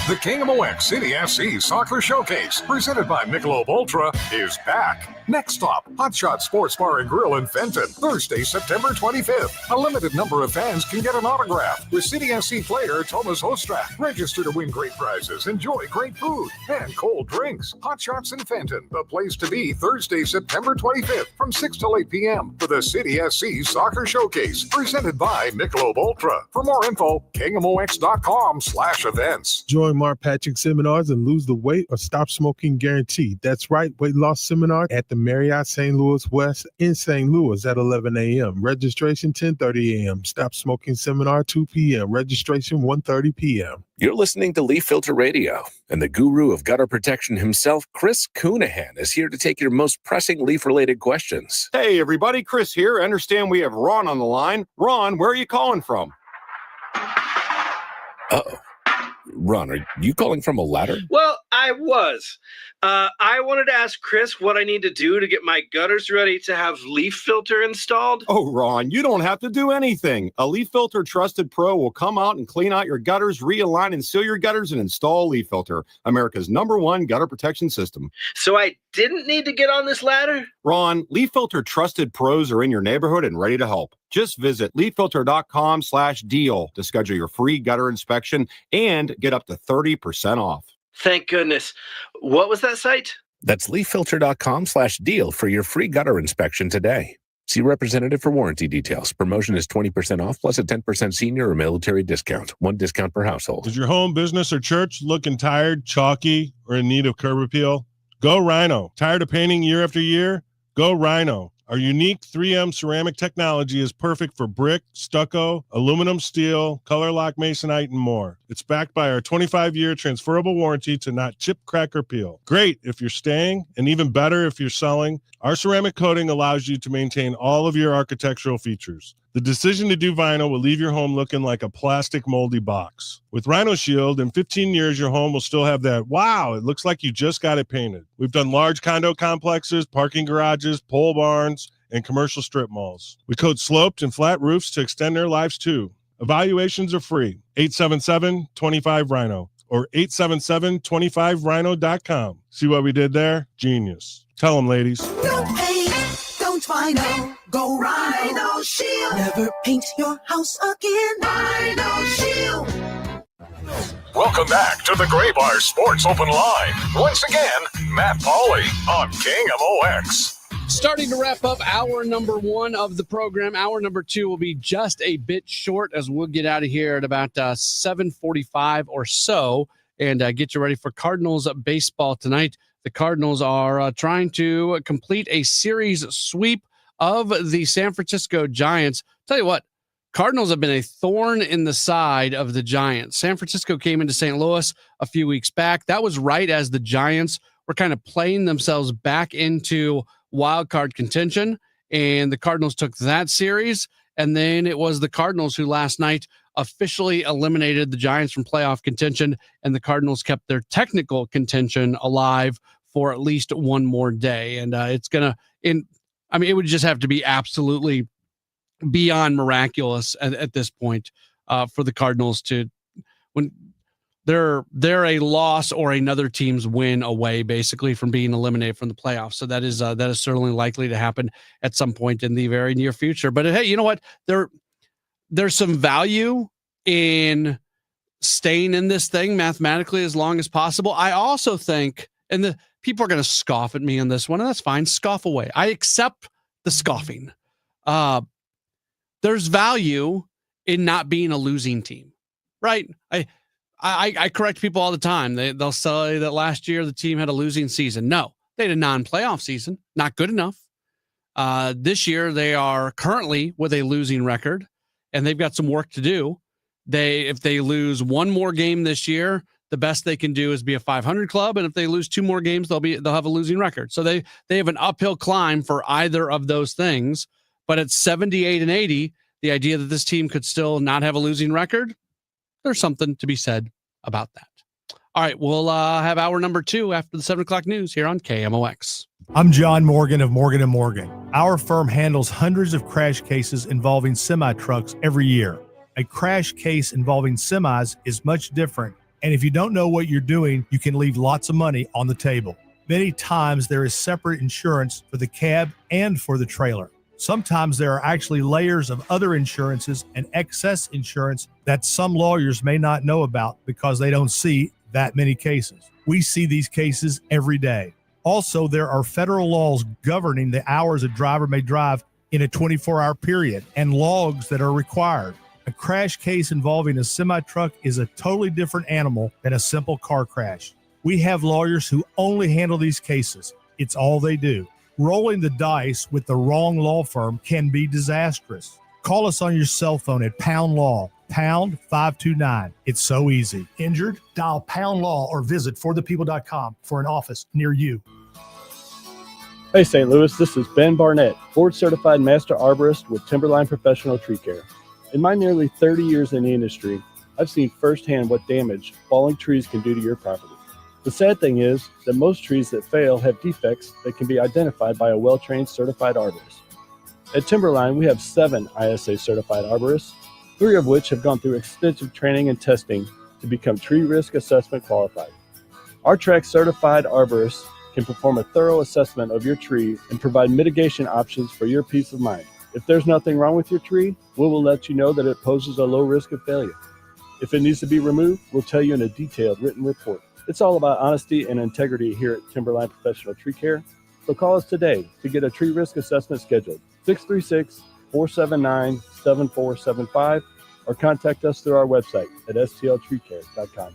The KMOX City SC Soccer Showcase, presented by Michelob Ultra, is back. Next stop, Hot Shot Sports Bar and Grill in Fenton, Thursday, September 25th. A limited number of fans can get an autograph with City SC player Thomas Hostrak. Register to win great prizes, enjoy great food, and cold drinks. Hot Shots in Fenton, the place to be Thursday, September 25th from 6 till 8 p.m. for the City SC Soccer Showcase, presented by Michelob Ultra. For more info, KMOX.com/events. Join Mark Patrick seminars and lose the weight or stop smoking guaranteed. That's right, weight loss seminar at the Marriott St. Louis West in St. Louis at 11 a.m. Registration 10:30 a.m. Stop smoking seminar 2 p.m. Registration 1:30 p.m. You're listening to Leaf Filter Radio, and the guru of gutter protection himself, Chris Coonahan, is here to take your most pressing leaf-related questions. Hey, everybody, Chris here. I understand we have Ron on the line. Ron, where are you calling from? Uh-oh. Ron, are you calling from a ladder? Well, I was. I wanted to ask Chris what I need to do to get my gutters ready to have leaf filter installed. Oh, Ron, you don't have to do anything. A Leaf Filter Trusted Pro will come out and clean out your gutters, realign and seal your gutters, and install Leaf Filter, America's #1 gutter protection system. So I didn't need to get on this ladder? Ron, Leaf Filter Trusted Pros are in your neighborhood and ready to help. Just visit leaffilter.com/deal to schedule your free gutter inspection and get up to 30% off. Thank goodness. What was that site? That's leaffilter.com/deal for your free gutter inspection today. See representative for warranty details. Promotion is 20% off plus a 10% senior or military discount. One discount per household. Is your home, business, or church looking tired, chalky, or in need of curb appeal? Go Rhino. Tired of painting year after year? Go Rhino. Our unique 3M ceramic technology is perfect for brick, stucco, aluminum, steel, color lock masonite, and more. It's backed by our 25-year transferable warranty to not chip, crack, or peel. Great if you're staying, and even better if you're selling. Our ceramic coating allows you to maintain all of your architectural features. The decision to do vinyl will leave your home looking like a plastic moldy box. With Rhino Shield, in 15 years, your home will still have that, wow, it looks like you just got it painted. We've done large condo complexes, parking garages, pole barns, and commercial strip malls. We coat sloped and flat roofs to extend their lives too. Evaluations are free. 877-25-RHINO or 877-25rhino.com. See what we did there? Genius. Tell them, ladies. No paint, don't Rhino. Go Rhino Shield. Never paint your house again. Rhino Shield. Welcome back to the Gray Bar Sports Open Line. Once again, Matt Pauley on KMOX. Starting to wrap up hour number 1 of the program. Hour number 2 will be just a bit short as we'll get out of here at about 7:45 or so and get you ready for Cardinals baseball tonight. The Cardinals are trying to complete a series sweep of the San Francisco Giants. Tell you what, Cardinals have been a thorn in the side of the Giants. San Francisco came into St. Louis a few weeks back. That was right as the Giants were kind of playing themselves back into wild card contention, and the Cardinals took that series. And then it was the Cardinals who last night officially eliminated the Giants from playoff contention, and the Cardinals kept their technical contention alive for at least one more day. And it would just have to be absolutely beyond miraculous at this point for the Cardinals to, when they're a loss or another team's win away basically from being eliminated from the playoffs. So that is certainly likely to happen at some point in the very near future. But hey, you know what? There's some value in staying in this thing mathematically as long as possible. I also think, and the people are going to scoff at me on this one, and that's fine. Scoff away. I accept the scoffing. There's value in not being a losing team, right? I correct people all the time. They'll say that last year the team had a losing season. No, they had a non-playoff season. Not good enough. This year they are currently with a losing record, and they've got some work to do. If they lose one more game this year, the best they can do is be a 500 club, and if they lose two more games, they'll have a losing record. So they have an uphill climb for either of those things. But at 78-80, the idea that this team could still not have a losing record, there's something to be said about that. All right, we'll have hour number 2 after the 7 o'clock news here on KMOX. I'm John Morgan of Morgan & Morgan. Our firm handles hundreds of crash cases involving semi-trucks every year. A crash case involving semis is much different, and if you don't know what you're doing, you can leave lots of money on the table. Many times there is separate insurance for the cab and for the trailer. Sometimes there are actually layers of other insurances and excess insurance that some lawyers may not know about because they don't see that many cases. We see these cases every day. Also, there are federal laws governing the hours a driver may drive in a 24-hour period and logs that are required. A crash case involving a semi-truck is a totally different animal than a simple car crash. We have lawyers who only handle these cases. It's all they do. Rolling the dice with the wrong law firm can be disastrous. Call us on your cell phone at Pound Law, pound 529. It's so easy. Injured? Dial Pound Law or visit forthepeople.com for an office near you. Hey, St. Louis, this is Ben Barnett, board-certified master arborist with Timberline Professional Tree Care. In my nearly 30 years in the industry, I've seen firsthand what damage falling trees can do to your property. The sad thing is that most trees that fail have defects that can be identified by a well-trained certified arborist. At Timberline, we have 7 ISA certified arborists, 3 of which have gone through extensive training and testing to become tree risk assessment qualified. Our track certified arborists can perform a thorough assessment of your tree and provide mitigation options for your peace of mind. If there's nothing wrong with your tree, we will let you know that it poses a low risk of failure. If it needs to be removed, we'll tell you in a detailed written report. It's all about honesty and integrity here at Timberline Professional Tree Care. So call us today to get a tree risk assessment scheduled. 636-479-7475 or contact us through our website at stltreecare.com.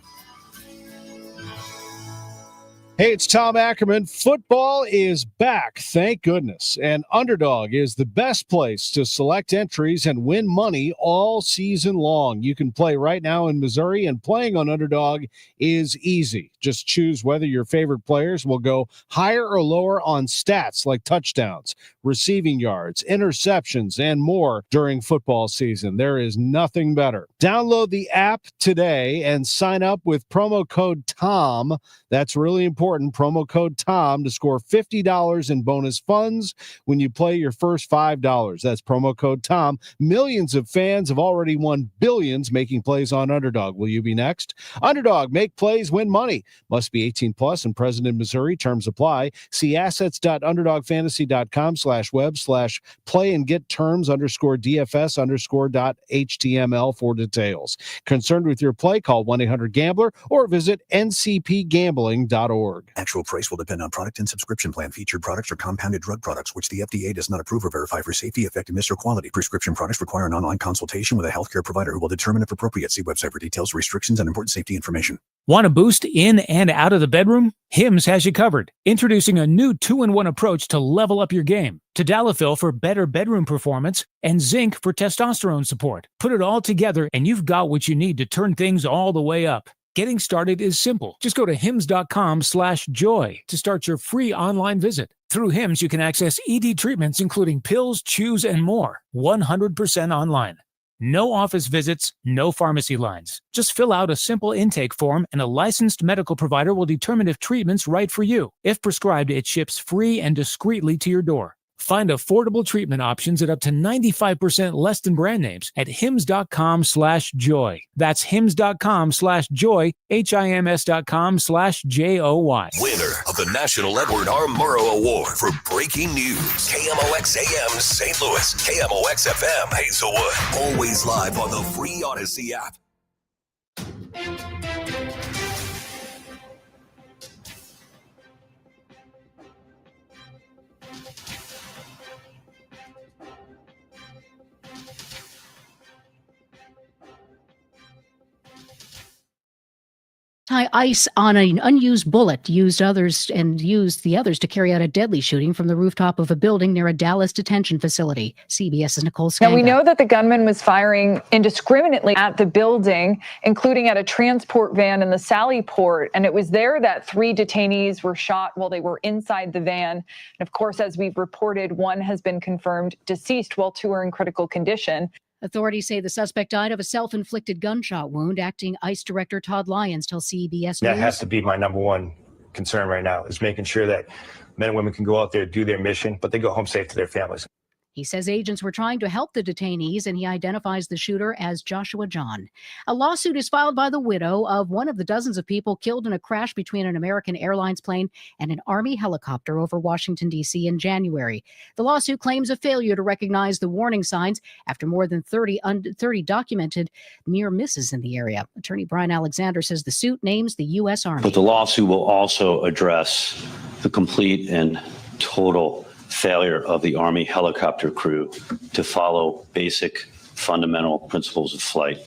Hey, it's Tom Ackerman. Football is back, thank goodness. And Underdog is the best place to select entries and win money all season long. You can play right now in Missouri, and playing on Underdog is easy. Just choose whether your favorite players will go higher or lower on stats like touchdowns, receiving yards, interceptions, and more during football season. There is nothing better. Download the app today and sign up with promo code TOM. That's really important. Promo code TOM to score $50 in bonus funds when you play your first $5. That's promo code TOM. Millions of fans have already won billions making plays on Underdog. Will you be next? Underdog, make plays, win money. Must be 18 plus and present in Missouri. Terms apply. See assets.underdogfantasy.com/web/play and get terms _DFS_.html for details. Concerned with your play? Call 1-800-GAMBLER or visit ncpgambling.org. hims.com/joy. Actual price will depend on product and subscription plan. Featured products are compounded drug products, which the FDA does not approve or verify for safety, effectiveness, or quality. Prescription products require an online consultation with a healthcare provider who will determine if appropriate. See website for details, restrictions, and important safety information. Want a boost in and out of the bedroom? Hims has you covered. Introducing a new 2-in-1 approach to level up your game. Tadalafil for better bedroom performance and zinc for testosterone support. Put it all together and you've got what you need to turn things all the way up. Getting started is simple. Just go to hims.com/joy to start your free online visit. Through Hims, you can access ED treatments including pills, chews, and more. 100% online. No office visits, no pharmacy lines. Just fill out a simple intake form and a licensed medical provider will determine if treatment's right for you. If prescribed, it ships free and discreetly to your door. Find affordable treatment options at up to 95% less than brand names at hims.com/joy. That's hims.com/joy, hims.com/joy. Winner of the National Edward R. Murrow Award for Breaking News. KMOX AM St. Louis, KMOX FM Hazelwood. Always live on the free Odyssey app. Tie ice on an unused bullet, used the others to carry out a deadly shooting from the rooftop of a building near a Dallas detention facility. CBS's Nicole Skanga. Now, we know that the gunman was firing indiscriminately at the building, including at a transport van in the Sally Port, and it was there that 3 detainees were shot while they were inside the van. And of course, as we've reported, 1 has been confirmed deceased while 2 are in critical condition. Authorities say the suspect died of a self-inflicted gunshot wound. Acting ICE Director Todd Lyons tells CBS News. That has to be my number one concern right now, is making sure that men and women can go out there, do their mission, but they go home safe to their families. He says agents were trying to help the detainees, and he identifies the shooter as Joshua John. A lawsuit is filed by the widow of one of the dozens of people killed in a crash between an American Airlines plane and an Army helicopter over Washington, D.C. in January. The lawsuit claims a failure to recognize the warning signs after more than 30 documented near misses in the area. Attorney Brian Alexander says the suit names the U.S. Army. But the lawsuit will also address the complete and total failure of the Army helicopter crew to follow basic fundamental principles of flight.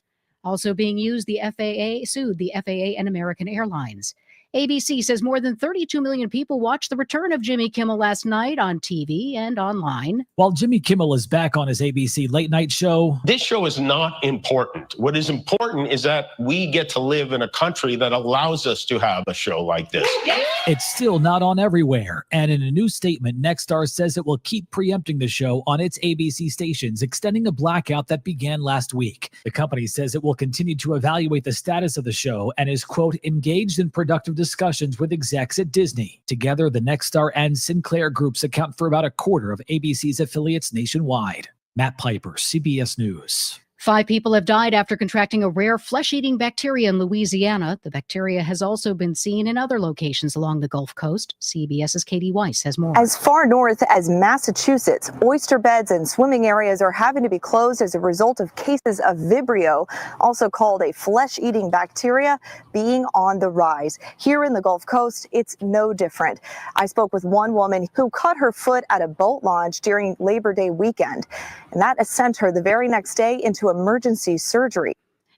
Also being used, the FAA sued the FAA and American Airlines. ABC says more than 32 million people watched the return of Jimmy Kimmel last night on TV and online. While Jimmy Kimmel is back on his ABC late night show, this show is not important. What is important is that we get to live in a country that allows us to have a show like this. It's still not on everywhere. And in a new statement, Nexstar says it will keep preempting the show on its ABC stations, extending a blackout that began last week. The company says it will continue to evaluate the status of the show and is, quote, engaged in productive discussions with execs at Disney. Together, the Nexstar and Sinclair groups account for about a quarter of ABC's affiliates nationwide. Matt Piper, CBS News. 5 people have died after contracting a rare flesh-eating bacteria in Louisiana. The bacteria has also been seen in other locations along the Gulf Coast. CBS's Katie Weiss has more. As far north as Massachusetts, oyster beds and swimming areas are having to be closed as a result of cases of Vibrio, also called a flesh-eating bacteria, being on the rise. Here in the Gulf Coast, it's no different. I spoke with one woman who cut her foot at a boat launch during Labor Day weekend, and that sent her the very next day into emergency surgery.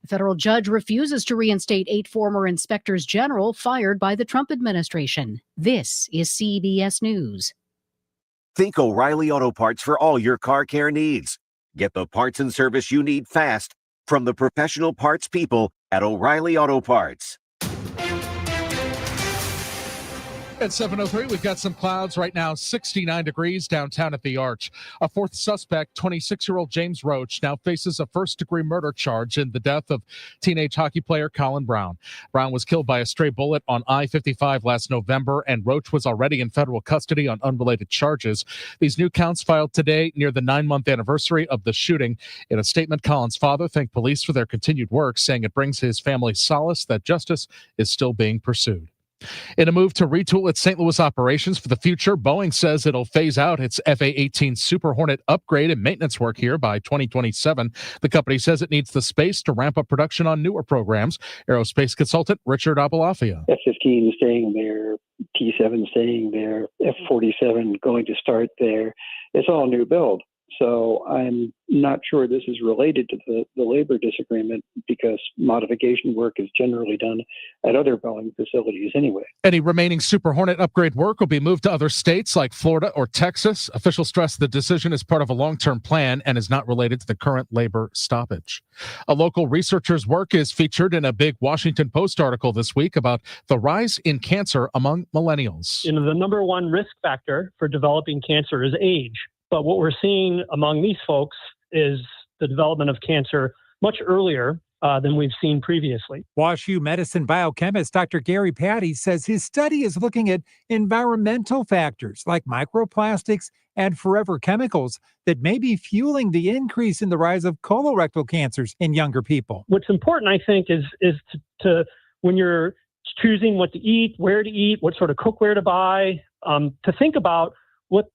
A federal judge refuses to reinstate 8 former inspectors general fired by the Trump administration. This is CBS News. Think O'Reilly Auto Parts for all your car care needs. Get the parts and service you need fast from the professional parts people at O'Reilly Auto Parts. At 7:03, we've got some clouds right now, 69 degrees downtown at the Arch. A 4th suspect, 26-year-old James Roach, now faces a first-degree murder charge in the death of teenage hockey player Colin Brown. Brown was killed by a stray bullet on I-55 last November, and Roach was already in federal custody on unrelated charges. These new counts filed today near the 9-month anniversary of the shooting. In a statement, Colin's father thanked police for their continued work, saying it brings his family solace that justice is still being pursued. In a move to retool its St. Louis operations for the future, Boeing says it'll phase out its FA-18 Super Hornet upgrade and maintenance work here by 2027. The company says it needs the space to ramp up production on newer programs. Aerospace consultant Richard Abalafia. F-15 staying there, T-7 staying there, F-47 going to start there. It's all new build. So I'm not sure this is related to the labor disagreement because modification work is generally done at other Boeing facilities anyway. Any remaining Super Hornet upgrade work will be moved to other states like Florida or Texas. Officials stress the decision is part of a long-term plan and is not related to the current labor stoppage. A local researcher's work is featured in a big Washington Post article this week about the rise in cancer among millennials. The number one risk factor for developing cancer is age. But what we're seeing among these folks is the development of cancer much earlier than we've seen previously. WashU medicine biochemist Dr. Gary Patty says his study is looking at environmental factors like microplastics and forever chemicals that may be fueling the increase in the rise of colorectal cancers in younger people. What's important, I think, is to when you're choosing what to eat, where to eat, what sort of cookware to buy, to think about what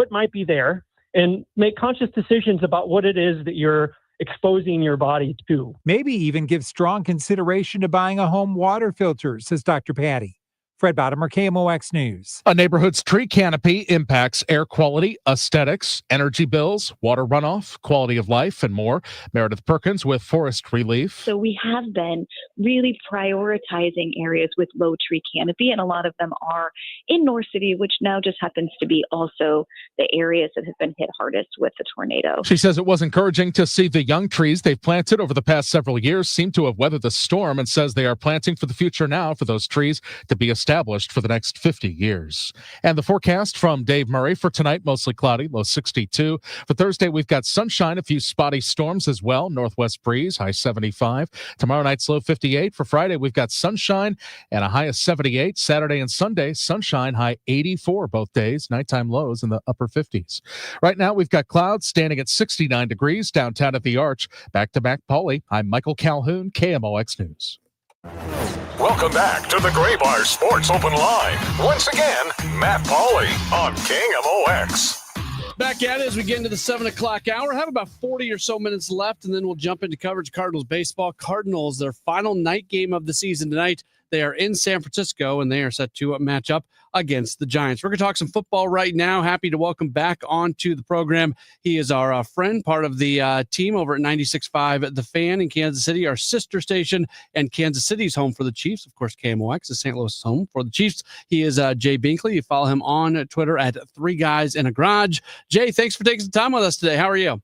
might be there and make conscious decisions about what it is that you're exposing your body to. Maybe even give strong consideration to buying a home water filter, says Dr. Patty. Fred Bottomer, KMOX News. A neighborhood's tree canopy impacts air quality, aesthetics, energy bills, water runoff, quality of life, and more. Meredith Perkins with Forest Relief. So we have been really prioritizing areas with low tree canopy, and a lot of them are in North City, which now just happens to be also the areas that have been hit hardest with the tornado. She says it was encouraging to see the young trees they've planted over the past several years seem to have weathered the storm, and says they are planting for the future now for those trees to be established for the next 50 years. And the forecast from Dave Murray for tonight, mostly cloudy, low 62. For Thursday, we've got sunshine, a few spotty storms as well, northwest breeze, high 75. Tomorrow night's low 58. For Friday, we've got sunshine and a high of 78. Saturday and Sunday, sunshine, high 84 both days, nighttime lows in the upper 50s. Right now, we've got clouds standing at 69 degrees downtown at the Arch. Back to Matt Pauley. I'm Michael Calhoun, KMOX News. Welcome back to the Gray Bar Sports Open Line. Once again, Matt Pauley on KMOX. Back at it as we get into the 7 o'clock hour. Have about 40 or so minutes left, and then we'll jump into coverage of Cardinals baseball. Cardinals, their final night game of the season tonight. They are in San Francisco, and they are set to match up against the Giants. We're going to talk some football right now. Happy to welcome back onto the program. He is our friend, part of the team over at 96.5 The Fan in Kansas City, our sister station, and Kansas City's home for the Chiefs. Of course, KMOX is St. Louis' home for the Chiefs. He is Jay Binkley. You follow him on Twitter at 3 Guys in a Garage. Jay, thanks for taking some time with us today. How are you?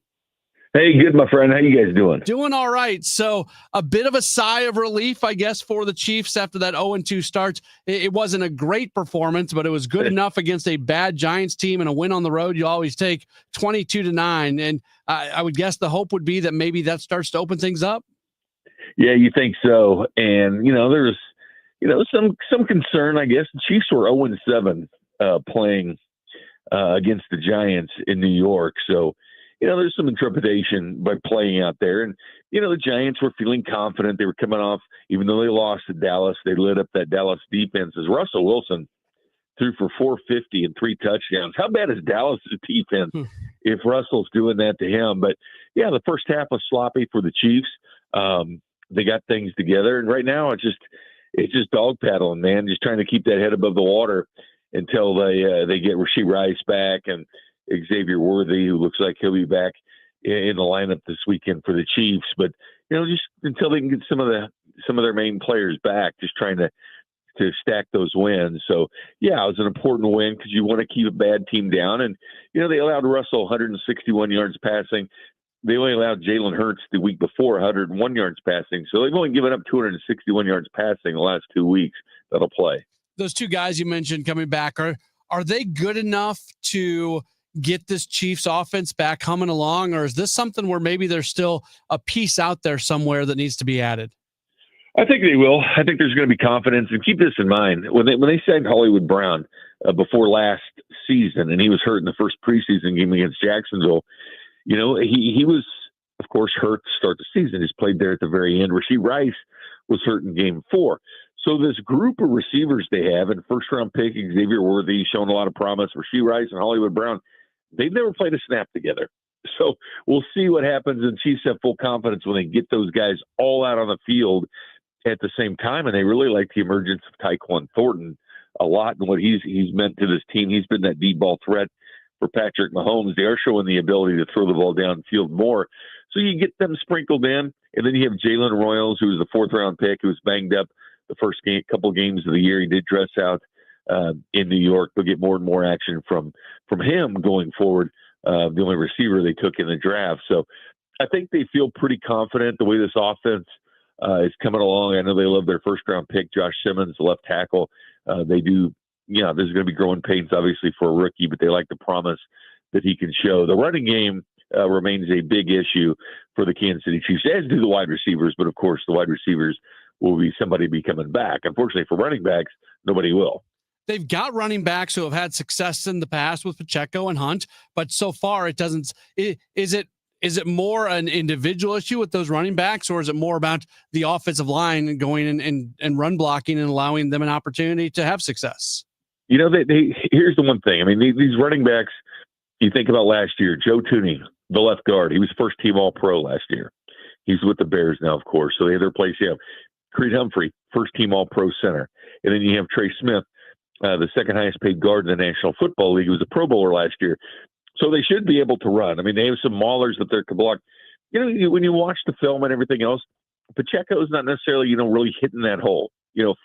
Hey, good, my friend. How you guys doing? Doing all right. So a bit of a sigh of relief, I guess, for the Chiefs after that 0-2 start. It wasn't a great performance, but it was good enough against a bad Giants team, and a win on the road you always take 22-9. And I would guess the hope would be that maybe that starts to open things up. Yeah, you think so. And, there's, some concern, I guess. The Chiefs were 0-7 playing against the Giants in New York. So, there's some trepidation by playing out there. And, the Giants were feeling confident. They were coming off, even though they lost to Dallas, they lit up that Dallas defense. As Russell Wilson threw for 450 and 3 touchdowns. How bad is Dallas' defense if Russell's doing that to him? But, yeah, the first half was sloppy for the Chiefs. They got things together. And right now it's just dog paddling, man, just trying to keep that head above the water until they get Rashee Rice back and Xavier Worthy, who looks like he'll be back in the lineup this weekend for the Chiefs. But just until they can get some of their main players back, just trying to stack those wins. So yeah, it was an important win because you want to keep a bad team down. And they allowed Russell 161 yards passing. They only allowed Jalen Hurts the week before 101 yards passing. So they've only given up 261 yards passing the last 2 weeks that'll play. Those 2 guys you mentioned coming back, are they good enough to get this Chiefs offense back humming along, or is this something where maybe there's still a piece out there somewhere that needs to be added? I think they will. I think there's going to be confidence, and keep this in mind when they signed Hollywood Brown before last season, and he was hurt in the first preseason game against Jacksonville. He was, of course, hurt to start the season. He's played there at the very end. Rashee Rice was hurt in game 4. So this group of receivers they have, and first-round pick Xavier Worthy, showing a lot of promise, Rashee Rice and Hollywood Brown, they've never played a snap together. So we'll see what happens, and Chiefs have full confidence when they get those guys all out on the field at the same time, and they really like the emergence of Tyquan Thornton a lot and what he's meant to this team. He's been that deep ball threat for Patrick Mahomes. They are showing the ability to throw the ball downfield more. So you get them sprinkled in, and then you have Jalen Royals, who was the fourth-round pick, who was banged up the first couple games of the year. He did dress out in New York. They'll get more and more action from him going forward, the only receiver they took in the draft. So I think they feel pretty confident the way this offense is coming along. I know they love their first-round pick, Josh Simmons, the left tackle. They do, there's going to be growing pains, obviously, for a rookie, but they like the promise that he can show. The running game remains a big issue for the Kansas City Chiefs, as do the wide receivers, but, of course, the wide receivers will be somebody be coming back. Unfortunately, for running backs, nobody will. They've got running backs who have had success in the past with Pacheco and Hunt, but so far it doesn't. Is it more an individual issue with those running backs, or is it more about the offensive line going and run blocking and allowing them an opportunity to have success? Here's the one thing. I mean, these running backs, you think about last year, Joe Tooney, the left guard, he was first team All-Pro last year. He's with the Bears now, of course. So they have their place. You have Creed Humphrey, first team All-Pro center. And then you have Trey Smith, the second highest paid guard in the National Football League, who was a Pro Bowler last year. So they should be able to run. I mean, they have some maulers that they can block. When you watch the film and everything else, Pacheco is not necessarily, really hitting that hole,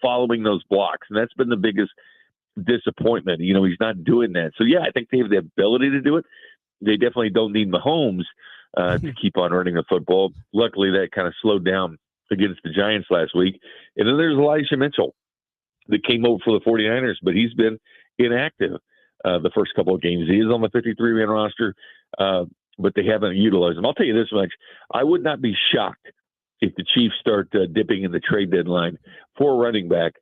following those blocks. And that's been the biggest disappointment. He's not doing that. So, yeah, I think they have the ability to do it. They definitely don't need Mahomes to keep on running the football. Luckily, that kind of slowed down against the Giants last week. And then there's Elijah Mitchell that came over for the 49ers, but he's been inactive the first couple of games. He is on the 53-man roster, but they haven't utilized him. I'll tell you this much. I would not be shocked if the Chiefs start dipping in the trade deadline for a running back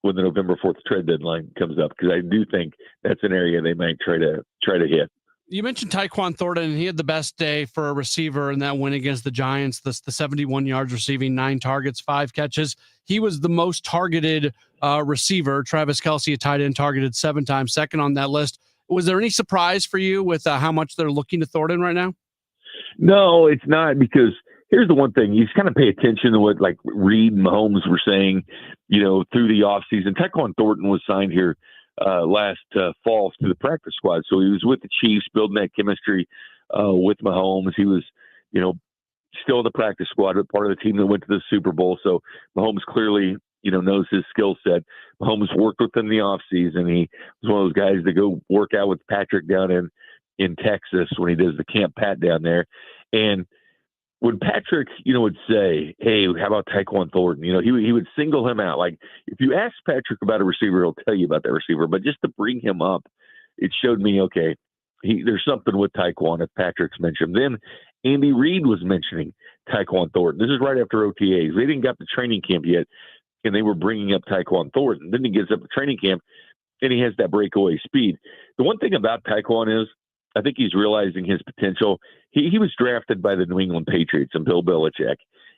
when the November 4th trade deadline comes up, because I do think that's an area they might try to hit. You mentioned Tyquan Thornton, and he had the best day for a receiver in that win against the Giants, the 71 yards receiving, 9 targets, 5 catches. He was the most targeted receiver. Travis Kelce, a tight end, targeted 7 times, second on that list. Was there any surprise for you with how much they're looking to Thornton right now? No, it's not, because here's the one thing. You just kind of pay attention to what like Reed and Mahomes were saying, through the offseason. Tyquan Thornton was signed here last fall to the practice squad. So he was with the Chiefs, building that chemistry with Mahomes. He was, still in the practice squad, but part of the team that went to the Super Bowl. So Mahomes clearly, knows his skill set. Mahomes worked with him in the offseason. He was one of those guys that go work out with Patrick down in Texas when he does the Camp Pat down there. And when Patrick, would say, hey, how about Tyquan Thornton? He would single him out. Like, if you ask Patrick about a receiver, he'll tell you about that receiver. But just to bring him up, it showed me, okay, there's something with Tyquan if Patrick's mentioned. Then Andy Reid was mentioning Tyquan Thornton. This is right after OTAs. They didn't get to training camp yet, and they were bringing up Tyquan Thornton. Then he gets up to training camp, and he has that breakaway speed. The one thing about Tyquan is, I think he's realizing his potential. He was drafted by the New England Patriots and Bill Belichick.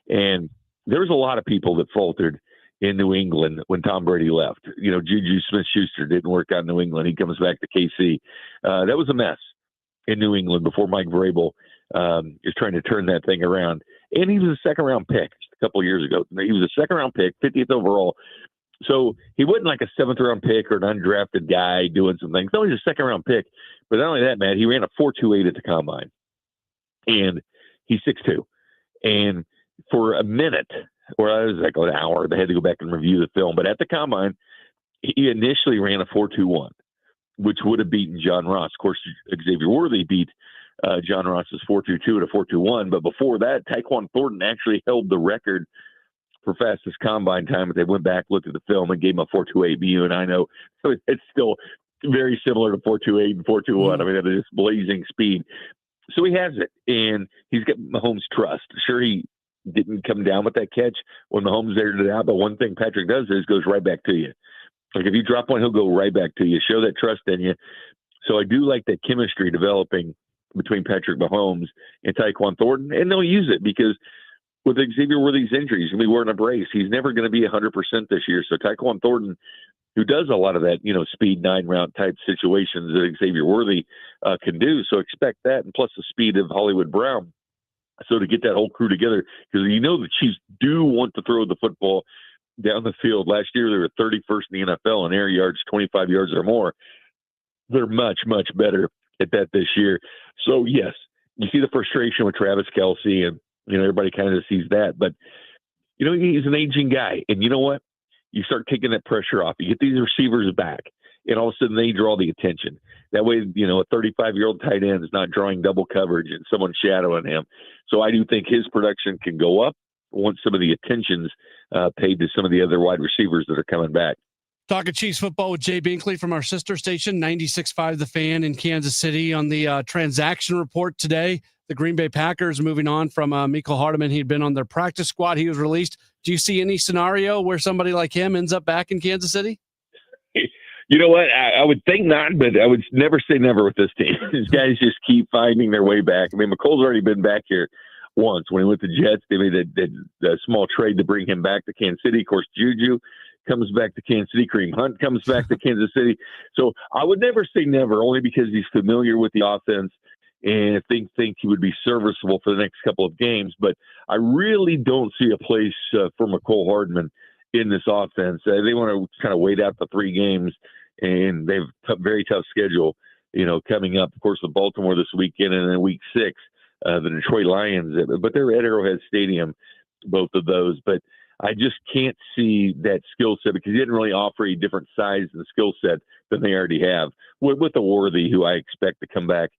And there was a lot of people that faltered in New England when Tom Brady left. Juju Smith-Schuster didn't work out in New England. He comes back to KC. That was a mess in New England before Mike Vrabel is trying to turn that thing around. And he was a second-round pick a couple of years ago. He was a second-round pick, 50th overall. So he wasn't like a 7th-round pick or an undrafted guy doing some things. No, he's a second-round pick. But not only that, Matt, he ran a 4.28 at the combine. And he's 6'2". And for a minute, or it was like an hour, they had to go back and review the film. But at the combine, he initially ran a 4.21, which would have beaten John Ross. Of course, Xavier Worthy beat John Ross's 4.22 at a 4.21. But before that, Tyquan Thornton actually held the record for fastest combine time. But they went back, looked at the film, and gave him a 4.28 BU. And I know so it's still very similar to 4.28 and 4.21. I mean, that is blazing speed. So he has it, and he's got Mahomes' trust. Sure, he didn't come down with that catch when Mahomes aired it out, but one thing Patrick does is goes right back to you. Like, if you drop one, he'll go right back to you, show that trust in you. So I do like that chemistry developing between Patrick Mahomes and Tyquan Thornton, and they'll use it because with Xavier Worthy's injury. He's going to be wearing a brace. He's never going to be 100% this year. So Tyquan Thornton, who does a lot of that, speed 9-round type situations that Xavier Worthy can do. So expect that, and plus the speed of Hollywood Brown. So to get that whole crew together, because the Chiefs do want to throw the football down the field. Last year, they were 31st in the NFL in air yards, 25 yards or more. They're much, much better at that this year. So, yes, you see the frustration with Travis Kelce, and, everybody kind of sees that. But, he's an aging guy. And you know what? You start taking that pressure off. You get these receivers back, and all of a sudden they draw the attention. That way, a 35-year-old tight end is not drawing double coverage and someone shadowing him. So I do think his production can go up once some of the attention's paid to some of the other wide receivers that are coming back. Talking Chiefs football with Jay Binkley from our sister station, 96.5 The Fan in Kansas City. On the transaction report today, the Green Bay Packers moving on from Mecole Hardman. He'd been on their practice squad. He was released. Do you see any scenario where somebody like him ends up back in Kansas City? You know what? I would think not, but I would never say never with this team. These guys just keep finding their way back. I mean, McColl's already been back here once. When he went to Jets, they made a small trade to bring him back to Kansas City. Of course, Juju comes back to Kansas City. Kareem Hunt comes back to Kansas City. So I would never say never, only because he's familiar with the offense and think he would be serviceable for the next couple of games. But I really don't see a place for Mecole Hardman in this offense. They want to kind of wait out the 3 games, and they have a very tough schedule, coming up, of course, with Baltimore this weekend, and then week 6, the Detroit Lions. But they're at Arrowhead Stadium, both of those. But I just can't see that skill set, because he didn't really offer a different size and skill set than they already have with the Worthy, who I expect to come back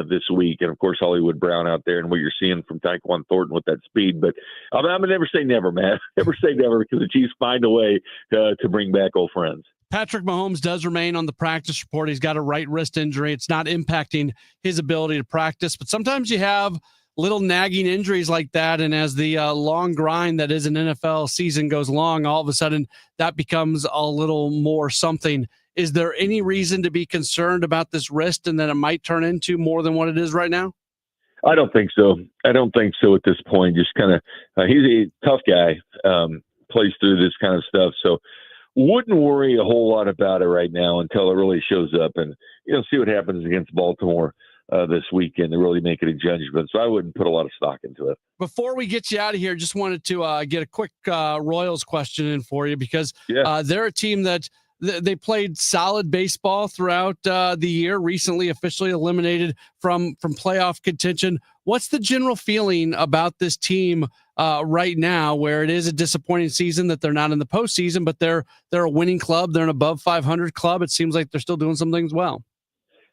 this week. And, of course, Hollywood Brown out there, and what you're seeing from Tyquan Thornton with that speed. But I'm going to never say never, man. Never say never, because the Chiefs find a way to bring back old friends. Patrick Mahomes does remain on the practice report. He's got a right wrist injury. It's not impacting his ability to practice. But sometimes you have little nagging injuries like that, and as the long grind that is an NFL season goes along, all of a sudden that becomes a little more something. Is there any reason to be concerned about this wrist and that it might turn into more than what it is right now? I don't think so. I don't think so at this point. Just kind of, he's a tough guy, plays through this kind of stuff. So wouldn't worry a whole lot about it right now until it really shows up, and see what happens against Baltimore this weekend to really make it a judgment. So I wouldn't put a lot of stock into it. Before we get you out of here, just wanted to get a quick Royals question in for you, because they're a team that they played solid baseball throughout the year, recently officially eliminated from playoff contention. What's the general feeling about this team right now, where it is a disappointing season that they're not in the postseason, but they're a winning club. They're an above 500 club. It seems like they're still doing some things well.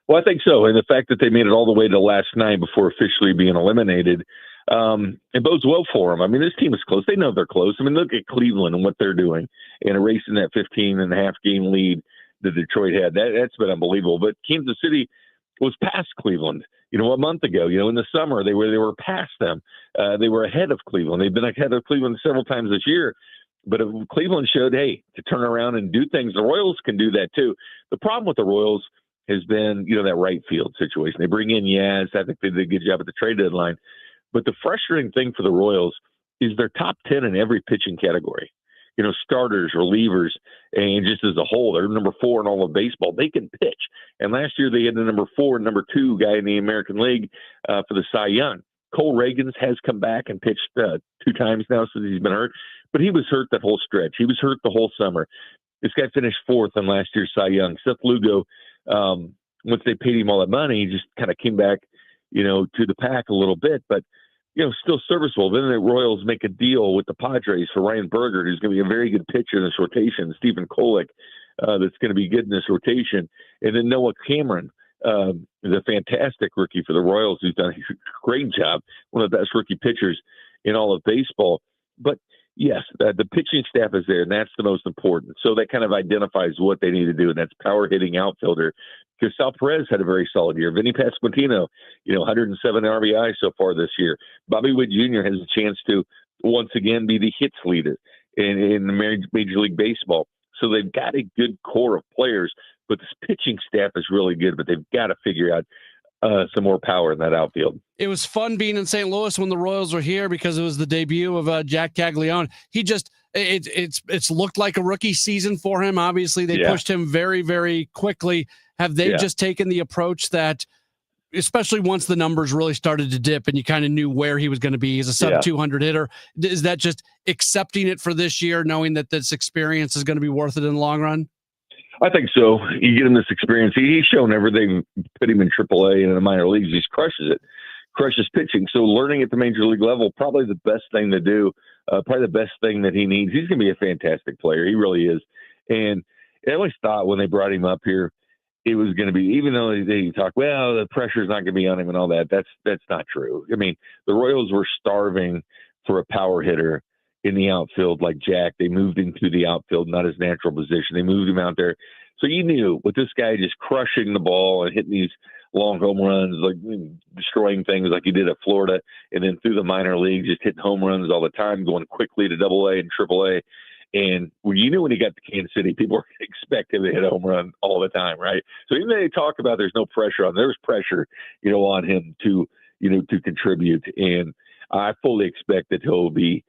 Well, I think so. And the fact that they made it all the way to last night before officially being eliminated, it bodes well for them. I mean, this team is close. They know they're close. I mean, look at Cleveland and what they're doing and erasing that 15.5 game lead that Detroit had. That's been unbelievable. But Kansas City was past Cleveland, a month ago. In the summer, they were past them. They were ahead of Cleveland. They've been ahead of Cleveland several times this year. But Cleveland showed, hey, to turn around and do things, the Royals can do that too. The problem with the Royals has been, that right field situation. They bring in Yaz. I think they did a good job at the trade deadline. But the frustrating thing for the Royals is they're top 10 in every pitching category. Starters, relievers, and just as a whole, they're number 4 in all of baseball. They can pitch. And last year they had the number 4 and number 2 guy in the American League for the Cy Young. Cole Reagans has come back and pitched 2 times now since he's been hurt. But he was hurt that whole stretch. He was hurt the whole summer. This guy finished 4th in last year's Cy Young. Seth Lugo, once they paid him all that money, he just kind of came back, to the pack a little bit, but, still serviceable. Then the Royals make a deal with the Padres for Ryan Berger, who's going to be a very good pitcher in this rotation. Stephen Kolek, that's going to be good in this rotation. And then Noah Cameron is a fantastic rookie for the Royals, who's done a great job, one of the best rookie pitchers in all of baseball. But yes, the pitching staff is there, and that's the most important. So that kind of identifies what they need to do, and that's power hitting outfielder. Because Sal Perez had a very solid year. Vinny Pasquantino, 107 RBI so far this year. Bobby Witt Jr. has a chance to once again be the hits leader in the Major League Baseball. So they've got a good core of players, but this pitching staff is really good. But they've got to figure out some more power in that outfield. It was fun being in St. Louis when the Royals were here because it was the debut of Jack Caglione. He just it's looked like a rookie season for him. Obviously, they pushed him very, very quickly. Have they just taken the approach that, especially once the numbers really started to dip and you kind of knew where he was going to be as a sub 200 hitter, is that just accepting it for this year, knowing that this experience is going to be worth it in the long run? I think so. You get him this experience. He's shown everything. Put him in AAA and in the minor leagues. He crushes pitching. So learning at the major league level, probably the best thing to do. Probably the best thing that he needs. He's going to be a fantastic player. He really is. And I always thought when they brought him up here, it was going to be, even though they talk, well, the pressure's not going to be on him and all that. That's not true. I mean, the Royals were starving for a power hitter in the outfield like Jack. They moved him to the outfield, not his natural position. They moved him out there. So you knew with this guy just crushing the ball and hitting these long home runs, like destroying things like he did at Florida, and then through the minor leagues, just hitting home runs all the time, going quickly to AA and AAA. And you knew when he got to Kansas City, people were expecting him to hit a home run all the time, right? So even though they talk about there's no pressure on, there's pressure, on him to contribute. And I fully expect that he'll be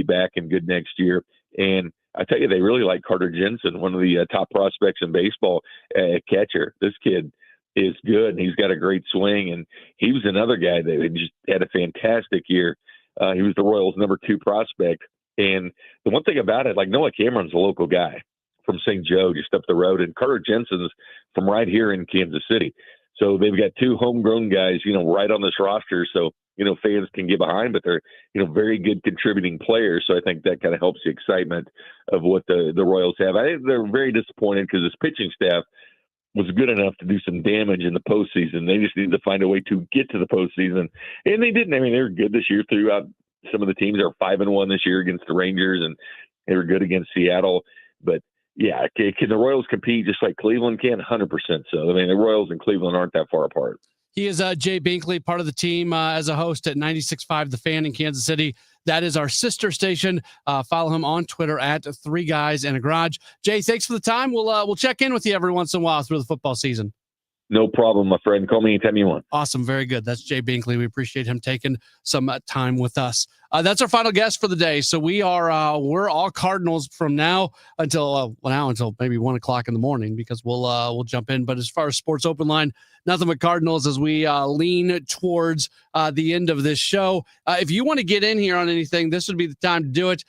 back and good next year. And I tell you, they really like Carter Jensen, one of the top prospects in baseball at catcher. This kid is good, and he's got a great swing. And he was another guy that just had a fantastic year. He was the Royals' number 2 prospect. And the one thing about it, like Noah Cameron's a local guy from St. Joe, just up the road, and Carter Jensen's from right here in Kansas City. So they've got 2 homegrown guys, right on this roster. So, fans can get behind, but they're, very good contributing players. So I think that kind of helps the excitement of what the Royals have. I think they're very disappointed because this pitching staff was good enough to do some damage in the postseason. They just needed to find a way to get to the postseason. And they didn't. I mean, they were good this year throughout. Some of the teams are 5-1 this year against the Rangers, and they were good against Seattle. But yeah, can the Royals compete just like Cleveland can? 100% so. I mean, the Royals and Cleveland aren't that far apart. He is Jay Binkley, part of the team as a host at 96.5 The Fan in Kansas City. That is our sister station. Follow him on Twitter at 3 Guys in a Garage. Jay, thanks for the time. We'll check in with you every once in a while through the football season. No problem, my friend. Call me anytime you want. Awesome. Very good. That's Jay Binkley. We appreciate him taking some time with us. That's our final guest for the day. So we're all Cardinals from now until maybe 1 o'clock in the morning, because we'll jump in. But as far as Sports Open Line, nothing but Cardinals as we lean towards the end of this show. If you want to get in here on anything, this would be the time to do it.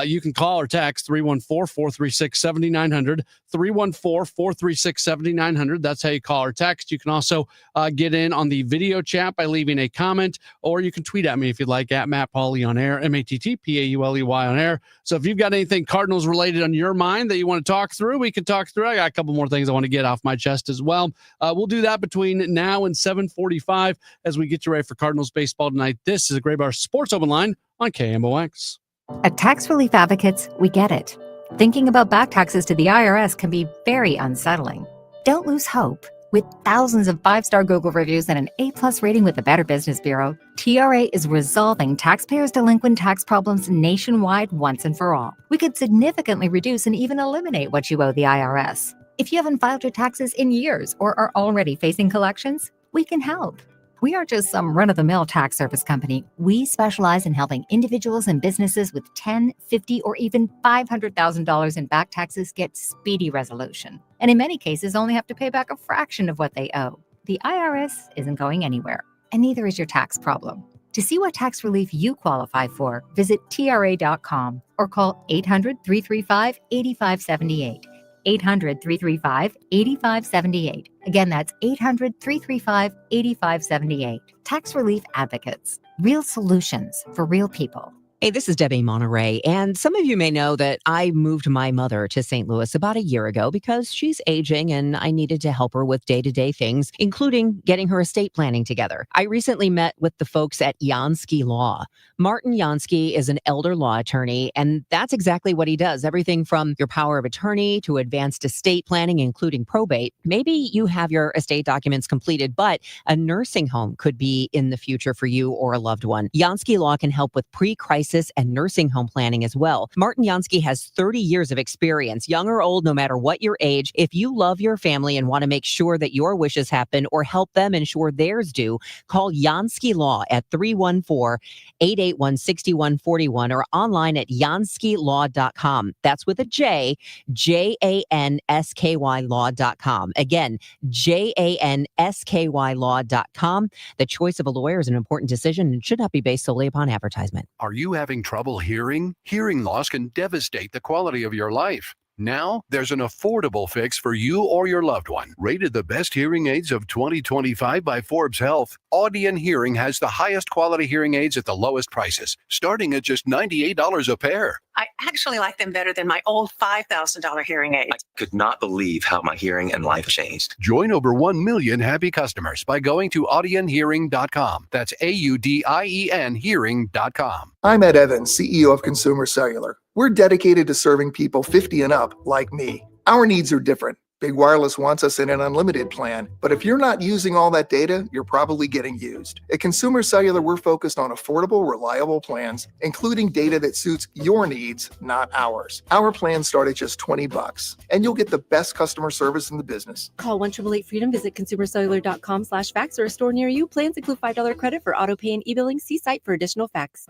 You can call or text 314-436-7900, 314-436-7900. That's how you call or text. You can also get in on the video chat by leaving a comment, or you can tweet at me if you'd like, at Matt Pauley on air, MattPauley on air. So if you've got anything Cardinals related on your mind that you want to talk through, we can talk through. I got a couple more things I want to get off my chest as well. We'll do that between now and 7:45 as we get you ready for Cardinals baseball tonight. This is a Gray Bar Sports Open Line on KMOX. At Tax Relief Advocates, we get it. Thinking about back taxes to the IRS can be very unsettling. Don't lose hope. With thousands of 5-star Google reviews and an A+ rating with the Better Business Bureau, TRA is resolving taxpayers' delinquent tax problems nationwide once and for all. We could significantly reduce and even eliminate what you owe the IRS. If you haven't filed your taxes in years or are already facing collections, we can help. We aren't just some run-of-the-mill tax service company. We specialize in helping individuals and businesses with $10,000, $50,000, or even $500,000 in back taxes get speedy resolution. And in many cases, only have to pay back a fraction of what they owe. The IRS isn't going anywhere, and neither is your tax problem. To see what tax relief you qualify for, visit TRA.com or call 800-335-8578. 800-335-8578. Again, that's 800-335-8578. Tax Relief Advocates. Real solutions for real people. Hey, this is Debbie Monterey, and some of you may know that I moved my mother to St. Louis about a year ago because she's aging and I needed to help her with day-to-day things, including getting her estate planning together. I recently met with the folks at Jansky Law. Martin Jansky is an elder law attorney, and that's exactly what he does. Everything from your power of attorney to advanced estate planning, including probate. Maybe you have your estate documents completed, but a nursing home could be in the future for you or a loved one. Jansky Law can help with pre-crisis crisis and nursing home planning as well. Martin Yansky has 30 years of experience, young or old, no matter what your age. If you love your family and want to make sure that your wishes happen or help them ensure theirs do, call Yansky Law at 314-881-6141 or online at yanskylaw.com. That's with a J, JANSKY law.com. Again, JANSKY law.com. The choice of a lawyer is an important decision and should not be based solely upon advertisement. Are you having trouble hearing? Hearing loss can devastate the quality of your life. Now, there's an affordable fix for you or your loved one. Rated the best hearing aids of 2025 by Forbes Health, Audion Hearing has the highest quality hearing aids at the lowest prices, starting at just $98 a pair. I actually like them better than my old $5,000 hearing aids. I could not believe how my hearing and life changed. Join over 1 million happy customers by going to audionhearing.com. That's AUDIEN hearing.com. I'm Ed Evans, CEO of Consumer Cellular. We're dedicated to serving people 50 and up like me. Our needs are different. Big Wireless wants us in an unlimited plan, but if you're not using all that data, you're probably getting used. At Consumer Cellular, we're focused on affordable, reliable plans, including data that suits your needs, not ours. Our plans start at just $20, and you'll get the best customer service in the business. Call 1-888-FREEDOM, visit consumercellular.com/facts or a store near you. Plans include $5 credit for auto pay and e-billing. See site for additional facts.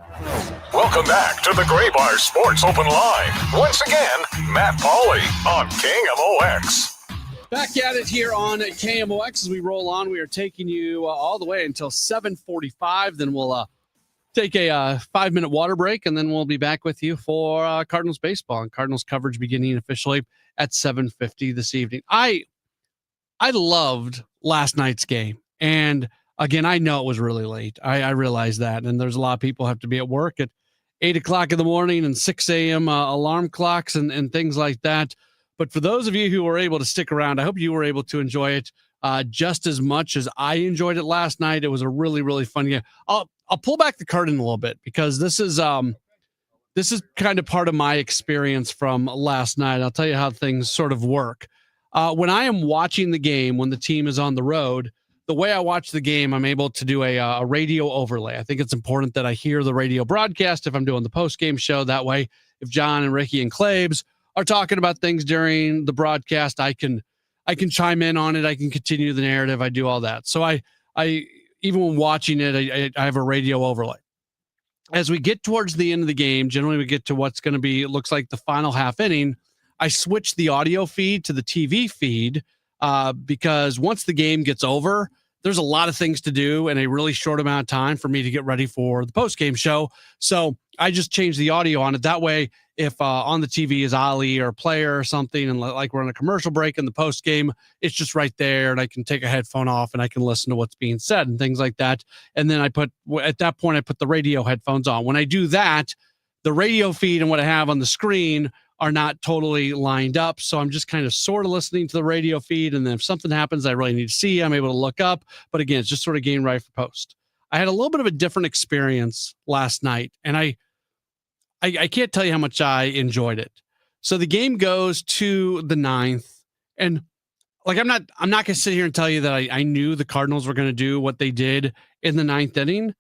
Welcome back to the Gray Bar Sports Open Line. Once again, Matt Pauley on KMOX. Back at it here on KMOX as we roll on. We are taking you all the way until 7:45. Then we'll take a 5-minute water break, and then we'll be back with you for Cardinals baseball and Cardinals coverage beginning officially at 7:50 this evening. I loved last night's game, and again, I know it was really late. I realize that, and there's a lot of people who have to be at work at 8 o'clock in the morning and 6 a.m. Alarm clocks and things like that. But for those of you who were able to stick around, I hope you were able to enjoy it just as much as I enjoyed it last night. It was a really, really fun game. I'll pull back the curtain a little bit because this is kind of part of my experience from last night. I'll tell you how things sort of work. When I am watching the game, when the team is on the road, the way I watch the game, I'm able to do a radio overlay. I think it's important that I hear the radio broadcast if I'm doing the post-game show. That way, if John and Ricky and Claves are talking about things during the broadcast, I can chime in on it. I can continue the narrative. I do all that. So I even when watching it, I have a radio overlay. As we get towards the end of the game, generally we get to what's going to be, it looks like the final half inning. I switch the audio feed to the TV feed because once the game gets over, there's a lot of things to do in a really short amount of time for me to get ready for the post-game show. So I just change the audio on it. That way, if on the TV is Ali or a player or something, and like we're on a commercial break in the post-game, it's just right there, and I can take a headphone off and I can listen to what's being said and things like that. And then at that point, I put the radio headphones on. When I do that, the radio feed and what I have on the screen are not totally lined up. So I'm just kind of sort of listening to the radio feed. And then if something happens I really need to see, I'm able to look up. But again, it's just sort of getting right for post. I had a little bit of a different experience last night, and I can't tell you how much I enjoyed it. So the game goes to the 9th, and like I'm not going to sit here and tell you that I knew the Cardinals were going to do what they did in the 9th inning,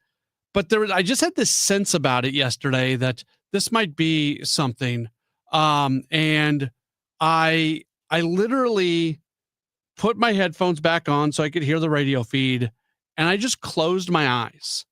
but I just had this sense about it yesterday that this might be something. And I literally put my headphones back on so I could hear the radio feed, and I just closed my eyes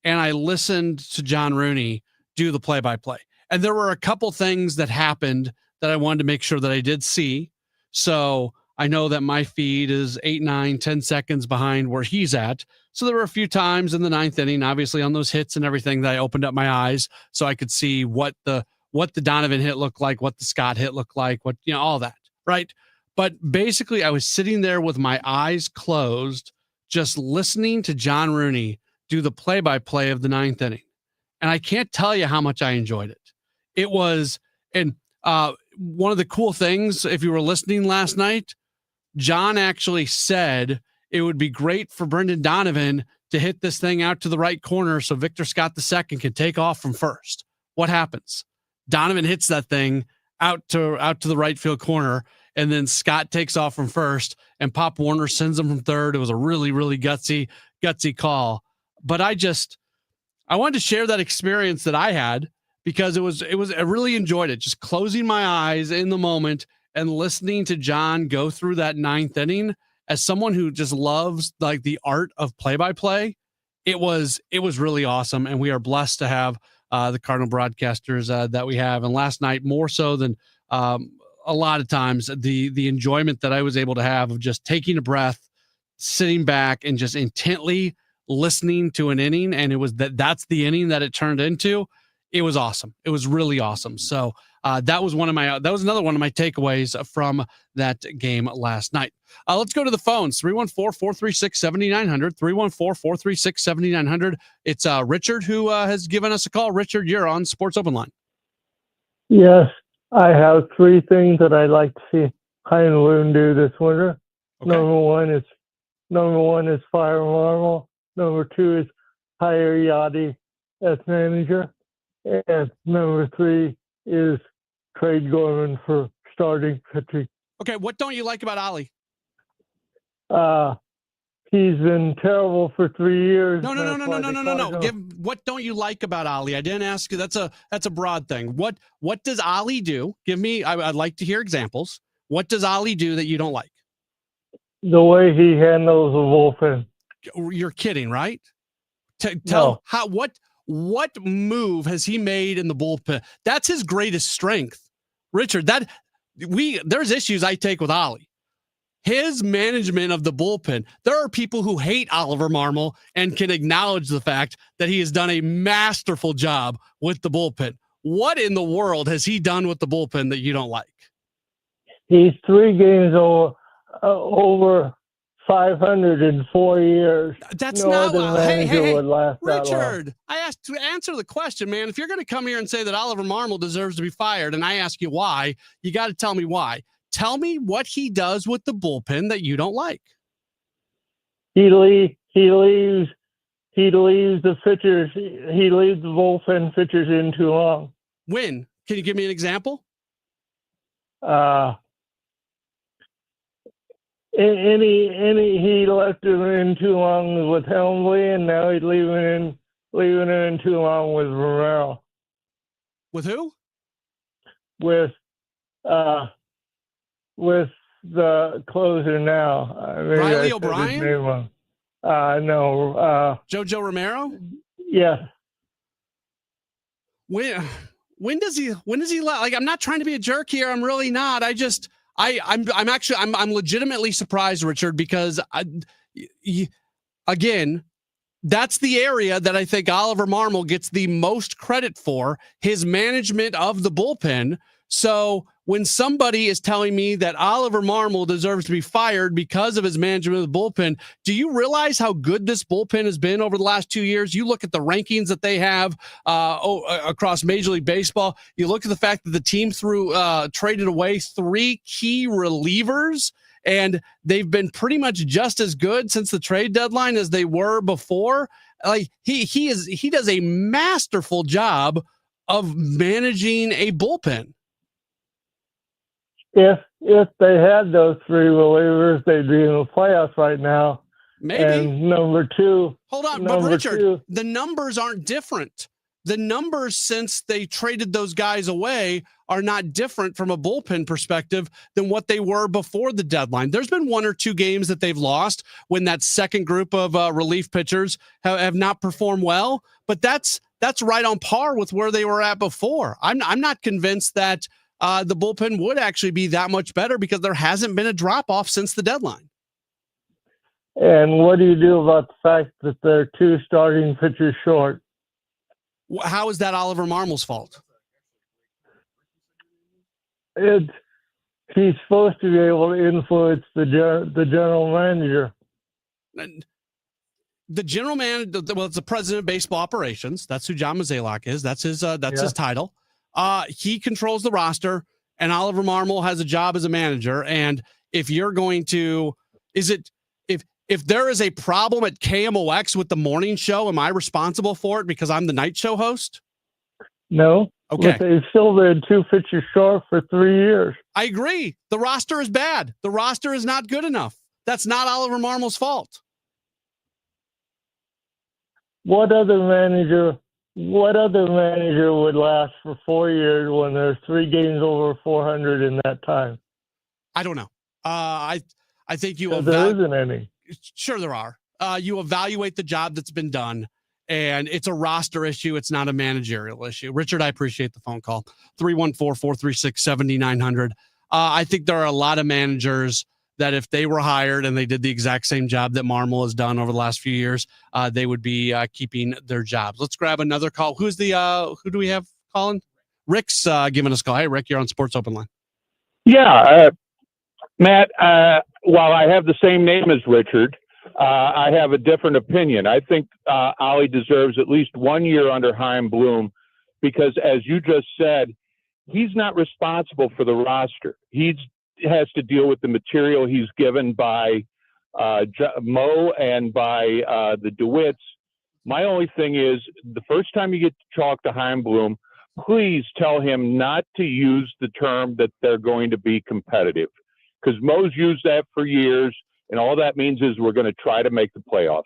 and I listened to John Rooney do the play-by-play. And there were a couple things that happened that I wanted to make sure that I did see. So I know that my feed is 8, 9, 10 seconds behind where he's at. So there were a few times in the 9th inning, obviously on those hits and everything, that I opened up my eyes so I could see what the Donovan hit looked like, what the Scott hit looked like, all that, right? But basically I was sitting there with my eyes closed, just listening to John Rooney do the play-by-play of the 9th inning. And I can't tell you how much I enjoyed it. It was, and one of the cool things, if you were listening last night, John actually said it would be great for Brendan Donovan to hit this thing out to the right corner so Victor Scott II can take off from first. What happens? Donovan hits that thing out to the right field corner, and then Scott takes off from first, and Pop Warner sends him from third. It was a really, really gutsy call. But I I wanted to share that experience that I had because I really enjoyed it. Just closing my eyes in the moment and listening to John go through that 9th inning as someone who just loves like the art of play-by-play. It was really awesome. And we are blessed to have the Cardinal broadcasters that we have. And last night, more so than a lot of times, the enjoyment that I was able to have of just taking a breath, sitting back and just intently listening to an inning. And it was that's the inning that it turned into. It was awesome. It was really awesome. So that was another one of my takeaways from that game last night. Let's go to the phones. 314-436-7900, 314-436-7900. It's Richard who has given us a call. Richard, you're on Sports Open Line. Yes, I have 3 things that I'd like to see Hein Loon do this winter. Okay. Number one is fire Marmol. Number 2 is hire Yachty as manager. And number 3 is trade Gorman for starting pitching. Okay, what don't you like about Ollie? He's been terrible for 3 years. No. What don't you like about Ollie? I didn't ask you. That's a broad thing. What does Ollie do? Give me. I'd like to hear examples. What does Ollie do that you don't like? The way he handles the bullpen. You're kidding, right? No. What move has he made in the bullpen? That's his greatest strength, Richard. There's issues I take with Ollie. His management of the bullpen. There are people who hate Oliver Marmol and can acknowledge the fact that he has done a masterful job with the bullpen. What in the world has he done with the bullpen that you don't like? He's 3 games over 500 in 4 years. That's no not other manager would last that long. Richard, I asked to answer the question, man. If you're going to come here and say that Oliver Marmol deserves to be fired, and I ask you why, you got to tell me why. Tell me what he does with the bullpen that you don't like. He leaves the pitchers. He leaves the bullpen pitchers in too long. When? Can you give me an example? He left him in too long with Helmsley, and now he's leaving him in too long with Romero. With who? With the closer now. Riley O'Brien? No. Jojo Romero? Yeah. When does he like? I'm not trying to be a jerk here. I'm really not. I'm legitimately surprised, Richard, because again, that's the area that I think Oliver Marmol gets the most credit for, his management of the bullpen. So when somebody is telling me that Oliver Marmol deserves to be fired because of his management of the bullpen, do you realize how good this bullpen has been over the last 2 years? You look at the rankings that they have across Major League Baseball. You look at the fact that the team traded away 3 key relievers, and they've been pretty much just as good since the trade deadline as they were before. Like he does a masterful job of managing a bullpen. If they had those 3 relievers, they'd be in the playoffs right now. Maybe. And number 2. Hold on, but Richard, the numbers aren't different. The numbers since they traded those guys away are not different from a bullpen perspective than what they were before the deadline. There's been 1 or 2 games that they've lost when that second group of relief pitchers have not performed well, but that's right on par with where they were at before. I'm not convinced that the bullpen would actually be that much better because there hasn't been a drop-off since the deadline. And what do you do about the fact that they're 2 starting pitchers short? How is that Oliver Marmol's fault? He's supposed to be able to influence the general manager. The general manager, well, it's the president of baseball operations. That's who John Mozeliak is. That's his title. He controls the roster, and Oliver Marmol has a job as a manager. And if you're going to, if there is a problem at KMOX with the morning show, am I responsible for it because I'm the night show host? No. Okay. But they've still been 2 pitchers short for 3 years. I agree. The roster is bad. The roster is not good enough. That's not Oliver Marmol's fault. what other manager would last for 4 years when there's 3 games over 400 in that time? I don't know. I think you There isn't any. Sure, there are. You evaluate the job that's been done, and it's a roster issue. It's not a managerial issue. Richard, I appreciate the phone call. 314-436-7900. I think there are a lot of managers that if they were hired and they did the exact same job that Marmol has done over the last few years, they would be keeping their jobs. Let's grab another call. Who do we have calling? Rick's giving us a call. Hey, Rick, you're on Sports Open Line. Yeah, Matt, while I have the same name as Richard, I have a different opinion. I think Ollie deserves at least 1 year under Chaim Bloom because, as you just said, he's not responsible for the roster. He has to deal with the material he's given by Mo and by the DeWitts. My only thing is, the first time you get to talk to Chaim Bloom, please tell him not to use the term that they're going to be competitive, because Mo's used that for years, and all that means is we're going to try to make the playoffs.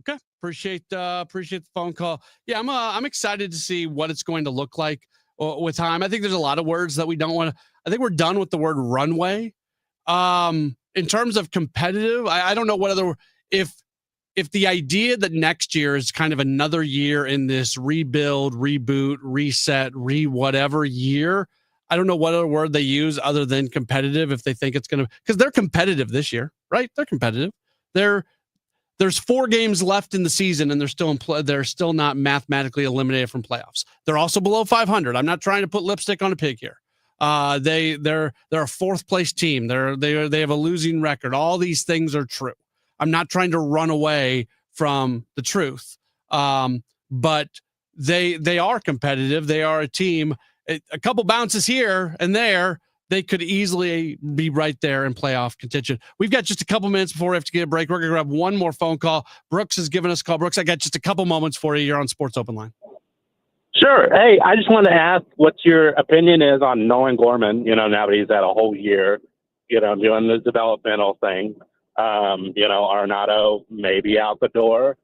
Okay, appreciate the phone call. Yeah, I'm excited to see what it's going to look like with Chaim. I think there's a lot of words that we don't want to. I think we're done with the word runway. In terms of competitive, I don't know what other if the idea that next year is kind of another year in this rebuild, reboot, reset, whatever year. I don't know what other word they use other than competitive if they think it's going to, because they're competitive this year, right? They're competitive. There's 4 games left in the season and they're still not mathematically eliminated from playoffs. They're also below 500. I'm not trying to put lipstick on a pig here. They're a 4th place team. They have a losing record. All these things are true. I'm not trying to run away from the truth. But they are competitive. They are a team. A couple bounces here and there, they could easily be right there in playoff contention. We've got just a couple minutes before we have to get a break. We're going to grab one more phone call. Brooks has given us a call. Brooks, I got just a couple moments for you. You're on Sports Open Line. Sure. Hey, I just want to ask what your opinion is on Nolan Gorman, now that he's had a whole year, doing the developmental thing. Arenado maybe out the door.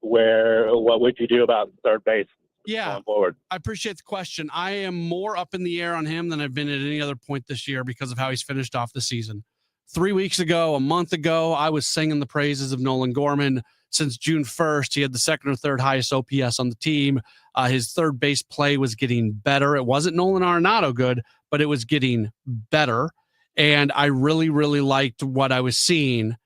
What would you do about third base? Going forward. I appreciate the question. I am more up in the air on him than I've been at any other point this year because of how he's finished off the season. 3 weeks ago, a month ago, I was singing the praises of Nolan Gorman. Since June 1st, he had the 2nd or 3rd highest OPS on the team. His third base play was getting better. It wasn't Nolan Arenado good, but it was getting better. And I really, really liked what I was seeing.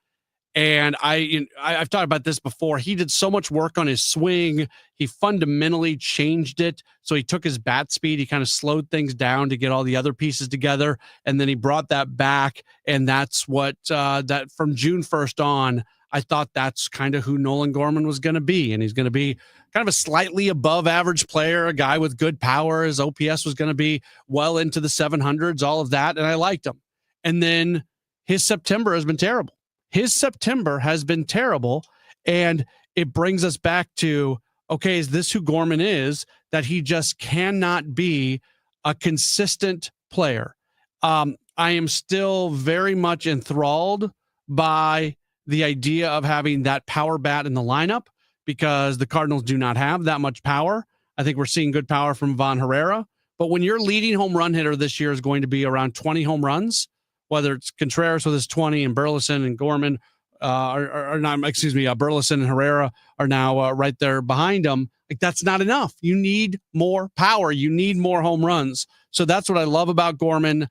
And I've talked about this before. He did so much work on his swing. He fundamentally changed it. So he took his bat speed. He kind of slowed things down to get all the other pieces together. And then he brought that back. And that's what that from June 1st on, I thought that's kind of who Nolan Gorman was going to be. And he's going to be kind of a slightly above average player, a guy with good power. His OPS was going to be well into the 700s, all of that. And I liked him. And then his September has been terrible. And it brings us back to, okay, is this who Gorman is? That he just cannot be a consistent player. I am still very much enthralled by the idea of having that power bat in the lineup because the Cardinals do not have that much power. I think we're seeing good power from Von Herrera. But when your leading home run hitter this year is going to be around 20 home runs, whether it's Contreras with his 20 and Burleson and Gorman, Burleson and Herrera are now right there behind him. Like, that's not enough. You need more power. You need more home runs. So that's what I love about Gorman.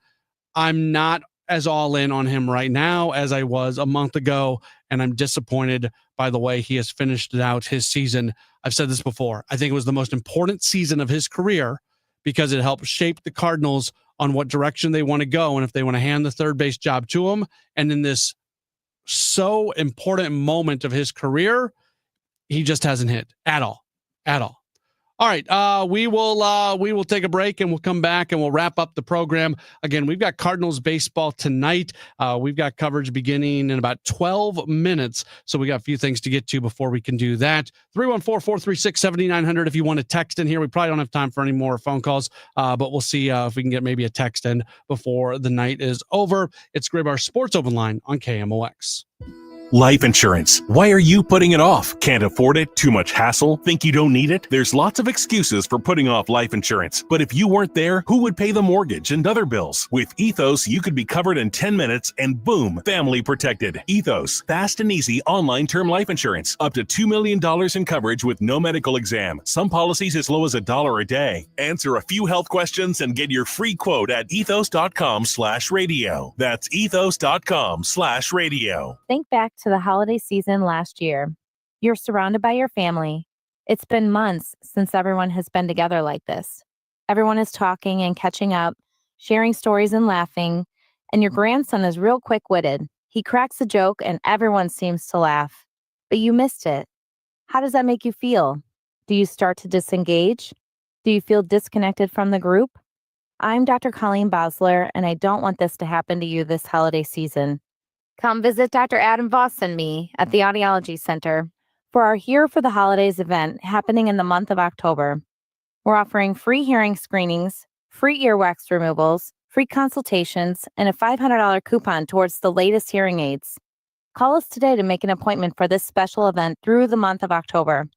I'm not as all in on him right now as I was a month ago, and I'm disappointed by the way he has finished out his season. I've said this before. I think it was the most important season of his career because it helped shape the Cardinals on what direction they want to go and if they want to hand the third base job to him. And in this so important moment of his career, he just hasn't hit at all. All right, we will take a break and we'll come back and we'll wrap up the program. Again, we've got Cardinals baseball tonight. We've got coverage beginning in about 12 minutes. So we got a few things to get to before we can do that. 314-436-7900 if you want to text in here. We probably don't have time for any more phone calls, but we'll see if we can get maybe a text in before the night is over. It's Graybar Sports Open Line on KMOX. Life insurance. Why are you putting it off? Can't afford it? Too much hassle? Think you don't need it? There's lots of excuses for putting off life insurance. But if you weren't there, who would pay the mortgage and other bills? With Ethos, you could be covered in 10 minutes and boom, family protected. Ethos, fast and easy online term life insurance. Up to $2 million in coverage with no medical exam. Some policies as low as $1 a day. Answer a few health questions and get your free quote at ethos.com/radio. That's ethos.com/radio. Think back to the holiday season last year. You're surrounded by your family. It's been months since everyone has been together like this. Everyone is talking and catching up, sharing stories and laughing, and your grandson is real quick-witted. He cracks a joke and everyone seems to laugh. But you missed it. How does that make you feel? Do you start to disengage? Do you feel disconnected from the group? I'm Dr. Colleen Bosler, and I don't want this to happen to you this holiday season. Come visit Dr. Adam Voss and me at the Audiology Center for our Here for the Holidays event happening in the month of October. We're offering free hearing screenings, free earwax removals, free consultations, and a $500 coupon towards the latest hearing aids. Call us today to make an appointment for this special event through the month of October.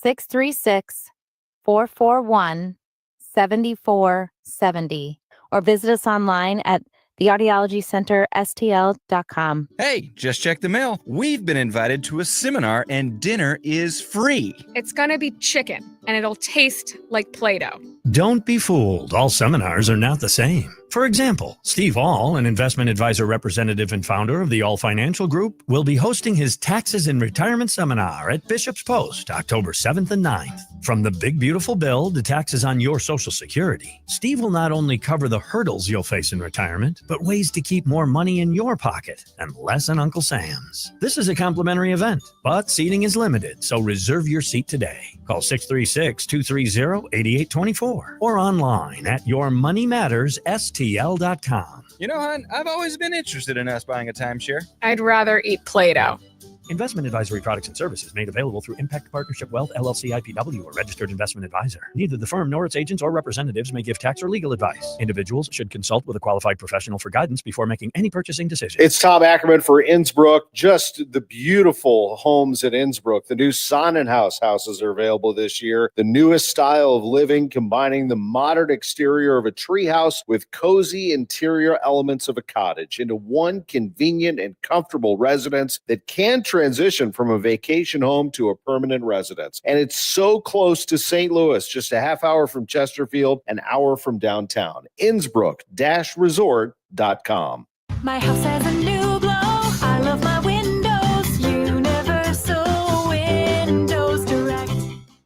636-441-7470, or visit us online at theaudiologycenterstl.com. Hey, just check the mail. We've been invited to a seminar and dinner is free. It's gonna be chicken, and it'll taste like Play-Doh. Don't be fooled. All seminars are not the same. For example, Steve All, an investment advisor representative and founder of the All Financial Group, will be hosting his Taxes and Retirement Seminar at Bishop's Post, October 7th and 9th. From the big beautiful bill to taxes on your Social Security, Steve will not only cover the hurdles you'll face in retirement, but ways to keep more money in your pocket and less in Uncle Sam's. This is a complimentary event, but seating is limited, so reserve your seat today. Call 636-230-8824 or online at yourmoneymattersstl.com. You know, hon, I've always been interested in us buying a timeshare. I'd rather eat Play-Doh. Investment advisory products and services made available through Impact Partnership Wealth, LLC IPW, or registered investment advisor. Neither the firm nor its agents or representatives may give tax or legal advice. Individuals should consult with a qualified professional for guidance before making any purchasing decision. It's Tom Ackerman for Innsbrook. Just the beautiful homes at Innsbrook. The new Sonnenhaus houses are available this year. The newest style of living, combining the modern exterior of a treehouse with cozy interior elements of a cottage into one convenient and comfortable residence that can transition from a vacation home to a permanent residence. And it's so close to St. Louis, just a half hour from Chesterfield, an hour from downtown. Innsbrook-resort.com. My house has a new glow. I love my windows. Universal Windows Direct.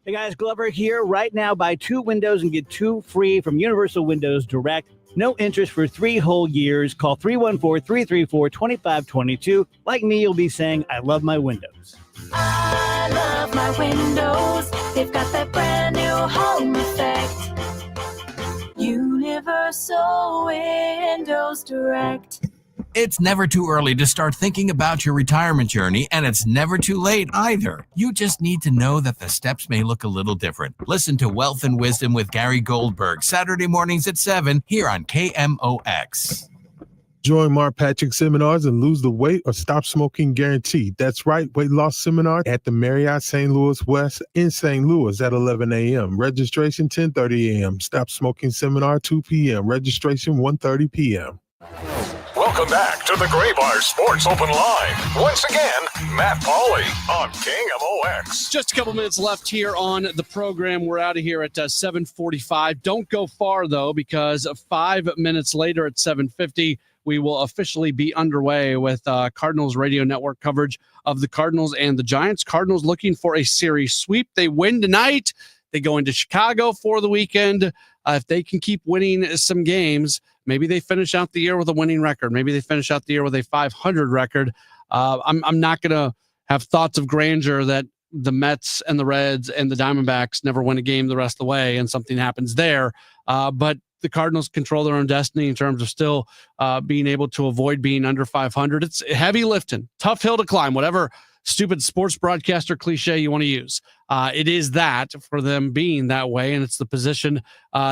Hey guys, Glover here. Right now, buy 2 windows and get 2 free from Universal Windows Direct. No interest for 3 whole years. Call 314-334-2522. Like me, you'll be saying, I love my windows. I love my windows. They've got that brand new home effect. Universal Windows Direct. It's never too early to start thinking about your retirement journey, and it's never too late either. You just need to know that the steps may look a little different. Listen to Wealth and Wisdom with Gary Goldberg, Saturday mornings at 7 here on KMOX. Join Mark Patrick seminars and lose the weight or stop smoking guaranteed. That's right, weight loss seminar at the Marriott St. Louis West in St. Louis at 11 a.m. Registration 10:30 a.m. Stop smoking seminar 2 p.m. Registration 1:30 p.m. Welcome back to the Gray Bar Sports Open Line. Once again, Matt Pauley on KMOX. Just a couple minutes left here on the program. We're out of here at 7:45. Don't go far, though, because 5 minutes later at 7:50, we will officially be underway with Cardinals Radio Network coverage of the Cardinals and the Giants. Cardinals looking for a series sweep. They win tonight. They go into Chicago for the weekend. If they can keep winning some games, maybe they finish out the year with a winning record. Maybe they finish out the year with a 500 record. I'm not going to have thoughts of grandeur that the Mets and the Reds and the Diamondbacks never win a game the rest of the way and something happens there. But the Cardinals control their own destiny in terms of still being able to avoid being under 500. It's heavy lifting, tough hill to climb, whatever stupid sports broadcaster cliche you want to use. It is that for them being that way, and it's the position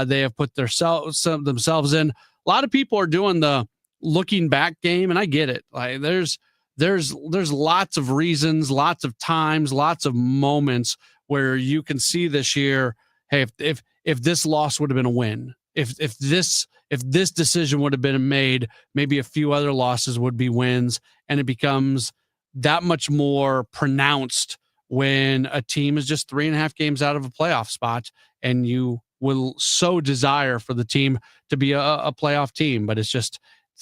they have put themselves in. A lot of people are doing the looking back game, and I get it. Like there's there's lots of reasons, lots of times, lots of moments where you can see this year, hey, if this loss would have been a win, if this decision would have been made, maybe a few other losses would be wins, and it becomes that much more pronounced when a team is just 3.5 games out of a playoff spot, and you will so desire for the team to be a playoff team, but it's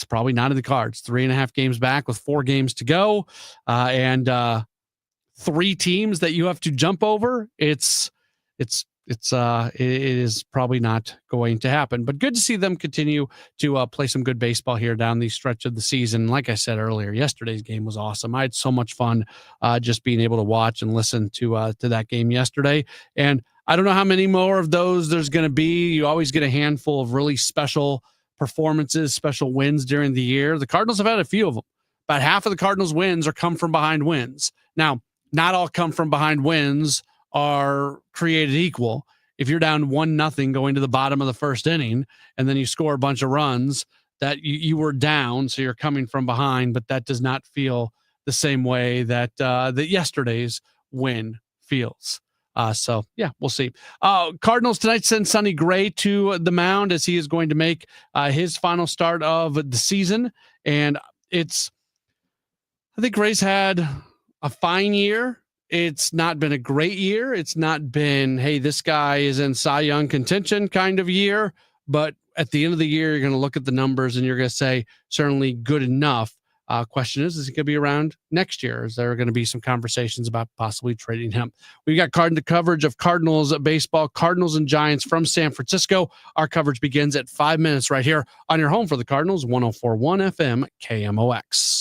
probably not in the cards. 3.5 games back with 4 games to go, and 3 teams that you have to jump over. It is probably not going to happen, but good to see them continue to play some good baseball here down the stretch of the season. Like I said earlier, yesterday's game was awesome. I had so much fun just being able to watch and listen to that game yesterday. And I don't know how many more of those there's going to be. You always get a handful of really special performances, special wins during the year. The Cardinals have had a few of them. About half of the Cardinals wins are come from behind wins. Now, not all come from behind wins are created equal. If you're down 1-0 going to the bottom of the first inning, and then you score a bunch of runs, that you were down, so you're coming from behind, but that does not feel the same way that that yesterday's win feels. So yeah, we'll see. Cardinals tonight send Sonny Gray to the mound as he is going to make his final start of the season. And I think Gray's had a fine year. It's not been a great year. It's not been, hey, this guy is in Cy Young contention kind of year. But at the end of the year, you're going to look at the numbers and you're going to say, certainly good enough. Question is he going to be around next year? Is there going to be some conversations about possibly trading him? We've got coverage of Cardinals baseball, Cardinals and Giants from San Francisco. Our coverage begins at 5 minutes right here on your home for the Cardinals, 104.1 FM KMOX.